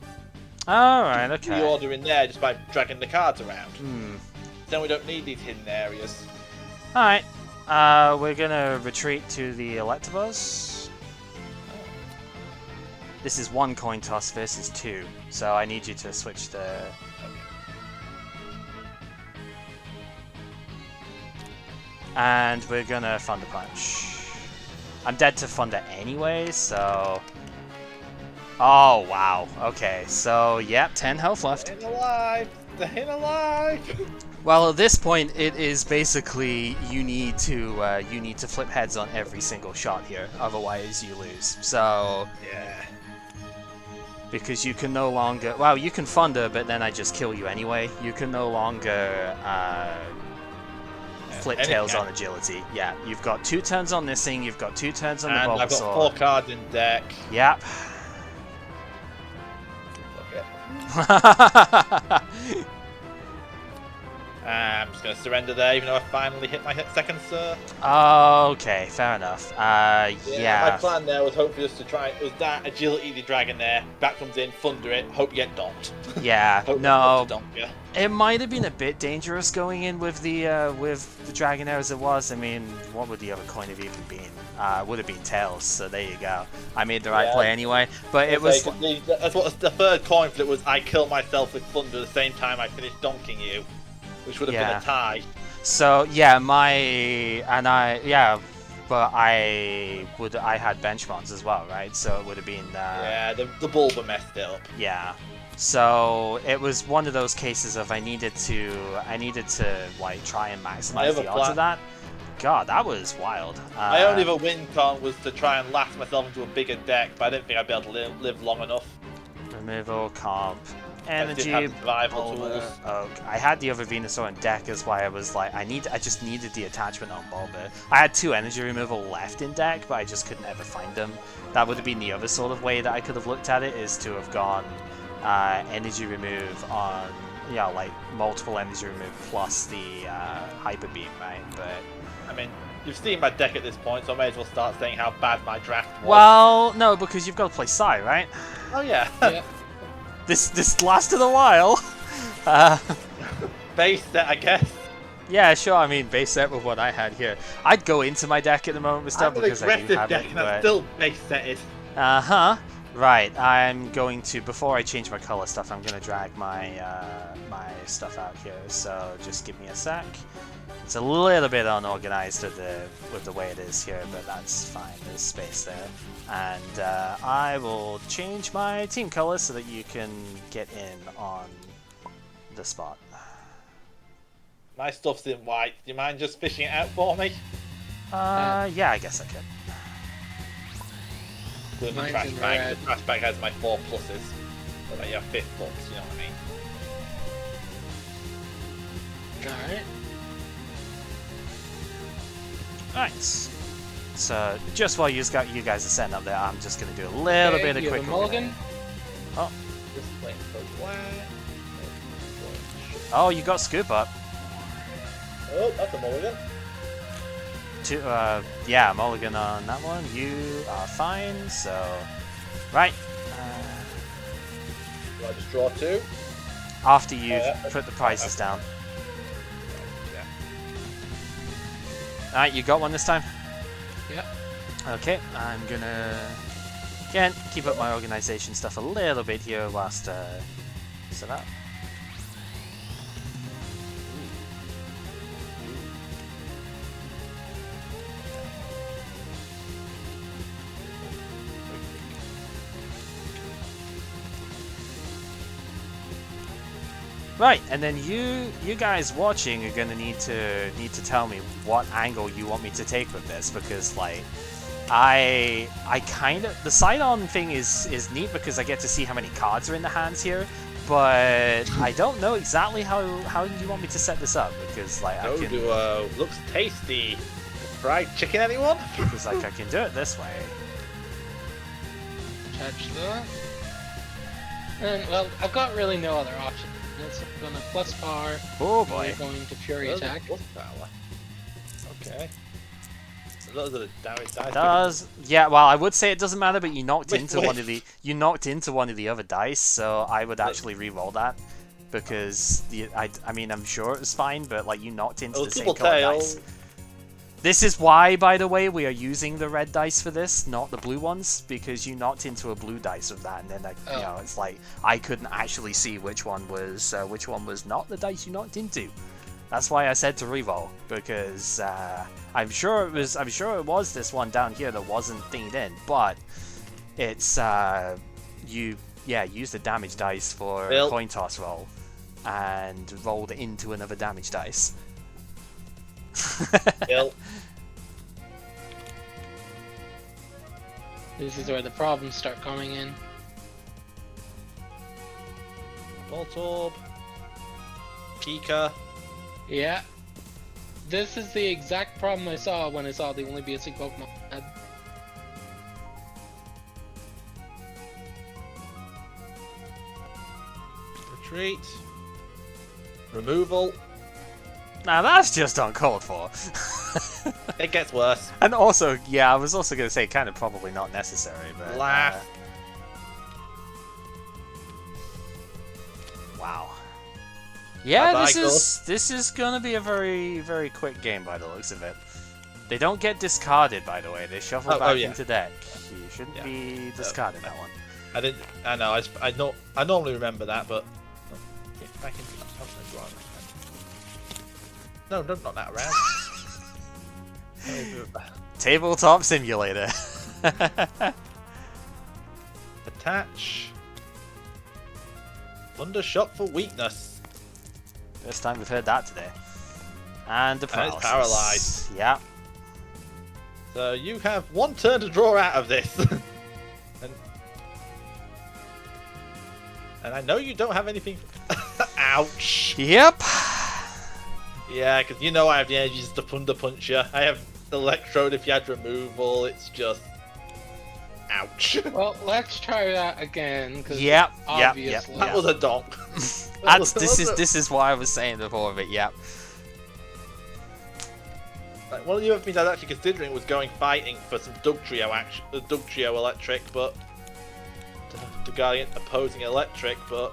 Speaker 1: Alright, okay.
Speaker 3: Me-order in there just by dragging the cards around.
Speaker 1: Hmm.
Speaker 3: Then we don't need these hidden areas.
Speaker 1: Alright. We're going to retreat to the Electabuzz. This is 1 coin toss versus 2, so I need you to switch the... And we're gonna Thunder Punch. I'm dead to Thunder anyway, so... Oh, wow. Okay, so, yep, 10 health left.
Speaker 3: Staying alive! Staying alive!
Speaker 1: Well, at this point, it is basically you need to flip heads on every single shot here, otherwise you lose. So...
Speaker 3: Yeah.
Speaker 1: Because you can no longer... Well, you can Thunder, but then I just kill you anyway. You can no longer... flip tails on agility. Yeah, you've got 2 turns on this thing, you've got 2 turns on the Bulbasaur.
Speaker 3: I've got 4 cards in deck.
Speaker 1: Yep.
Speaker 3: Okay. I'm just going to surrender there, even though I finally hit my second sir.
Speaker 1: Okay, fair enough. Yeah.
Speaker 3: My plan there was hopefully just to try... Was that agility the dragon there, back comes in, thunder it, hope you get donked.
Speaker 1: Yeah,
Speaker 3: Hope
Speaker 1: no.
Speaker 3: donk you.
Speaker 1: It might have been a bit dangerous going in with the Dragonair as it was. I mean, what would the other coin have even been? Would have been Tails, so there you go. I made the right play anyway, but it was...
Speaker 3: That's what the third coin flip was. I kill myself with thunder at the same time I finish donking you, which would have been a tie.
Speaker 1: So yeah, but I had benchmarks as well, right? So it would have been...
Speaker 3: Yeah, the Bulba messed it up.
Speaker 1: Yeah. So it was one of those cases of I needed to like try and maximize the odds of that. God, that was wild.
Speaker 3: My only other win con was to try and last myself into a bigger deck, but I didn't think I'd be able to live long enough.
Speaker 1: Removal, comp, energy,
Speaker 3: I didn't have survival
Speaker 1: Boulder,
Speaker 3: tools.
Speaker 1: Oak. I had the other Venusaur in deck, is why I was like, I just needed the attachment on Bulba. I had 2 energy removal left in deck, but I just couldn't ever find them. That would have been the other sort of way that I could have looked at it, is to have gone energy remove on, yeah, like multiple energy remove plus the hyper beam, right? But
Speaker 3: I mean, you've seen my deck at this point, so I may as well start saying how bad my draft was.
Speaker 1: well, no, because you've got to play Psy, right?
Speaker 3: Oh yeah.
Speaker 2: Yeah.
Speaker 1: This lasted a while.
Speaker 3: Base set, I guess.
Speaker 1: Yeah, sure. I mean, base set with what I had here. I'd go into my deck at the moment with stuff
Speaker 3: I'm an
Speaker 1: because I do
Speaker 3: aggressive
Speaker 1: have
Speaker 3: deck,
Speaker 1: it.
Speaker 3: and I'm
Speaker 1: But...
Speaker 3: still base setted.
Speaker 1: Uh-huh. Right. I'm going to, before I change my color stuff, I'm going to drag my my stuff out here. So just give me a sec. It's a little bit unorganized with the way it is here, but that's fine. There's space there. And I will change my team color so that you can get in on the spot.
Speaker 3: My stuff's in white. Do you mind just fishing it out for me?
Speaker 1: Yeah, I guess I could.
Speaker 3: With the
Speaker 2: Mine's
Speaker 3: trash
Speaker 2: in
Speaker 3: bag.
Speaker 2: red.
Speaker 3: The trash bag has my 4 pluses. So that you have 5th plus, you know what I mean?
Speaker 2: Alright.
Speaker 1: Nice. So just while you guys are setting up there, I'm just gonna do a little bit of
Speaker 2: you
Speaker 1: quick
Speaker 2: have a mulligan?
Speaker 1: Oh,
Speaker 3: Just wait for white.
Speaker 1: oh, you got scoop up.
Speaker 3: Oh, that's a mulligan.
Speaker 1: Yeah, mulligan on that one. You are fine. So, right.
Speaker 3: Do I just draw 2?
Speaker 1: After you've
Speaker 3: yeah.
Speaker 1: put the prices down.
Speaker 3: Yeah.
Speaker 1: Alright, you got one this time?
Speaker 2: Yeah.
Speaker 1: Okay, I'm gonna, again, keep up my organization stuff a little bit here whilst set up. Right, and then you guys watching are gonna need to tell me what angle you want me to take with this, because like I kind of, the side-on thing is neat because I get to see how many cards are in the hands here, but I don't know exactly how you want me to set this up, because like I can
Speaker 3: looks tasty. Fried chicken, anyone?
Speaker 1: because like I can do it this way.
Speaker 2: Touch that. And well, I've got really no other option. It's going to plus power.
Speaker 1: Oh boy.
Speaker 2: We're going to fury
Speaker 3: Those are
Speaker 2: attack.
Speaker 3: plus power. Okay. So those are the damage dice.
Speaker 1: Does yeah? Well, I would say it doesn't matter, but you knocked
Speaker 3: Wait,
Speaker 1: into
Speaker 3: wait.
Speaker 1: one of the other dice, so I would actually re-roll that because I mean I'm sure it was fine, but like you knocked into
Speaker 3: Oh,
Speaker 1: the same
Speaker 3: double
Speaker 1: color
Speaker 3: tail.
Speaker 1: dice. This is why, by the way, we are using the red dice for this, not the blue ones, because you knocked into a blue dice with that, and then you know it's like I couldn't actually see which one was not the dice you knocked into. That's why I said to reroll, because I'm sure it was this one down here that wasn't dinged in, but it's you use the damage dice for a coin toss roll and rolled into another damage dice.
Speaker 3: Kill.
Speaker 2: This is where the problems start coming in.
Speaker 3: Voltorb. Pika.
Speaker 2: Yeah. This is the exact problem I saw when I saw the only basic Pokemon I had.
Speaker 3: Retreat. Removal.
Speaker 1: Now that's just uncalled for.
Speaker 3: It gets worse.
Speaker 1: And also, yeah, I was also going to say kind of probably not necessary, but...
Speaker 3: Laugh.
Speaker 1: Wow. Yeah,
Speaker 3: Bye-bye,
Speaker 1: this is going to be a very, very quick game by the looks of it. They don't get discarded, by the way. They shuffle back into deck. You shouldn't be discarding that one.
Speaker 3: I didn't. I know. I normally remember that, but get back into that. No, not that around.
Speaker 1: Tabletop Simulator.
Speaker 3: Attach. Thunder Shock for weakness.
Speaker 1: First time we've heard that today. And the paralysis.
Speaker 3: And it's paralyzed.
Speaker 1: Yeah.
Speaker 3: So you have one turn to draw out of this. and I know you don't have anything. Ouch.
Speaker 1: Yep.
Speaker 3: Yeah, because you know I have the energies to Thunder Punch you. I have Electrode if you had removal. It's just. Ouch.
Speaker 2: Well, let's try that again. Cause
Speaker 1: Yep.
Speaker 2: obviously.
Speaker 3: That was a donk.
Speaker 1: This is what I was saying before of it. Yep.
Speaker 3: Like, one of the other things I was actually considering was going fighting for some Dugtrio action, Dugtrio Electric, but to Guardian opposing Electric, but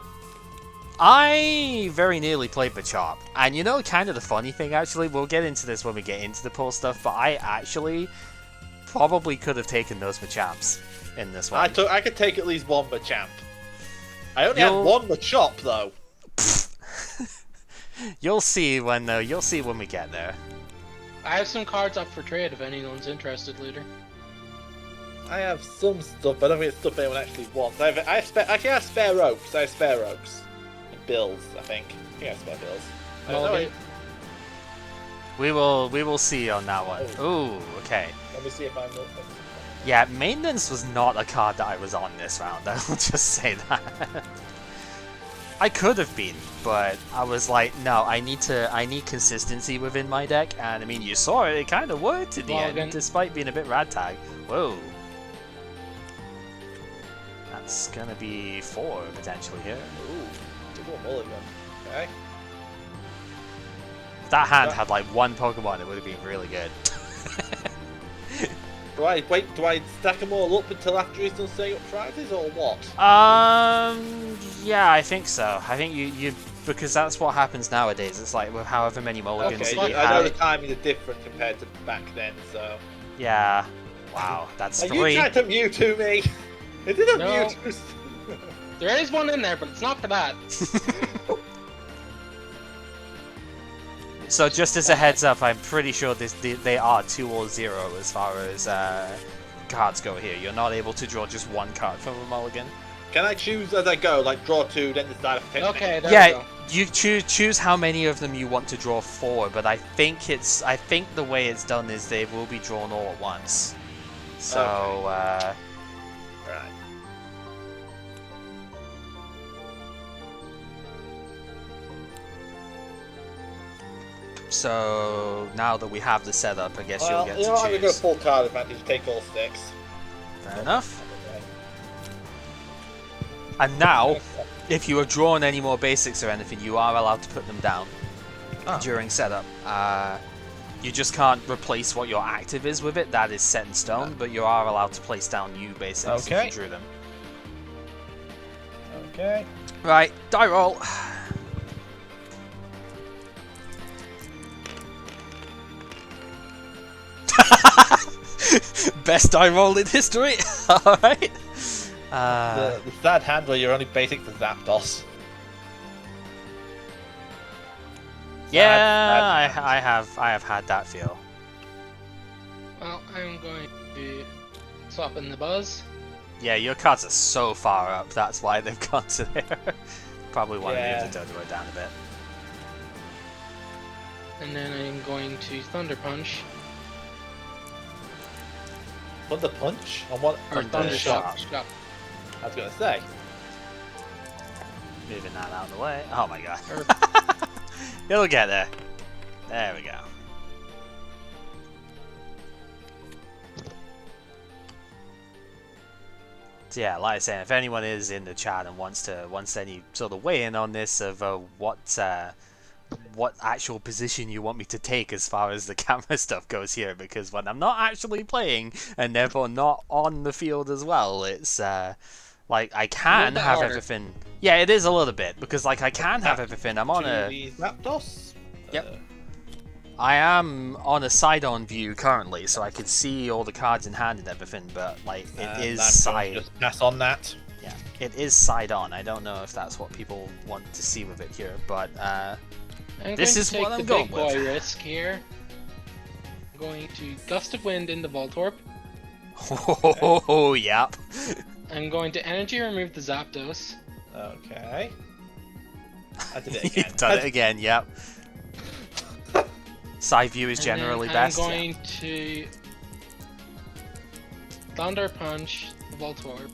Speaker 1: I very nearly played Machop, and you know, kind of the funny thing actually, we'll get into this when we get into the pull stuff, but I actually probably could have taken those Machops in this one.
Speaker 3: I could take at least one Machamp. I only had one Machop though.
Speaker 1: You'll see when we get there.
Speaker 2: I have some cards up for trade if anyone's interested later.
Speaker 3: I have some stuff, but I don't think it's stuff anyone actually wants. I have spare Oaks. I have spare Oaks. And Bills, I think. I have spare Bills.
Speaker 2: Mulligan.
Speaker 1: We will see on that one. Ooh, okay.
Speaker 3: Let me see if I'm...
Speaker 1: Yeah, Maintenance was not a card that I was on this round, I will just say that. I could have been, but I was like, no, I need consistency within my deck, and I mean, you saw it, it kind of worked in the end, despite being a bit ragtag. Whoa. That's gonna be 4, potentially, here.
Speaker 3: Ooh, double mulligan. Okay.
Speaker 1: If that hand had like one Pokemon, it would have been really good.
Speaker 3: Do I stack them all up until after he's done setting up prizes, or what?
Speaker 1: Yeah, I think so. I think you because that's what happens nowadays. It's like with however many mulligans
Speaker 3: okay,
Speaker 1: that you
Speaker 3: I
Speaker 1: have.
Speaker 3: know the timing is different compared to back then, so...
Speaker 1: Yeah. Wow, that's
Speaker 3: Are
Speaker 1: 3.
Speaker 3: you trying to Mewtwo me? Is it a
Speaker 2: No.
Speaker 3: Mewtwo?
Speaker 2: There is one in there, but it's not for that.
Speaker 1: So just as a heads up, I'm pretty sure they are 2 or 0 as far as cards go here. You're not able to draw just one card from a mulligan.
Speaker 3: Can I choose as I go, like draw 2, then decide if I take
Speaker 2: Okay, there we
Speaker 1: Yeah,
Speaker 2: go.
Speaker 1: you choose how many of them you want to draw 4, but I think the way it's done is they will be drawn all at once. So
Speaker 3: Right.
Speaker 1: So now that we have the setup, I guess
Speaker 3: Well,
Speaker 1: you'll get
Speaker 3: you know,
Speaker 1: to
Speaker 3: I'm going to go
Speaker 1: choose.
Speaker 3: full card advantage, take all 6.
Speaker 1: Fair enough. And now, if you are drawn any more basics or anything, you are allowed to put them down during setup. You just can't replace what your active is with it. That is set in stone, but you are allowed to place down new basics if you drew them.
Speaker 3: Okay.
Speaker 1: Right, die roll. Best die roll in history. Alright.
Speaker 3: The sad hand where you're only basic for Zapdos.
Speaker 1: Yeah, I have had that feel.
Speaker 2: Well, I'm going to swap in the Buzz.
Speaker 1: Yeah, your cards are so far up, that's why they've gone to there. Probably want to move the Dodo down a bit.
Speaker 2: And then I'm going to Thunder Punch.
Speaker 3: Thunder Punch? On what?
Speaker 2: Or Thunder
Speaker 1: Shock.
Speaker 2: Shock.
Speaker 3: I was going to say.
Speaker 1: Moving that out of the way. Oh my god. It'll get there. There we go. So yeah, like I said, if anyone is in the chat and wants any sort of weigh in on this of what actual position you want me to take as far as the camera stuff goes here, because when I'm not actually playing and therefore not on the field as well, it's like I can have everything. Yeah, it is a little bit because like I can have everything. I'm on a
Speaker 3: Zapdos.
Speaker 1: Yep. I am on a side-on view currently, so I can see all the cards in hand and everything, but like it is side.
Speaker 3: Just pass on that.
Speaker 1: Yeah, it is side-on. I don't know if that's what people want to see with it here, but this is what I'm going with.
Speaker 2: I'm going to take the big boy risk here. I'm going to Gust of Wind into Voltorb.
Speaker 1: Oh, yep.
Speaker 2: I'm going to Energy remove the Zapdos.
Speaker 3: Okay. I did it again.
Speaker 1: You've done it again, yep. Side view is generally best.
Speaker 2: I'm going to Thunder Punch the Voltorb.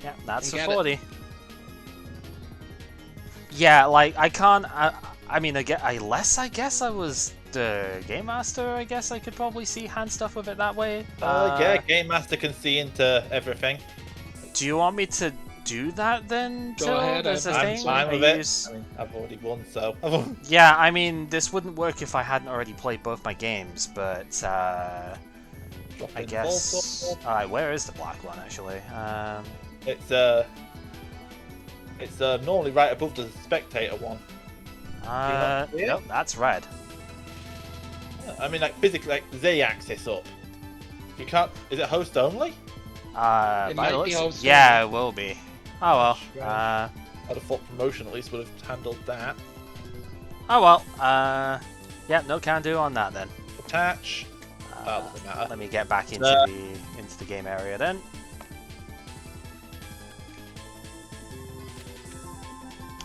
Speaker 1: Yeah, that's a
Speaker 2: And get
Speaker 1: 40. Yeah, like, I can't... I mean, unless I guess I was the Game Master, I guess I could probably see hand stuff with it that way.
Speaker 3: Yeah, Game Master can see into everything.
Speaker 1: Do you want me to do that then,
Speaker 2: Go
Speaker 1: Till?
Speaker 2: ahead,
Speaker 1: There's a
Speaker 3: I'm
Speaker 1: thing?
Speaker 3: fine with
Speaker 1: I
Speaker 3: it.
Speaker 1: use-
Speaker 3: I mean, I've already won, so...
Speaker 1: Yeah, I mean, this wouldn't work if I hadn't already played both my games, but I guess... Alright, where is the black one, actually?
Speaker 3: It's normally right above the spectator one.
Speaker 1: Nope, that's red.
Speaker 3: I mean, like, physically, like, Z-axis up. You can't... Is it host only?
Speaker 1: By
Speaker 2: might
Speaker 1: the
Speaker 2: be
Speaker 1: looks-
Speaker 2: also-
Speaker 1: Yeah, it will be. Oh well.
Speaker 3: I'd have thought promotion at least would have handled that.
Speaker 1: Oh well. Yeah, no can do on that then.
Speaker 3: Attach. That doesn't matter.
Speaker 1: Let me get back into the game area then.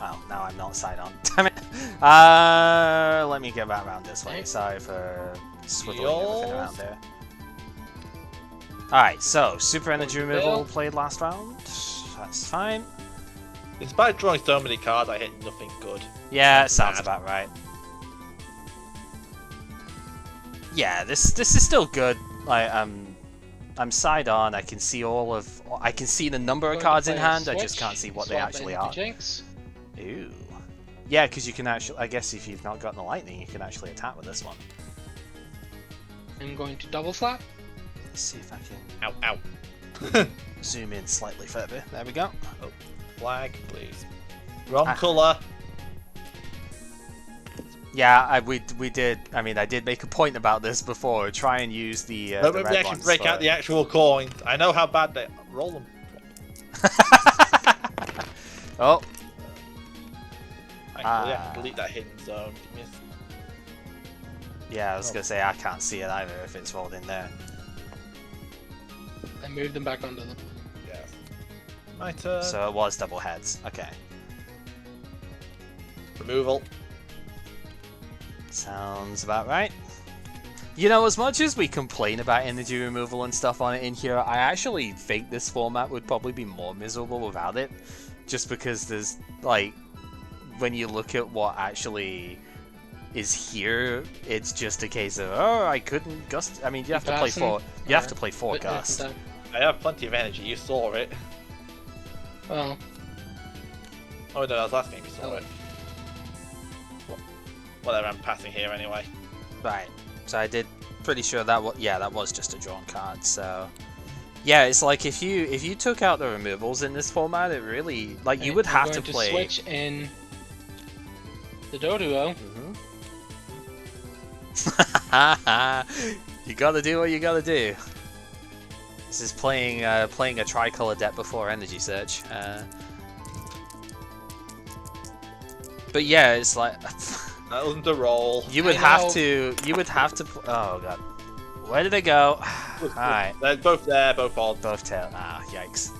Speaker 1: Oh, now I'm not side on. Damn it. Let me get back around this way. Sorry for swiveling everything around there. Alright, so super energy removal played last round. That's fine.
Speaker 3: Despite drawing so many cards, I hit nothing good.
Speaker 1: Yeah, it sounds
Speaker 3: Bad.
Speaker 1: about right. Yeah, this is still good. Like I'm side on. I can see the number of cards in hand. I just can't see what they actually are.
Speaker 2: Jinx.
Speaker 1: Ooh. Yeah, because you can actually. I guess if you've not gotten the lightning, you can actually attack with this one.
Speaker 2: I'm going to double slap.
Speaker 1: Let's see if I can
Speaker 3: Ow, ow.
Speaker 1: zoom in slightly further. There we go.
Speaker 3: Oh, flag, please. Wrong colour.
Speaker 1: Yeah, we did. I mean, I did make a point about this before. Try and use the
Speaker 3: No,
Speaker 1: the
Speaker 3: but we
Speaker 1: red
Speaker 3: actually
Speaker 1: ones
Speaker 3: break
Speaker 1: for-
Speaker 3: out the actual coins. I know how bad they roll them.
Speaker 1: Oh,
Speaker 3: Actually, I can delete that hidden zone. Yes.
Speaker 1: yeah. I was gonna say I can't see it either if it's rolled in there.
Speaker 2: I moved them back onto them.
Speaker 3: Yes. My turn.
Speaker 1: So it was double heads. Okay.
Speaker 3: Removal.
Speaker 1: Sounds about right. You know, as much as we complain about energy removal and stuff on it in here, I actually think this format would probably be more miserable without it. Just because there's, like, when you look at what actually is here, it's just a case of, oh, I couldn't gust. I mean, you have to play four. You have to play 4 gust.
Speaker 3: I have plenty of energy. You saw it.
Speaker 2: Well,
Speaker 3: Oh no, that was last game. You saw it. Whatever. I'm passing here anyway.
Speaker 1: Right. So I did. Pretty sure that was that was just a drawn card. So yeah, it's like if you took out the removals in this format, it really like you would have to play.
Speaker 2: Switch in the Doduo.
Speaker 1: You gotta do what you gotta do. This is playing a tricolor deck before Energy Search. But yeah, it's like
Speaker 3: That wasn't a roll.
Speaker 1: you would have to. Oh god, where did they go? All right,
Speaker 3: They're both there, both odd.
Speaker 1: both tail. Ah, yikes.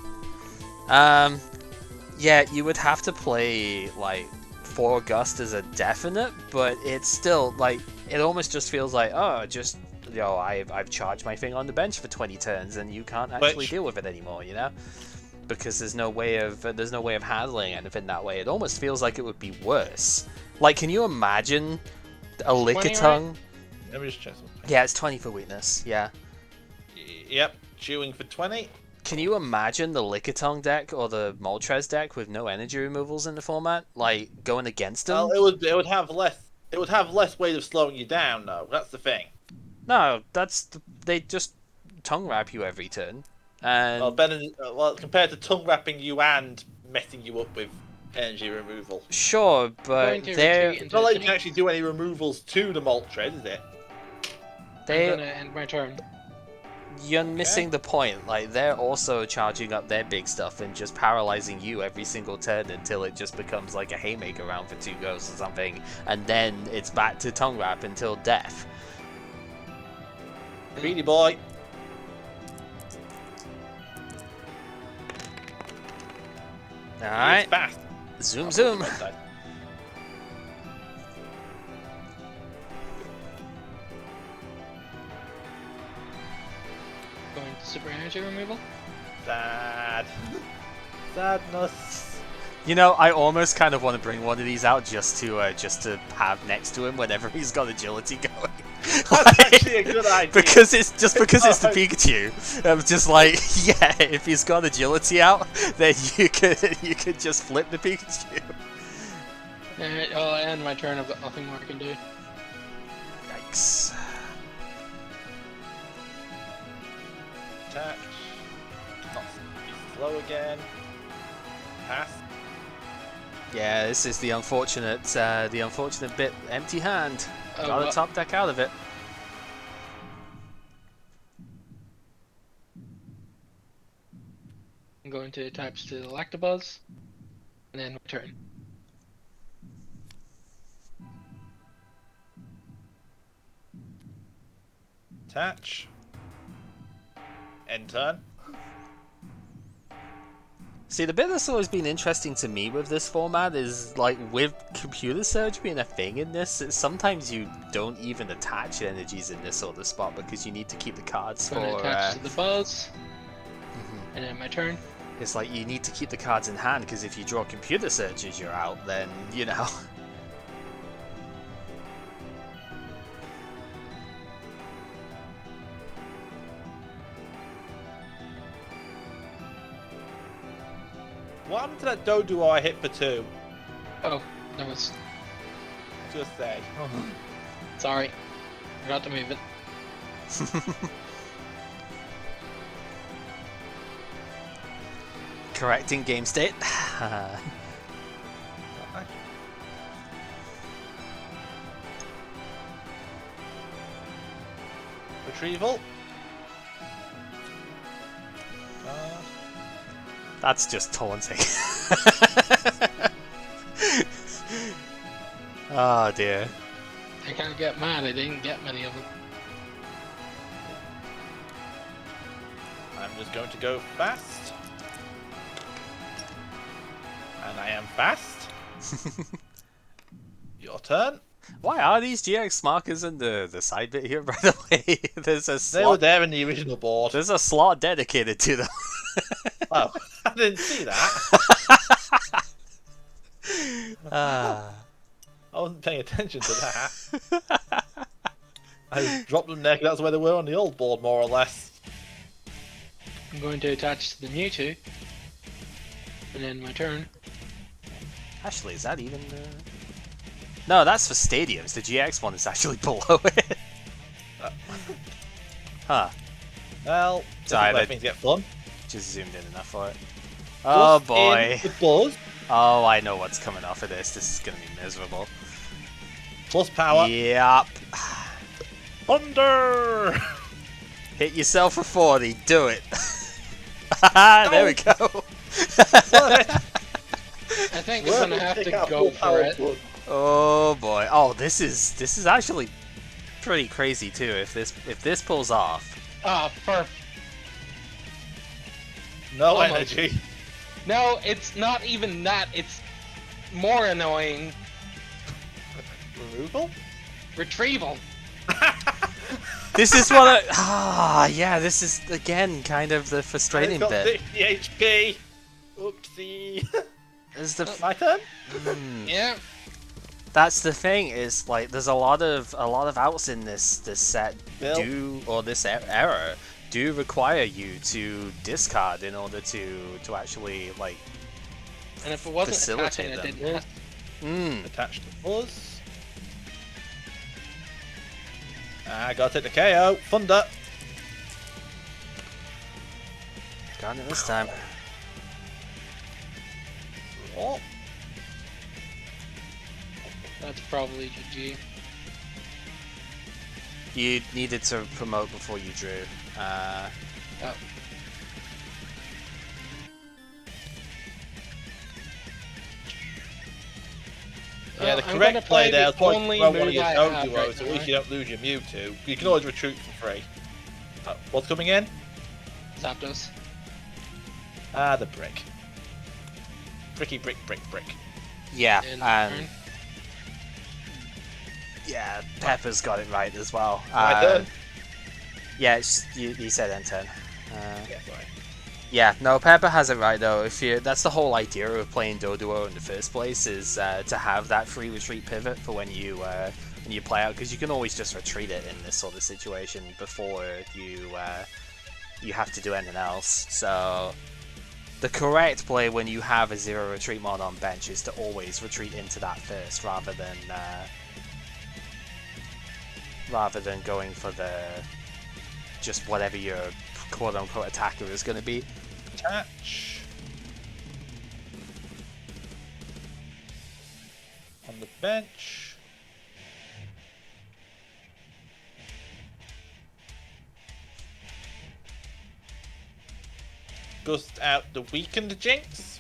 Speaker 1: Yeah, you would have to play like 4 gust as a definite, but it's still like it almost just feels like just I've charged my thing on the bench for 20 turns and you can't actually deal with it anymore, you know, because there's no way of handling anything that way. It almost feels like it would be worse. Like, can you imagine a Lickitung?
Speaker 3: Let me just check something.
Speaker 1: Yeah, it's 20 for weakness. Yeah.
Speaker 3: Yep, chewing for 20.
Speaker 1: Can you imagine the Lickitung deck or the Moltres deck with no energy removals in the format, like going against them?
Speaker 3: Well, it would have less ways of slowing you down, though. That's the thing.
Speaker 1: No, they just tongue wrap you every turn, and
Speaker 3: Compared to tongue wrapping you and messing you up with energy removal.
Speaker 1: sure, but they're
Speaker 3: It's not like you can actually do any removals to the Moltres, is it?
Speaker 2: I'm gonna end my turn.
Speaker 1: You're missing the point. Like, they're also charging up their big stuff and just paralyzing you every single turn until it just becomes like a haymaker round for 2 ghosts or something, and then it's back to tongue wrap until death.
Speaker 3: Greedy boy.
Speaker 1: Alright.
Speaker 3: Fast.
Speaker 1: Zoom,
Speaker 3: I'll
Speaker 1: zoom.
Speaker 3: put the red side.
Speaker 2: Going to super energy removal.
Speaker 3: Sad. Sadness.
Speaker 1: You know, I almost kind of want to bring one of these out just to have next to him whenever he's got agility going.
Speaker 3: That's actually a good idea.
Speaker 1: Because it's the Pikachu. I'm just like, yeah, if he's got agility out, then you could just flip the Pikachu.
Speaker 2: Alright, I'll end my turn. I've got nothing more I can do.
Speaker 1: Yikes.
Speaker 3: Attack. Not be slow again. Pass.
Speaker 1: Yeah, this is the unfortunate bit. Empty hand.
Speaker 2: Oh,
Speaker 1: Got a
Speaker 2: what?
Speaker 1: top deck out of it.
Speaker 2: I'm going to attach to the Electabuzz, and then return.
Speaker 3: Attach. End turn.
Speaker 1: See, the bit that's always been interesting to me with this format is, like, with computer search being a thing in this, sometimes you don't even attach energies in this sort of spot because you need to keep the cards
Speaker 2: I'm going to
Speaker 1: for...
Speaker 2: attach to the Buzz, and then my turn.
Speaker 1: It's like you need to keep the cards in hand because if you draw computer searches, you're out, then, you know...
Speaker 3: What happened to that Doduo I hit for 2?
Speaker 2: Oh, that was...
Speaker 3: Just say.
Speaker 2: Sorry. Forgot to move it.
Speaker 1: Correcting game state.
Speaker 3: Retrieval.
Speaker 1: That's just taunting. Oh dear.
Speaker 2: I can't get mad, I didn't get many of them.
Speaker 3: I'm just going to go fast. And I am fast. Your turn.
Speaker 1: Why are these GX markers in the side bit here, by the way? There's a
Speaker 3: They were
Speaker 1: slot.
Speaker 3: there in the original board.
Speaker 1: There's a slot dedicated to them.
Speaker 3: Oh, I didn't see that.
Speaker 1: Ah.
Speaker 3: I wasn't paying attention to that. I just dropped them there 'cause that's where they were on the old board, more or less.
Speaker 2: I'm going to attach to the Mewtwo, and then my turn.
Speaker 1: Actually, is that even... No, that's for stadiums. The GX one is actually below it. Huh.
Speaker 3: Well,
Speaker 1: Sorry,
Speaker 3: let things get fun.
Speaker 1: Just zoomed in enough for it. Oh
Speaker 3: Plus
Speaker 1: boy.
Speaker 3: in the buzz,
Speaker 1: Oh, I know what's coming off of this. This is going to be miserable.
Speaker 3: plus power.
Speaker 1: Yep.
Speaker 3: Thunder!
Speaker 1: Hit yourself for 40. Do it. There we go.
Speaker 2: I think I'm gonna have to go for it.
Speaker 1: Oh boy. Oh, this is actually pretty crazy too. If this pulls off.
Speaker 2: Ah, perfect.
Speaker 3: No
Speaker 2: Almost.
Speaker 3: energy.
Speaker 2: No, it's not even that. It's more annoying.
Speaker 3: Removal?
Speaker 2: Retrieval.
Speaker 1: This is what yeah, this is again kind of the frustrating
Speaker 3: It's got
Speaker 1: bit.
Speaker 3: 60 HP. Oopsie.
Speaker 1: Is the
Speaker 3: My turn?
Speaker 2: Yeah.
Speaker 1: That's the thing. Is like there's a lot of outs in this set
Speaker 3: Bill.
Speaker 1: this era do require you to discard in order to actually like
Speaker 2: And if it wasn't
Speaker 1: facilitate
Speaker 2: attaching,
Speaker 1: them.
Speaker 2: it didn't.
Speaker 3: Attached to buzz. I gotta take the KO. Thunder.
Speaker 1: Got it this time.
Speaker 3: Oh.
Speaker 2: That's probably GG.
Speaker 1: You needed to promote before you drew.
Speaker 2: Oh.
Speaker 3: Yeah, the
Speaker 2: I'm
Speaker 3: correct
Speaker 2: gonna
Speaker 3: play
Speaker 2: play
Speaker 3: there
Speaker 2: the
Speaker 3: is probably
Speaker 2: only
Speaker 3: throw one of
Speaker 2: move
Speaker 3: your
Speaker 2: I have
Speaker 3: Doduos,
Speaker 2: right
Speaker 3: at
Speaker 2: now,
Speaker 3: least
Speaker 2: right?
Speaker 3: you don't lose your Mewtwo. You can always retreat for free. What's coming in?
Speaker 2: Zapdos.
Speaker 3: Ah, the brick. Bricky brick brick brick.
Speaker 1: Yeah,
Speaker 2: in
Speaker 1: and
Speaker 2: turn.
Speaker 1: yeah, Pepper's got it right as well.
Speaker 3: My turn.
Speaker 1: Yeah, you said end turn.
Speaker 3: Yeah, sorry.
Speaker 1: Yeah, no, Pepper has it right though. That's the whole idea of playing Doduo in the first place, is to have that free retreat pivot for when you play out, because you can always just retreat it in this sort of situation before you have to do anything else. So the correct play when you have a zero retreat mod on bench is to always retreat into that first, rather than going for the just whatever your quote-unquote attacker is going to be.
Speaker 3: Attach. On the bench. Gust out the weakened Jinx.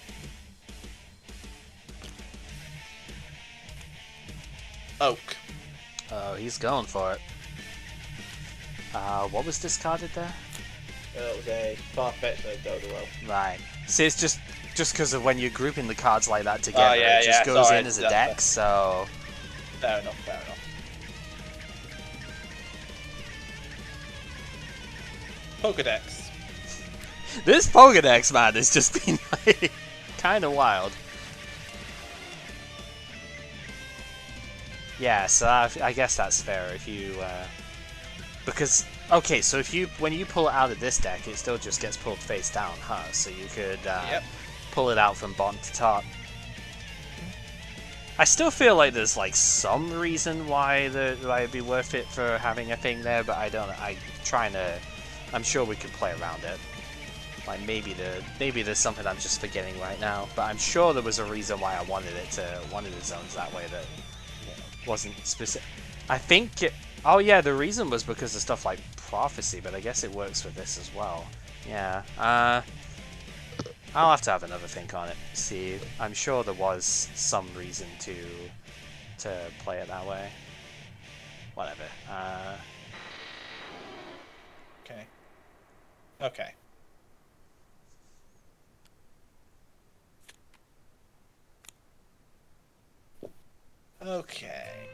Speaker 3: Oak.
Speaker 1: Oh, he's going for it. What was discarded there?
Speaker 3: It was a Farfetch'd and a Doduo.
Speaker 1: Right. See, it's just because of when you're grouping the cards like that together,
Speaker 3: yeah,
Speaker 1: it just
Speaker 3: yeah,
Speaker 1: goes
Speaker 3: sorry,
Speaker 1: in as a deck, so...
Speaker 3: Fair enough, fair enough. Pokedex.
Speaker 1: This Pokédex, man, has just been, like, kind of wild. Yeah, so I guess that's fair if you... Because... Okay, so when you pull it out of this deck, it still just gets pulled face down, huh? So you could pull it out from bottom to top. I still feel like there's like some reason why it'd be worth it for having a thing there, but I don't know. I'm sure we could play around it. Like maybe there's something I'm just forgetting right now, but I'm sure there was a reason why I wanted the zones that way that wasn't specific. I think oh yeah, the reason was because of stuff like Prophecy, but I guess it works with this as well. Yeah. I'll have to have another think on it. See, I'm sure there was some reason to play it that way. Whatever.
Speaker 3: Okay. Okay. Okay.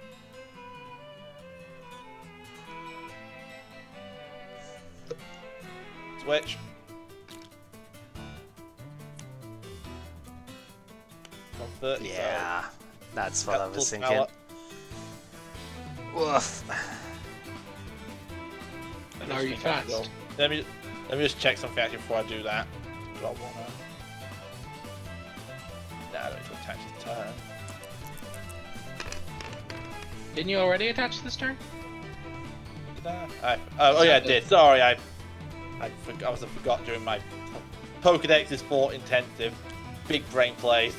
Speaker 3: Switch. From 30,
Speaker 1: Yeah, that's what I was
Speaker 3: plus
Speaker 1: thinking.
Speaker 3: power.
Speaker 1: Woof.
Speaker 2: And are you fast?
Speaker 3: Let me just check something actually before I do that. Do I wanna? Nah, I don't need to attach this turn.
Speaker 2: Didn't you already attach this turn?
Speaker 3: Did I? Oh yeah, I did. Sorry, I forgot during my Pokédex is 4 intensive, big brain plays.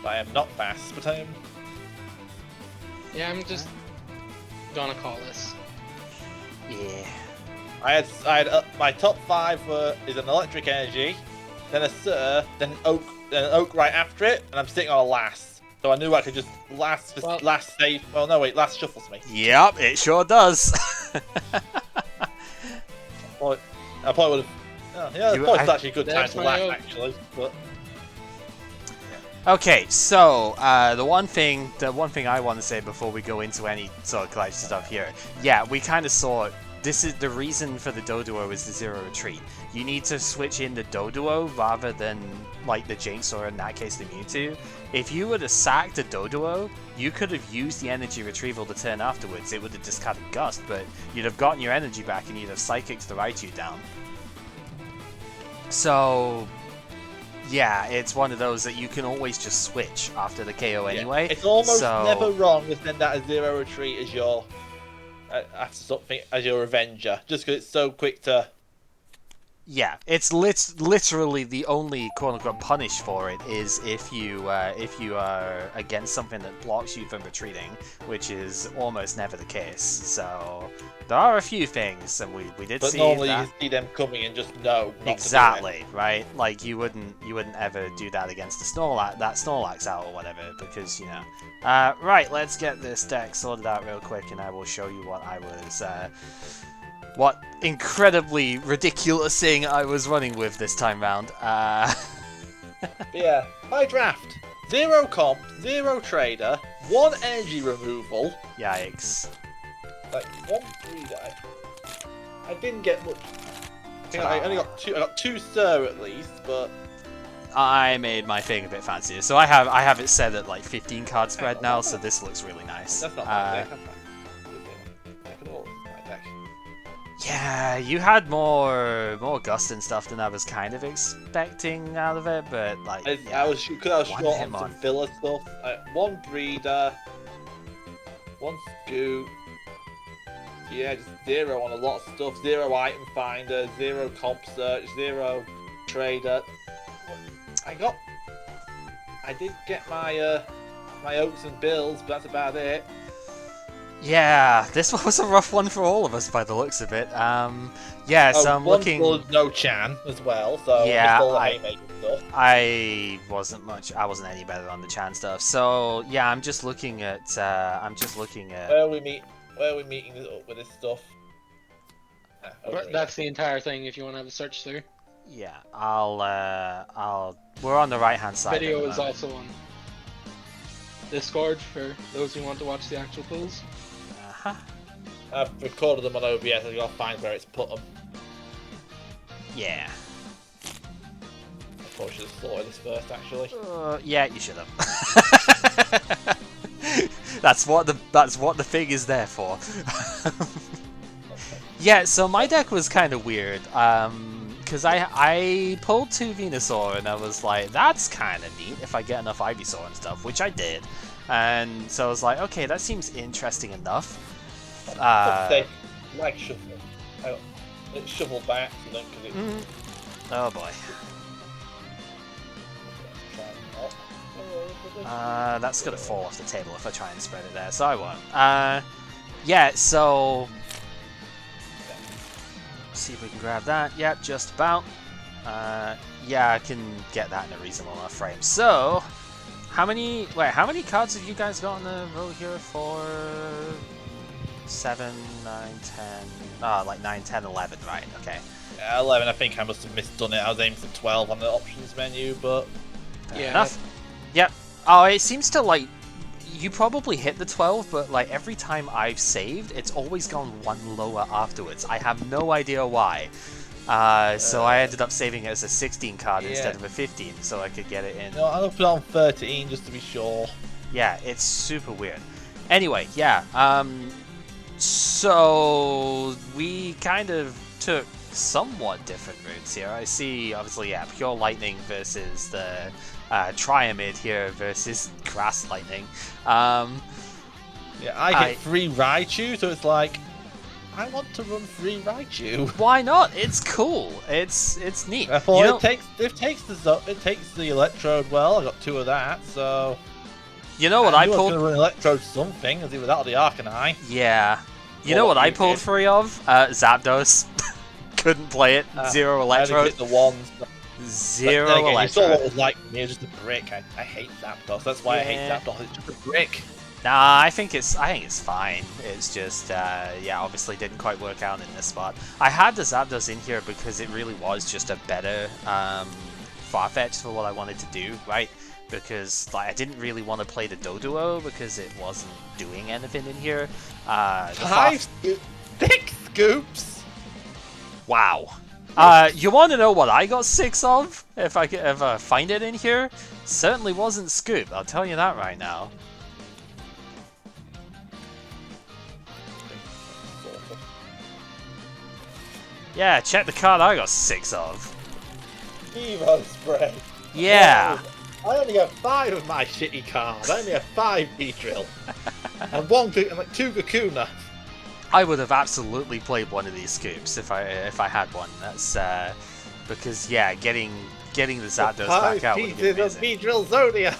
Speaker 3: I am not fast, but I am.
Speaker 2: Yeah, I'm just gonna call this.
Speaker 1: Yeah.
Speaker 3: I had my top 5 is an electric energy, then a Sir, then an oak right after it, and I'm sitting on a last. So I knew I could just last save. Well, no wait, last shuffles me.
Speaker 1: Yep, it sure does.
Speaker 3: I probably would have. Oh, yeah, it's actually a good time to laugh, actually. But
Speaker 1: okay, so the one thing I want to say before we go into any sort of collection stuff here, yeah, we kind of saw this is the reason for the Doduo is the zero retreat. You need to switch in the Doduo rather than like the Jinx or in that case the Mewtwo. If you would have sacked the Doduo, you could have used the energy retrieval the turn afterwards. It would have discarded Gust, but you'd have gotten your energy back and you'd have Psychics the Raichu down. So yeah, it's one of those that you can always just switch after the KO anyway.
Speaker 3: It's almost never wrong to send out a zero retreat as your after something as your Avenger, just because it's so quick to.
Speaker 1: Yeah, it's literally the only quote-unquote punish for it is if you are against something that blocks you from retreating, which is almost never the case. So there are a few things, and we did see that.
Speaker 3: But normally you see them coming and just know.
Speaker 1: Exactly, right? Like you wouldn't ever do that against the Snorlax out or whatever, because you know. Right, let's get this deck sorted out real quick, and I will show you what I was. What incredibly ridiculous thing I was running with this time round.
Speaker 3: Yeah, my draft. 0 comp, 0 trader, 1 energy removal.
Speaker 1: Yikes.
Speaker 3: Like 1 3 die. I didn't get much. I think I only got 2. I got 2 sir at least, but
Speaker 1: I made my thing a bit fancier. So I have it set at like 15 card spread now, so this looks really nice.
Speaker 3: that's not my deck. That's my deck at all. My deck.
Speaker 1: Yeah, you had more gust and stuff than I was kind of expecting out of it, but like
Speaker 3: I was short on some
Speaker 1: Hitmon.
Speaker 3: filler stuff. 1 breeder, 1 scoop. Yeah, just 0 on a lot of stuff. 0 item finder, 0 comp search, 0 trader. I did get my my oats and bills, but that's about it.
Speaker 1: Yeah, this was a rough one for all of us by the looks of it. Yeah, so I'm looking.
Speaker 3: No Chan as well, so
Speaker 1: Yeah,
Speaker 3: all the haymaker stuff.
Speaker 1: I wasn't any better on the Chan stuff. So yeah, I'm just looking at.
Speaker 3: Where are we meeting this up with this stuff?
Speaker 2: That's the entire thing. If you want to have a search through.
Speaker 1: Yeah, we're on the right hand side.
Speaker 2: Video is also on Discord for those who want to watch the actual pulls.
Speaker 3: I've recorded them on OBS. I gotta find where it's put them.
Speaker 1: Yeah.
Speaker 3: I probably should have sorted this first, actually.
Speaker 1: Yeah, you should have. That's what the thing is there for. Yeah, so my deck was kind of weird. Because I pulled 2 Venusaur and I was like, that's kind of neat if I get enough Ivysaur and stuff, which I did. And so I was like, okay, that seems interesting enough.
Speaker 3: Like shuffle. It's shuffled by accident because it.
Speaker 1: Oh boy. That's gonna fall off the table if I try and spread it there, so I won't. Yeah, so see if we can grab that. Yep, just about. Yeah, I can get that in a reasonable enough frame. So, how many cards have you guys got on the row here for 7, 9, 10, like 9, 10, 11, right, okay.
Speaker 3: Yeah, 11, I think I must have misdone it. I was aiming for 12 on the options menu, but
Speaker 1: Fair enough. Yep. Oh, it seems to, like, you probably hit the 12, but, like, every time I've saved, it's always gone 1 lower afterwards. I have no idea why. So I ended up saving it as a 16 card instead of a 15, so I could get it in.
Speaker 3: No, I'll put it on 13 just to be sure.
Speaker 1: Yeah, it's super weird. Anyway, yeah, so we kind of took somewhat different routes here. I see, obviously, yeah, Pure Lightning versus the Triamid here versus Grass Lightning.
Speaker 3: Yeah, I get 3 Raichu, so it's like, I want to run 3 Raichu.
Speaker 1: Why not? It's cool. It's neat.
Speaker 3: I thought it takes the Electrode well. I got 2 of that, so.
Speaker 1: You know what I pulled?
Speaker 3: I was going to run Electrode something, as either that or the Arcanine.
Speaker 1: Yeah. You know what I pulled 3 of? Zapdos. Couldn't play it. 0 Electrode.
Speaker 3: I hit the ones.
Speaker 1: 0
Speaker 3: again,
Speaker 1: Electrode.
Speaker 3: You saw what it was like for me. It was just a brick. I hate Zapdos. That's why I hate Zapdos. It's just a brick.
Speaker 1: Nah, I think it's fine. It's just, yeah, obviously didn't quite work out in this spot. I had the Zapdos in here because it really was just a better Farfetch for what I wanted to do, right? Because like I didn't really want to play the Doduo because it wasn't doing anything in here.
Speaker 3: 6 scoops.
Speaker 1: Wow. You want to know what I got 6 of? If I could ever find it in here, certainly wasn't Scoop. I'll tell you that right now. Yeah, check the card I got 6 of.
Speaker 3: Evo Spray.
Speaker 1: Yeah.
Speaker 3: I only have 5 of my shitty cards. I only have 5 Beedrill. and 2 Kakuna.
Speaker 1: I would have absolutely played one of these scoops if I had one. That's because yeah, getting the Zapdos back out would have been amazing.
Speaker 3: Beedrill Zonia.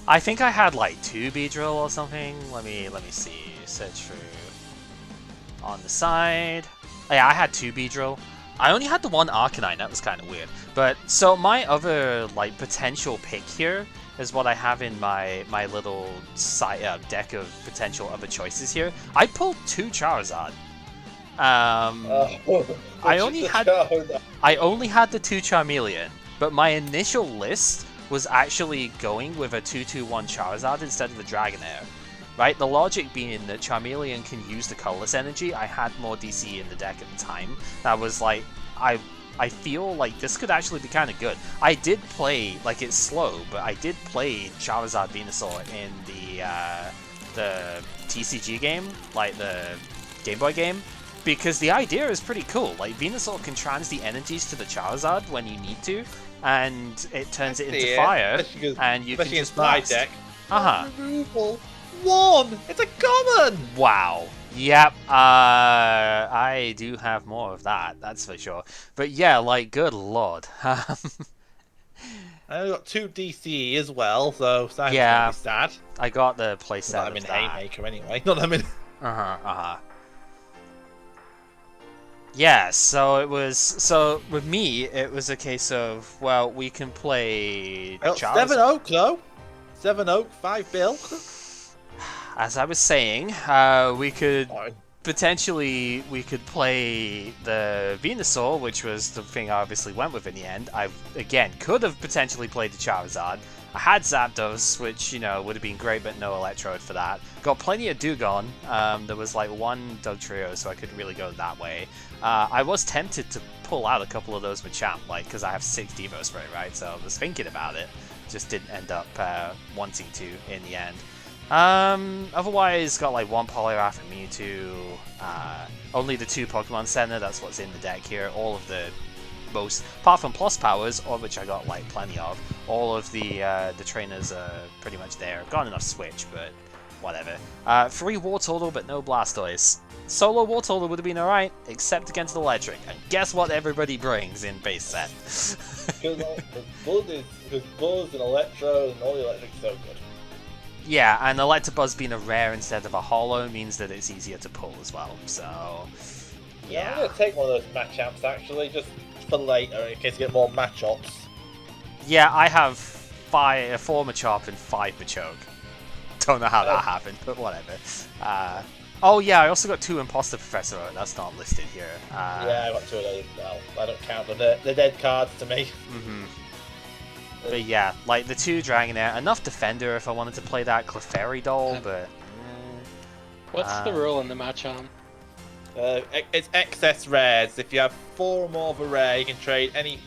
Speaker 1: I think I had like 2 Beedrill or something. Let me see. Search through on the side. Oh, yeah, I had 2 Beedrill. I only had the 1 Arcanine. That was kind of weird. But so my other like potential pick here is what I have in my little deck of potential other choices here. I pulled 2 Charizard. I only had the 2 Charmeleon, but my initial list was actually going with a 2/2/1 Charizard instead of the Dragonair. Right? The logic being that Charmeleon can use the colorless energy. I had more DC in the deck at the time. I was like, I feel like this could actually be kind of good. I did play, like it's slow, but I did play Charizard Venusaur in the TCG game, like the Game Boy game, because the idea is pretty cool. Like Venusaur can trans the energies to the Charizard when you need to, and it turns it into fire, and you can just blast.
Speaker 3: Deck.
Speaker 1: Uh-huh.
Speaker 3: 1! It's a common!
Speaker 1: Wow. Yep, I do have more of that, that's for sure. But yeah, like, good lord.
Speaker 3: I only got 2 DCE as well, so that's
Speaker 1: yeah,
Speaker 3: really sad.
Speaker 1: I got the playset
Speaker 3: Well, I'm in Haymaker anyway, not I'm in...
Speaker 1: Yeah, so it was... So, with me, it was a case of, well, we can play...
Speaker 3: 7 Oak, though. 7 Oak, 5 Bill.
Speaker 1: As I was saying, we could potentially play the Venusaur, which was the thing I obviously went with in the end. I again could have potentially played the Charizard. I had Zapdos, which would have been great, but no Electrode for that. Got plenty of Dugong. There was like one Dugtrio, so I couldn't really go that way. I was tempted to pull out a couple of those with Champ, because I have 6 Devo Spray, right? So I was thinking about it, just didn't end up wanting to in the end. Otherwise, got like 1 Poliwrath and Mewtwo, only the 2 Pokemon Center, that's what's in the deck here, all of the most, apart from Plus Powers, all which I got like plenty of, all of the trainers are pretty much there. Got enough Switch, but whatever. 3 Wartortle, but no Blastoise. Solo Wartortle would have been alright, except against Electric, and guess what everybody brings in base set?
Speaker 3: Because Buzz and Electro and all the Electric's so good.
Speaker 1: Yeah, and Electabuzz being a rare instead of a holo means that it's easier to pull as well, so... Yeah.
Speaker 3: I'm going to take one of those Machamps, actually, just for later, in case you get more Machops.
Speaker 1: Yeah, I have 4 Machop and 5 Machoke. Don't know how that happened, but whatever. Oh yeah, I also got 2 Imposter Professor, that's not listed here.
Speaker 3: Yeah, I got 2 of those as well. I don't count them, they're dead cards to me.
Speaker 1: Mm-hmm. But yeah, like the 2 Dragonair, enough Defender if I wanted to play that Clefairy Doll, but...
Speaker 2: What's the rule in the Machamp?
Speaker 3: It's excess rares. If you have 4 or more of a rare, you can trade any...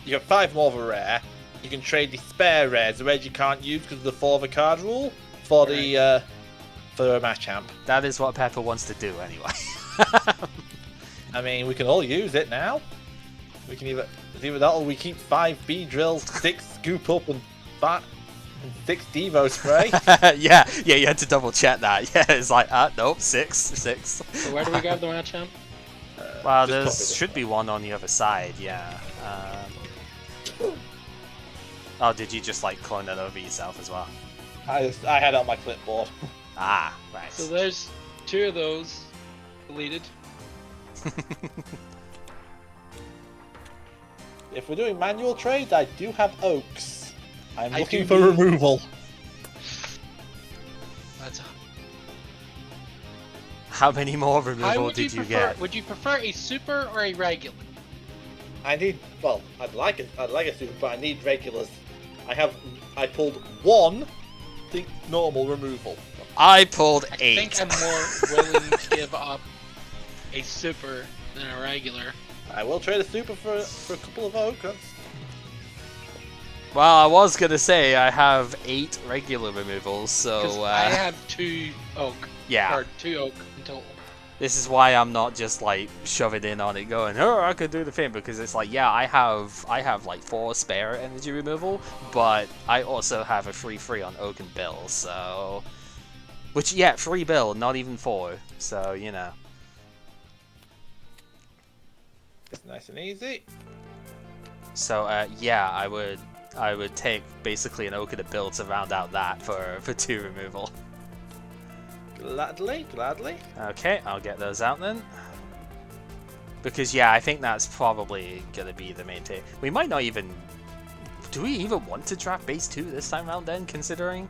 Speaker 3: You have 5 more of a rare, you can trade the spare rares, the rares you can't use because of the 4 of a card rule, for the... for a Machamp.
Speaker 1: That is what Pepper wants to do anyway.
Speaker 3: I mean, we can all use it now. We can either that or we keep 5 Beedrill, 6 Scoop Up, and 6 Devo Spray.
Speaker 1: yeah, you had to double check that. Yeah, it's like, nope, 6.
Speaker 2: So where do we grab the Machamp?
Speaker 1: Well, there should be one on the other side, yeah. Oh, did you just like clone that over yourself as well?
Speaker 3: I had it on my clipboard.
Speaker 1: Ah, right.
Speaker 2: So there's 2 of those deleted.
Speaker 3: If we're doing manual trades, I do have Oaks. I'm looking for removal.
Speaker 1: How many more removal did you get?
Speaker 2: Would you prefer a super or a regular?
Speaker 3: I'd like a super, but I need regulars. I pulled 1 normal removal.
Speaker 1: I pulled 8.
Speaker 2: I think I'm more willing to give up a super than a regular.
Speaker 3: I will trade a super for a couple of Oak.
Speaker 1: Well, I was gonna say I have 8 regular removals, so
Speaker 2: I have 2 Oak.
Speaker 1: Yeah.
Speaker 2: Or 2 Oak in total.
Speaker 1: This is why I'm not just like shoving in on it, going, "Oh, I could do the thing," because it's like, yeah, I have like 4 spare energy removal, but I also have a 3/3 on Oak and Bill, so. Which, yeah, 3 Bill, not even 4, so, you know.
Speaker 3: It's nice and easy.
Speaker 1: So, yeah, I would take basically an Oak and a Bill to round out that for 2 removal.
Speaker 3: Gladly.
Speaker 1: Okay, I'll get those out then. Because, yeah, I think that's probably going to be the main thing. We might not even... Do we even want to draft base 2 this time round then, considering?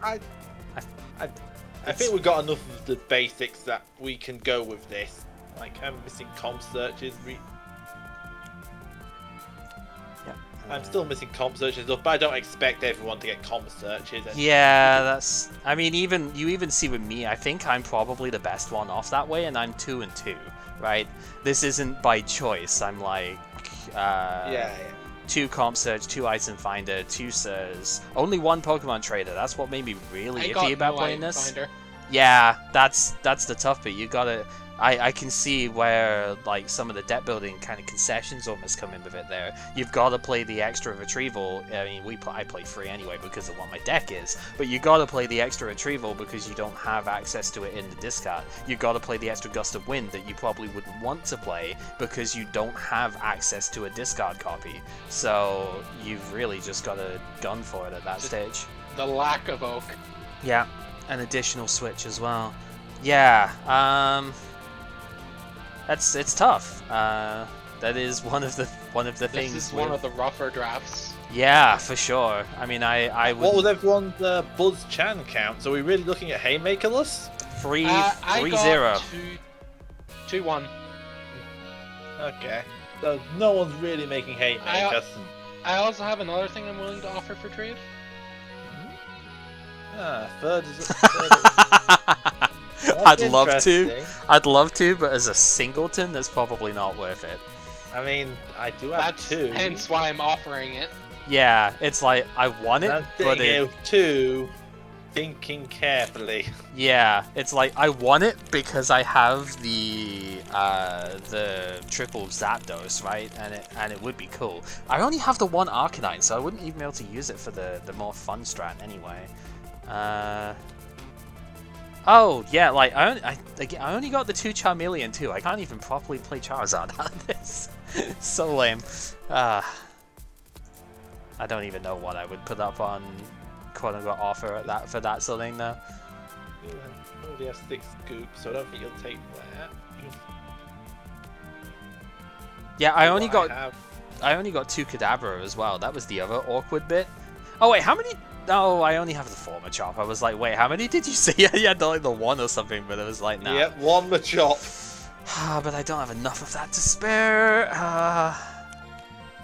Speaker 3: I think we've got enough of the basics that we can go with this. Like, I'm missing comp searches.
Speaker 1: Yeah,
Speaker 3: I'm still missing comp searches stuff, but I don't expect everyone to get comp searches.
Speaker 1: Yeah, that's. I mean, you even see with me. I think I'm probably the best one off that way, and I'm 2 and 2, right? This isn't by choice. I'm like,
Speaker 3: Yeah.
Speaker 1: 2 comp search, 2 item finder, 2 sirs, only 1 Pokemon trader. That's what made me really iffy about playing this.
Speaker 2: Finder.
Speaker 1: Yeah, that's the tough bit. You gotta. I can see where like some of the deck building kind of concessions almost come in with it there. You've got to play the extra retrieval. I mean, I play free anyway because of what my deck is. But you got to play the extra retrieval because you don't have access to it in the discard. You got to play the extra gust of wind that you probably wouldn't want to play because you don't have access to a discard copy. So you've really just got to gun for it at that stage.
Speaker 2: The lack of oak.
Speaker 1: Yeah, an additional switch as well. Yeah. It's tough. That is one of the things.
Speaker 2: This is one of the rougher drafts.
Speaker 1: Yeah, for sure. I mean, I would.
Speaker 3: What was everyone's Buzz Chan count? So are we really looking at Haymakerless?
Speaker 1: 3-0.
Speaker 2: 2-1.
Speaker 3: Okay. So no one's really making Haymakers.
Speaker 2: I also have another thing I'm willing to offer for trade.
Speaker 3: Third is.
Speaker 1: I'd love to, but as a singleton, that's probably not worth it.
Speaker 3: I mean, I do have
Speaker 2: That's
Speaker 3: 2.
Speaker 2: hence why I'm offering it.
Speaker 1: Yeah, it's like I want it, but it.
Speaker 3: 2. Thinking carefully.
Speaker 1: Yeah, it's like I want it because I have the triple Zapdos, right? And it would be cool. I only have the 1 Arcanine, so I wouldn't even be able to use it for the more fun strat anyway. Oh yeah, like I only got the 2 Charmeleon too. I can't even properly play Charizard out of this. So lame. I don't even know what I would put up on quote unquote offer at that for that sort of thing though.
Speaker 3: I already have 6 scoops, so I don't think you'll take that.
Speaker 1: Yeah, I only got 2 Kadabra as well. That was the other awkward bit. Oh wait, how many? No, I only have the 4 Machop. I was like, wait, how many did you say? Yeah, you had like the 1 or something, but it was like, nah.
Speaker 3: Yep, 1 Machop.
Speaker 1: But I don't have enough of that to spare.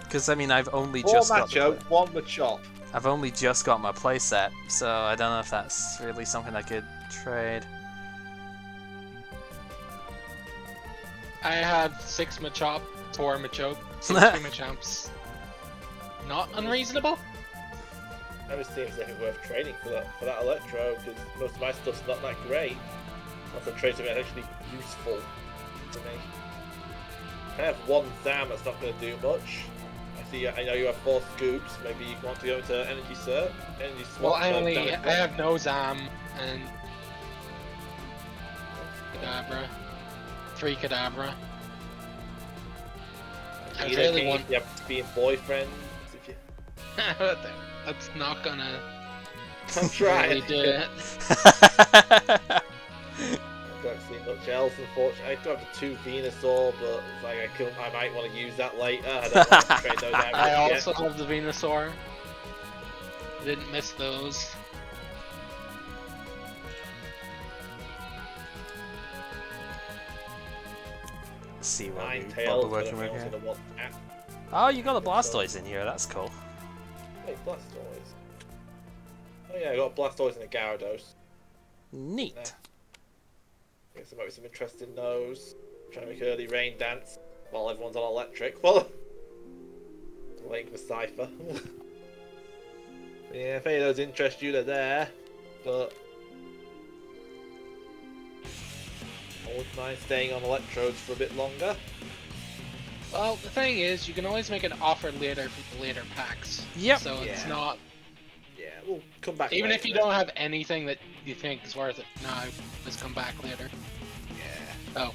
Speaker 1: Because I mean, I've only just got
Speaker 3: 1 Machop.
Speaker 1: I've only just got my playset, so I don't know if that's really something I could trade.
Speaker 2: I have 6 Machop, 4 Machoke, 6 Machamps. Not unreasonable.
Speaker 3: That just seems like it's worth trading for that Electro, because most of my stuff's not that great. Unless I trade something that's actually useful to me. I have 1 Zam that's not going to do much. I know you have 4 scoops. Maybe you want to go into Energy Swap.
Speaker 2: Well, I have no Zam and Kadabra. 3 Kadabra. I really want.
Speaker 3: You have to be boyfriends. If you...
Speaker 2: That's not gonna.
Speaker 3: I'm trying.
Speaker 2: Really do it.
Speaker 3: I don't see much else, unfortunately. I do have the 2 Venusaur, but it's like I might want to use that later. I don't want to trade those out.
Speaker 2: I also have the Venusaur. Didn't miss those.
Speaker 1: Let's see what
Speaker 3: Ninetales,
Speaker 1: we're working with here.
Speaker 3: want
Speaker 1: Oh, you got a Blastoise in here. That's cool.
Speaker 3: Wait, Blastoise. Oh yeah, I got a Blastoise and a Gyarados.
Speaker 1: Neat.
Speaker 3: Yeah. I guess there might be some interest in those. Trying to make early rain dance while everyone's on electric. Well, waiting for Cypher. Yeah, if any of those interest you, they're there. But I wouldn't mind staying on electrodes for a bit longer.
Speaker 2: Well, the thing is, you can always make an offer later for the later packs.
Speaker 1: Yep.
Speaker 2: So it's not.
Speaker 3: Yeah, we'll come back.
Speaker 2: Even
Speaker 3: later,
Speaker 2: if you don't have anything that you think is worth it, no, just come back later.
Speaker 3: Yeah.
Speaker 2: Oh.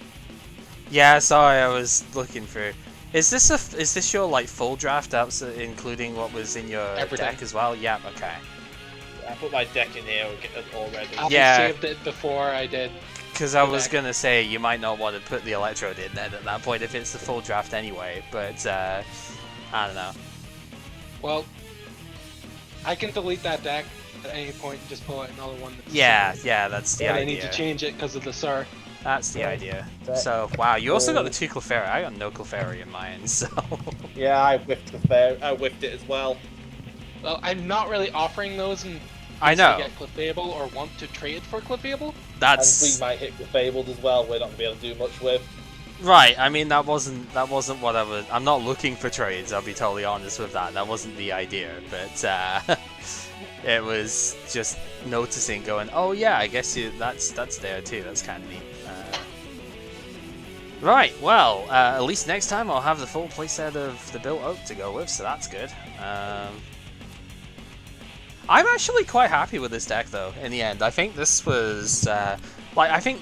Speaker 1: Yeah, sorry, I was looking for. Is this your like full draft out, including what was in your deck as well? Yeah. Okay.
Speaker 3: I put my deck in here already.
Speaker 2: I saved it before I did.
Speaker 1: Because I was gonna say you might not want to put the Electrode in then at that point if it's the full draft anyway, but I don't know.
Speaker 2: Well, I can delete that deck at any point and just pull out another one.
Speaker 1: That's the idea.
Speaker 2: I need to change it because of the Sir.
Speaker 1: That's the idea. So, wow, you also got the 2 Clefairy. I got no Clefairy in mine, so...
Speaker 3: Yeah, I whiffed it as well.
Speaker 2: Well, I'm not really offering those in
Speaker 1: I
Speaker 2: case I
Speaker 1: know.
Speaker 2: get Clefable or want to trade for Clefable.
Speaker 1: That's
Speaker 3: And we might hit Fabled as well. We're not gonna be able to do much with.
Speaker 1: right. I mean, that wasn't what I was. I'm not looking for trades. I'll be totally honest with that. That wasn't the idea. But it was just noticing, going, oh yeah, I guess that's there too. That's kind of neat. Right, well, at least next time I'll have the full playset of the built oak to go with, so that's good. I'm actually quite happy with this deck, though, in the end. I think this was, I think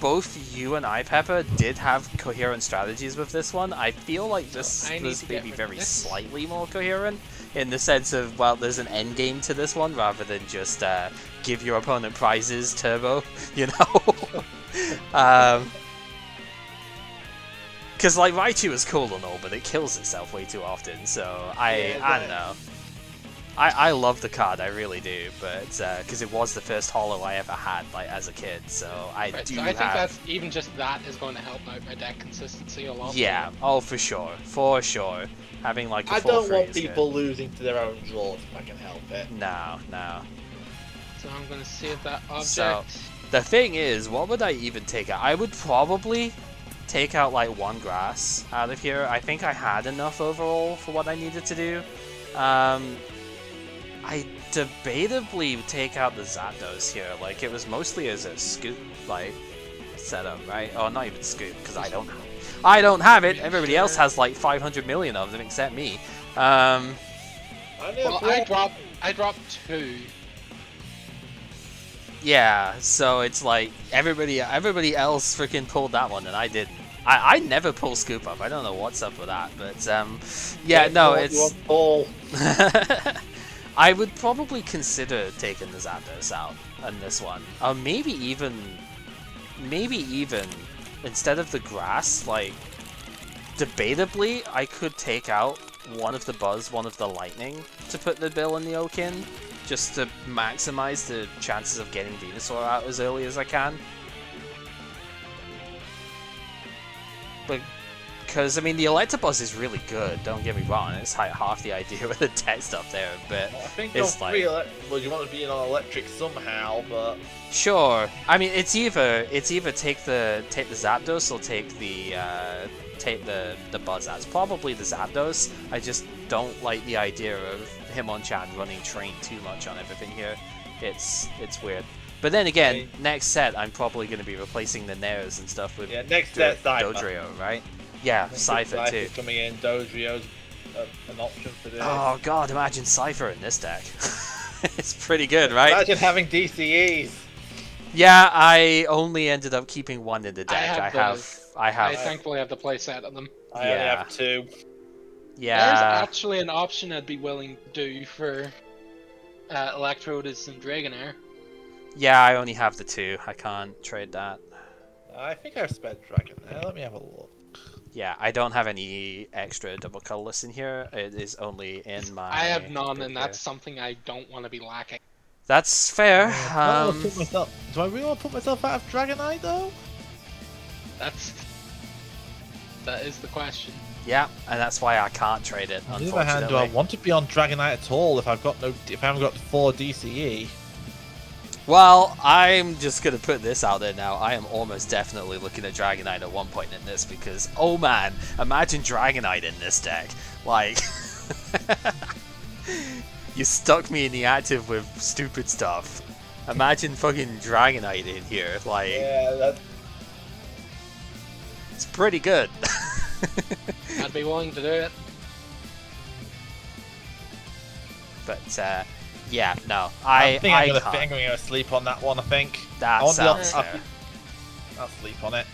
Speaker 1: both you and I, Pepper, did have coherent strategies with this one. I feel like this was maybe very slightly more coherent, in the sense of, well, there's an end game to this one, rather than just give your opponent prizes turbo, you know? Because, like, Raichu is cool and all, but it kills itself way too often, so I don't know. I love the card, I really do, but because it was the first holo I ever had, like, as a kid, so I do
Speaker 2: so I think that's even just that is going to help out my deck consistency a lot.
Speaker 1: Yeah, oh for sure. Having like a
Speaker 3: I don't want
Speaker 1: is
Speaker 3: people
Speaker 1: good.
Speaker 3: losing to their own draws if I can help it.
Speaker 1: No.
Speaker 2: So I'm going to save that object.
Speaker 1: So the thing is, what would I even take out? I would probably take out like one grass out of here. I think I had enough overall for what I needed to do. I debatably would take out the Zapdos here. Like, it was mostly as a scoop, like, setup, right? Oh, not even scoop, because I don't have it. Everybody else has like 500 million of them except me.
Speaker 2: Well, I dropped 2.
Speaker 1: Yeah, so it's like everybody else freaking pulled that one and I didn't. I never pull scoop up. I don't know what's up with that, but yeah, no, it's. I would probably consider taking the Zapdos out on this one. Maybe even instead of the grass, like, debatably, I could take out one of the Buzz, one of the Lightning to put the Bill and the Oak in, just to maximize the chances of getting Venusaur out as early as I can. But because, I mean, the Electabuzz is really good, don't get me wrong, it's like half the idea with the text up there, but
Speaker 3: I think
Speaker 1: it's like...
Speaker 3: well, you want to be on electric somehow, but...
Speaker 1: Sure. I mean, it's either take the Zapdos or take the Buzz out. It's probably the Zapdos. I just don't like the idea of Hitmonchan running Train too much on everything here. It's weird. But then again, next set I'm probably going to be replacing the Nairs and stuff with
Speaker 3: next set
Speaker 1: Dodrio, right? Yeah, Cypher too.
Speaker 3: Coming in, Dodrio's an option for this.
Speaker 1: Oh god, imagine Cypher in this deck. It's pretty good, right?
Speaker 3: Imagine having DCEs.
Speaker 1: Yeah, I only ended up keeping one in the deck.
Speaker 2: I thankfully have the playset of them.
Speaker 3: I only have 2.
Speaker 1: Yeah.
Speaker 2: There's actually an option I'd be willing to do for Electrodes and Dragonair.
Speaker 1: Yeah, I only have the 2. I can't trade that.
Speaker 3: I think I've spent Dragonair. Let me have a look.
Speaker 1: Yeah, I don't have any extra double colorless in here. It is only in my...
Speaker 2: I have none, and that's something I don't want to be lacking.
Speaker 1: That's fair.
Speaker 3: Do I really want to put myself out of Dragonite, though?
Speaker 2: That is the question.
Speaker 1: Yeah, and that's why I can't trade it,
Speaker 3: On
Speaker 1: unfortunately.
Speaker 3: the other hand, do I want to be on Dragonite at all if I haven't got 4 DCE?
Speaker 1: Well, I'm just gonna put this out there now. I am almost definitely looking at Dragonite at one point in this because, oh man, imagine Dragonite in this deck. Like, you stuck me in the active with stupid stuff. Imagine fucking Dragonite in here. Like,
Speaker 3: yeah,
Speaker 1: it's pretty good.
Speaker 2: I'd be willing to do it.
Speaker 1: But yeah, no, I
Speaker 3: think I'm gonna sleep on that one. I think
Speaker 1: that sounds fair.
Speaker 3: I'll sleep on it.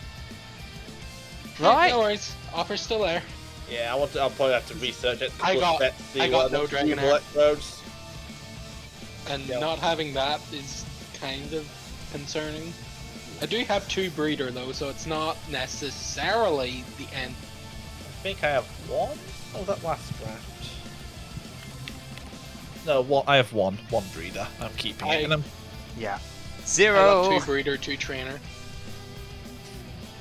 Speaker 1: Right.
Speaker 2: No worries. Offer's still there.
Speaker 3: Yeah, I'll probably have to research it.
Speaker 2: I got no Dragonair.
Speaker 3: Roads.
Speaker 2: And not having that is kind of concerning. I do have 2 Breeder though, so it's not necessarily the end.
Speaker 3: I think I have 1. What was that last draft? No, I have 1 Breeder. I'm keeping it.
Speaker 1: Yeah.
Speaker 2: I
Speaker 1: 0.
Speaker 2: got 2 Breeder, 2 Trainer.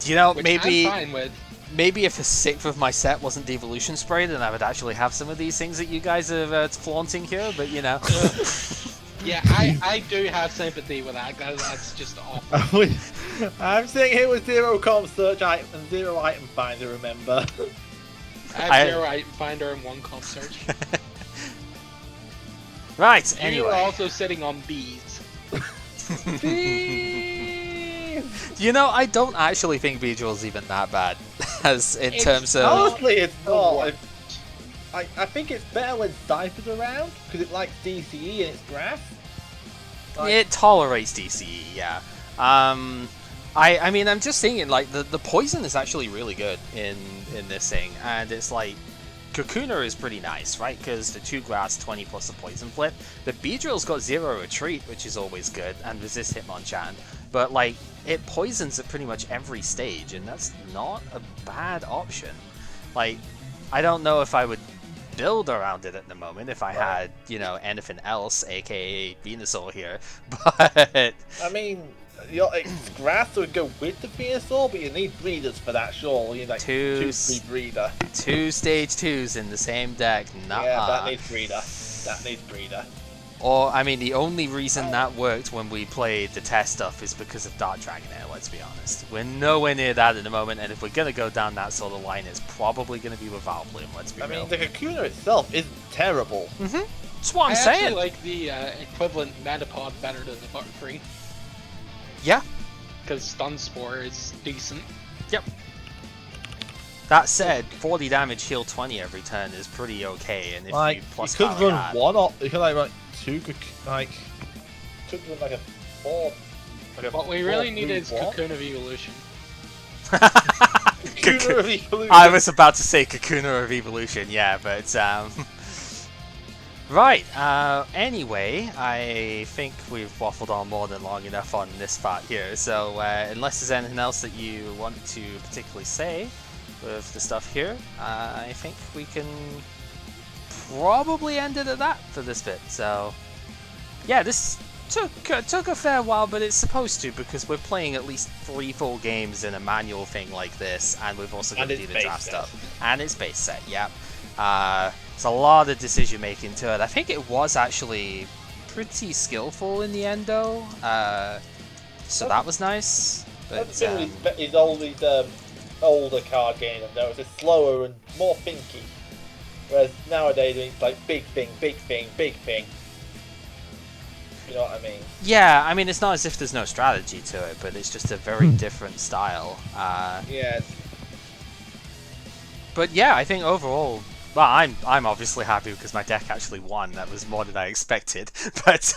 Speaker 1: Do you know,
Speaker 2: Which
Speaker 1: maybe...
Speaker 2: I'm fine with.
Speaker 1: maybe if a sixth of my set wasn't devolution spray, then I would actually have some of these things that you guys are flaunting here. But you know.
Speaker 2: Yeah, I do have sympathy with that. That's just awful.
Speaker 3: I'm sitting here with 0 comp search item and 0 item finder, remember?
Speaker 2: I have 0 item finder and 1 comp search.
Speaker 1: Right, anyway.
Speaker 2: You're also sitting on bees.
Speaker 1: You know, I don't actually think Beedrill's even that bad, as in
Speaker 2: It's
Speaker 1: terms of...
Speaker 3: Honestly, it's not.
Speaker 2: What?
Speaker 3: I think it's better when Cypher's around, because it likes DCE and it's grass. Like,
Speaker 1: It tolerates DCE, yeah. I mean, I'm just thinking, like, the poison is actually really good in this thing, and it's like, Kakuna is pretty nice, right? Because the 2 grass, 20 plus the poison flip. The Beedrill's got 0 retreat, which is always good, and resist Hitmonchan. But, like, it poisons at pretty much every stage, and that's not a bad option. Like, I don't know if I would build around it at the moment if I had, you know, anything else, aka Venusaur here, but...
Speaker 3: I mean, it's grass would go with the Venusaur, but you need breeders for that, sure. You need like 2-3 breeder.
Speaker 1: 2 stage 2s in the same deck, nah.
Speaker 3: Yeah, that needs breeder. That needs breeder.
Speaker 1: Or, I mean, the only reason that worked when we played the test stuff is because of Dark Dragonair, let's be honest. We're nowhere near that at the moment, and if we're going to go down that sort of line, it's probably going to be with Vileplume, let's be real.
Speaker 3: I mean, the Kakuna itself isn't terrible.
Speaker 1: Mm-hmm. That's what I'm
Speaker 2: I
Speaker 1: saying.
Speaker 2: actually like the equivalent Metapod better than the Butterfree.
Speaker 1: Yeah.
Speaker 2: Because Stun Spore is decent.
Speaker 1: Yep. That said, 40 damage, heal 20 every turn is pretty okay, and if
Speaker 3: Like,
Speaker 1: you plus
Speaker 3: you could
Speaker 1: power
Speaker 3: run
Speaker 1: guard-
Speaker 3: one up, you could like run 2, like, could run like a 4. Like a
Speaker 2: What we really need is
Speaker 3: 4-3-1.
Speaker 2: Cocoon of Evolution.
Speaker 3: Kakuna of Evolution.
Speaker 1: I was about to say Kakuna of Evolution, yeah, but right, anyway, I think we've waffled on more than long enough on this part here, so unless there's anything else that you want to particularly say with the stuff here, I think we can probably end it at that for this bit. So yeah, this took a fair while, but it's supposed to, because we're playing at least 3 full games in a manual thing like this, and we've also got to do the draft stuff, and it's base set. Yep. It's a lot of decision making to it. I think it was actually pretty skillful in the end, though. So that was nice. But
Speaker 3: That's the thing with these older card games, I've noticed, it's slower and more thinky. Whereas nowadays it's like big thing, big thing, big thing. You know what I mean?
Speaker 1: yeah, I mean, it's not as if there's no strategy to it, but it's just a very different style.
Speaker 3: Yeah.
Speaker 1: But yeah, I think overall, well, I'm obviously happy because my deck actually won. That was more than I expected. But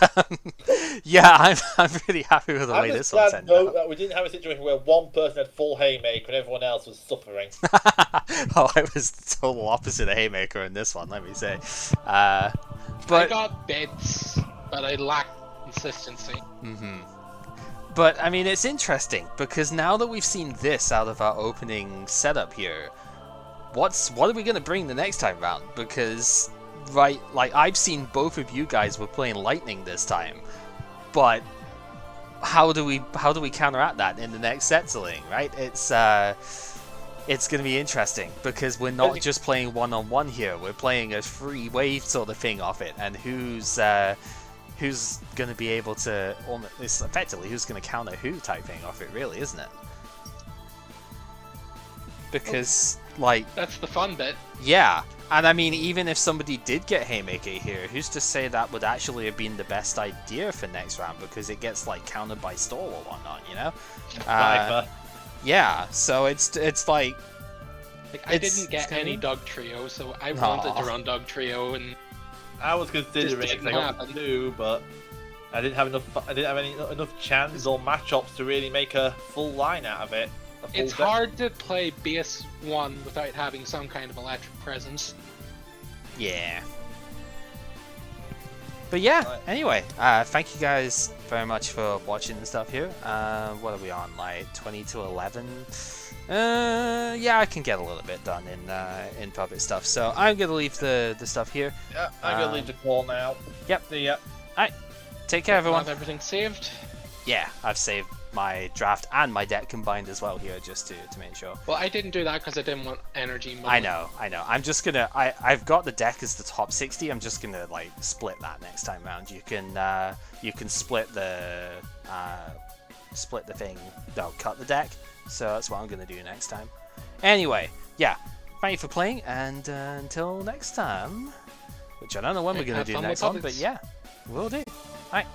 Speaker 1: yeah, I'm really happy with the way this one turned out.
Speaker 3: That we didn't have a situation where one person had full Haymaker and everyone else was suffering.
Speaker 1: Oh, I was the total opposite of Haymaker in this one, let me say.
Speaker 2: I
Speaker 1: But
Speaker 2: got bits, but I lack consistency.
Speaker 1: But I mean, it's interesting because now that we've seen this out of our opening setup here, what are we gonna bring the next time round? Because right, like I've seen both of you guys were playing Lightning this time, but how do we counteract that in the next settling? Right? It's gonna be interesting because we're not just playing 1-on-1 here. We're playing a free wave sort of thing off it, and who's going to be able to, it's effectively who's going to counter who type thing off it, really, isn't it? Because, like...
Speaker 2: That's the fun bit.
Speaker 1: Yeah, and I mean, even if somebody did get Haymaker here, who's to say that would actually have been the best idea for next round, because it gets, like, countered by Stall or whatnot, you know? Yeah, so it's like...
Speaker 2: I didn't get any Dog Trio, so I wanted to run Dog Trio, and...
Speaker 3: I was considering it
Speaker 2: didn't
Speaker 3: because I got
Speaker 2: happen.
Speaker 3: to do, but I didn't have enough chance or matchups to really make a full line out of it.
Speaker 2: It's hard to play base 1 without having some kind of electric presence.
Speaker 1: Yeah. But yeah,
Speaker 3: Right.
Speaker 1: anyway, thank you guys very much for watching and stuff here. What are we on, like 20 to 11? Yeah, I can get a little bit done in public stuff, so I'm gonna leave the stuff here.
Speaker 3: Yeah, I'm gonna leave the call now.
Speaker 1: Yep.
Speaker 3: See ya.
Speaker 1: Alright, take care everyone.
Speaker 2: Have everything saved?
Speaker 1: Yeah, I've saved my draft and my deck combined as well here, just to make sure.
Speaker 2: Well, I didn't do that because I didn't want energy.
Speaker 1: I know. I'm just gonna. I've got the deck as the top 60. I'm just gonna like split that next time round. You can split the thing. No, cut the deck. So that's what I'm gonna do next time. Anyway, yeah. Thank you for playing, and until next time, which I don't know when we're gonna do next one, but yeah, we'll do. All right.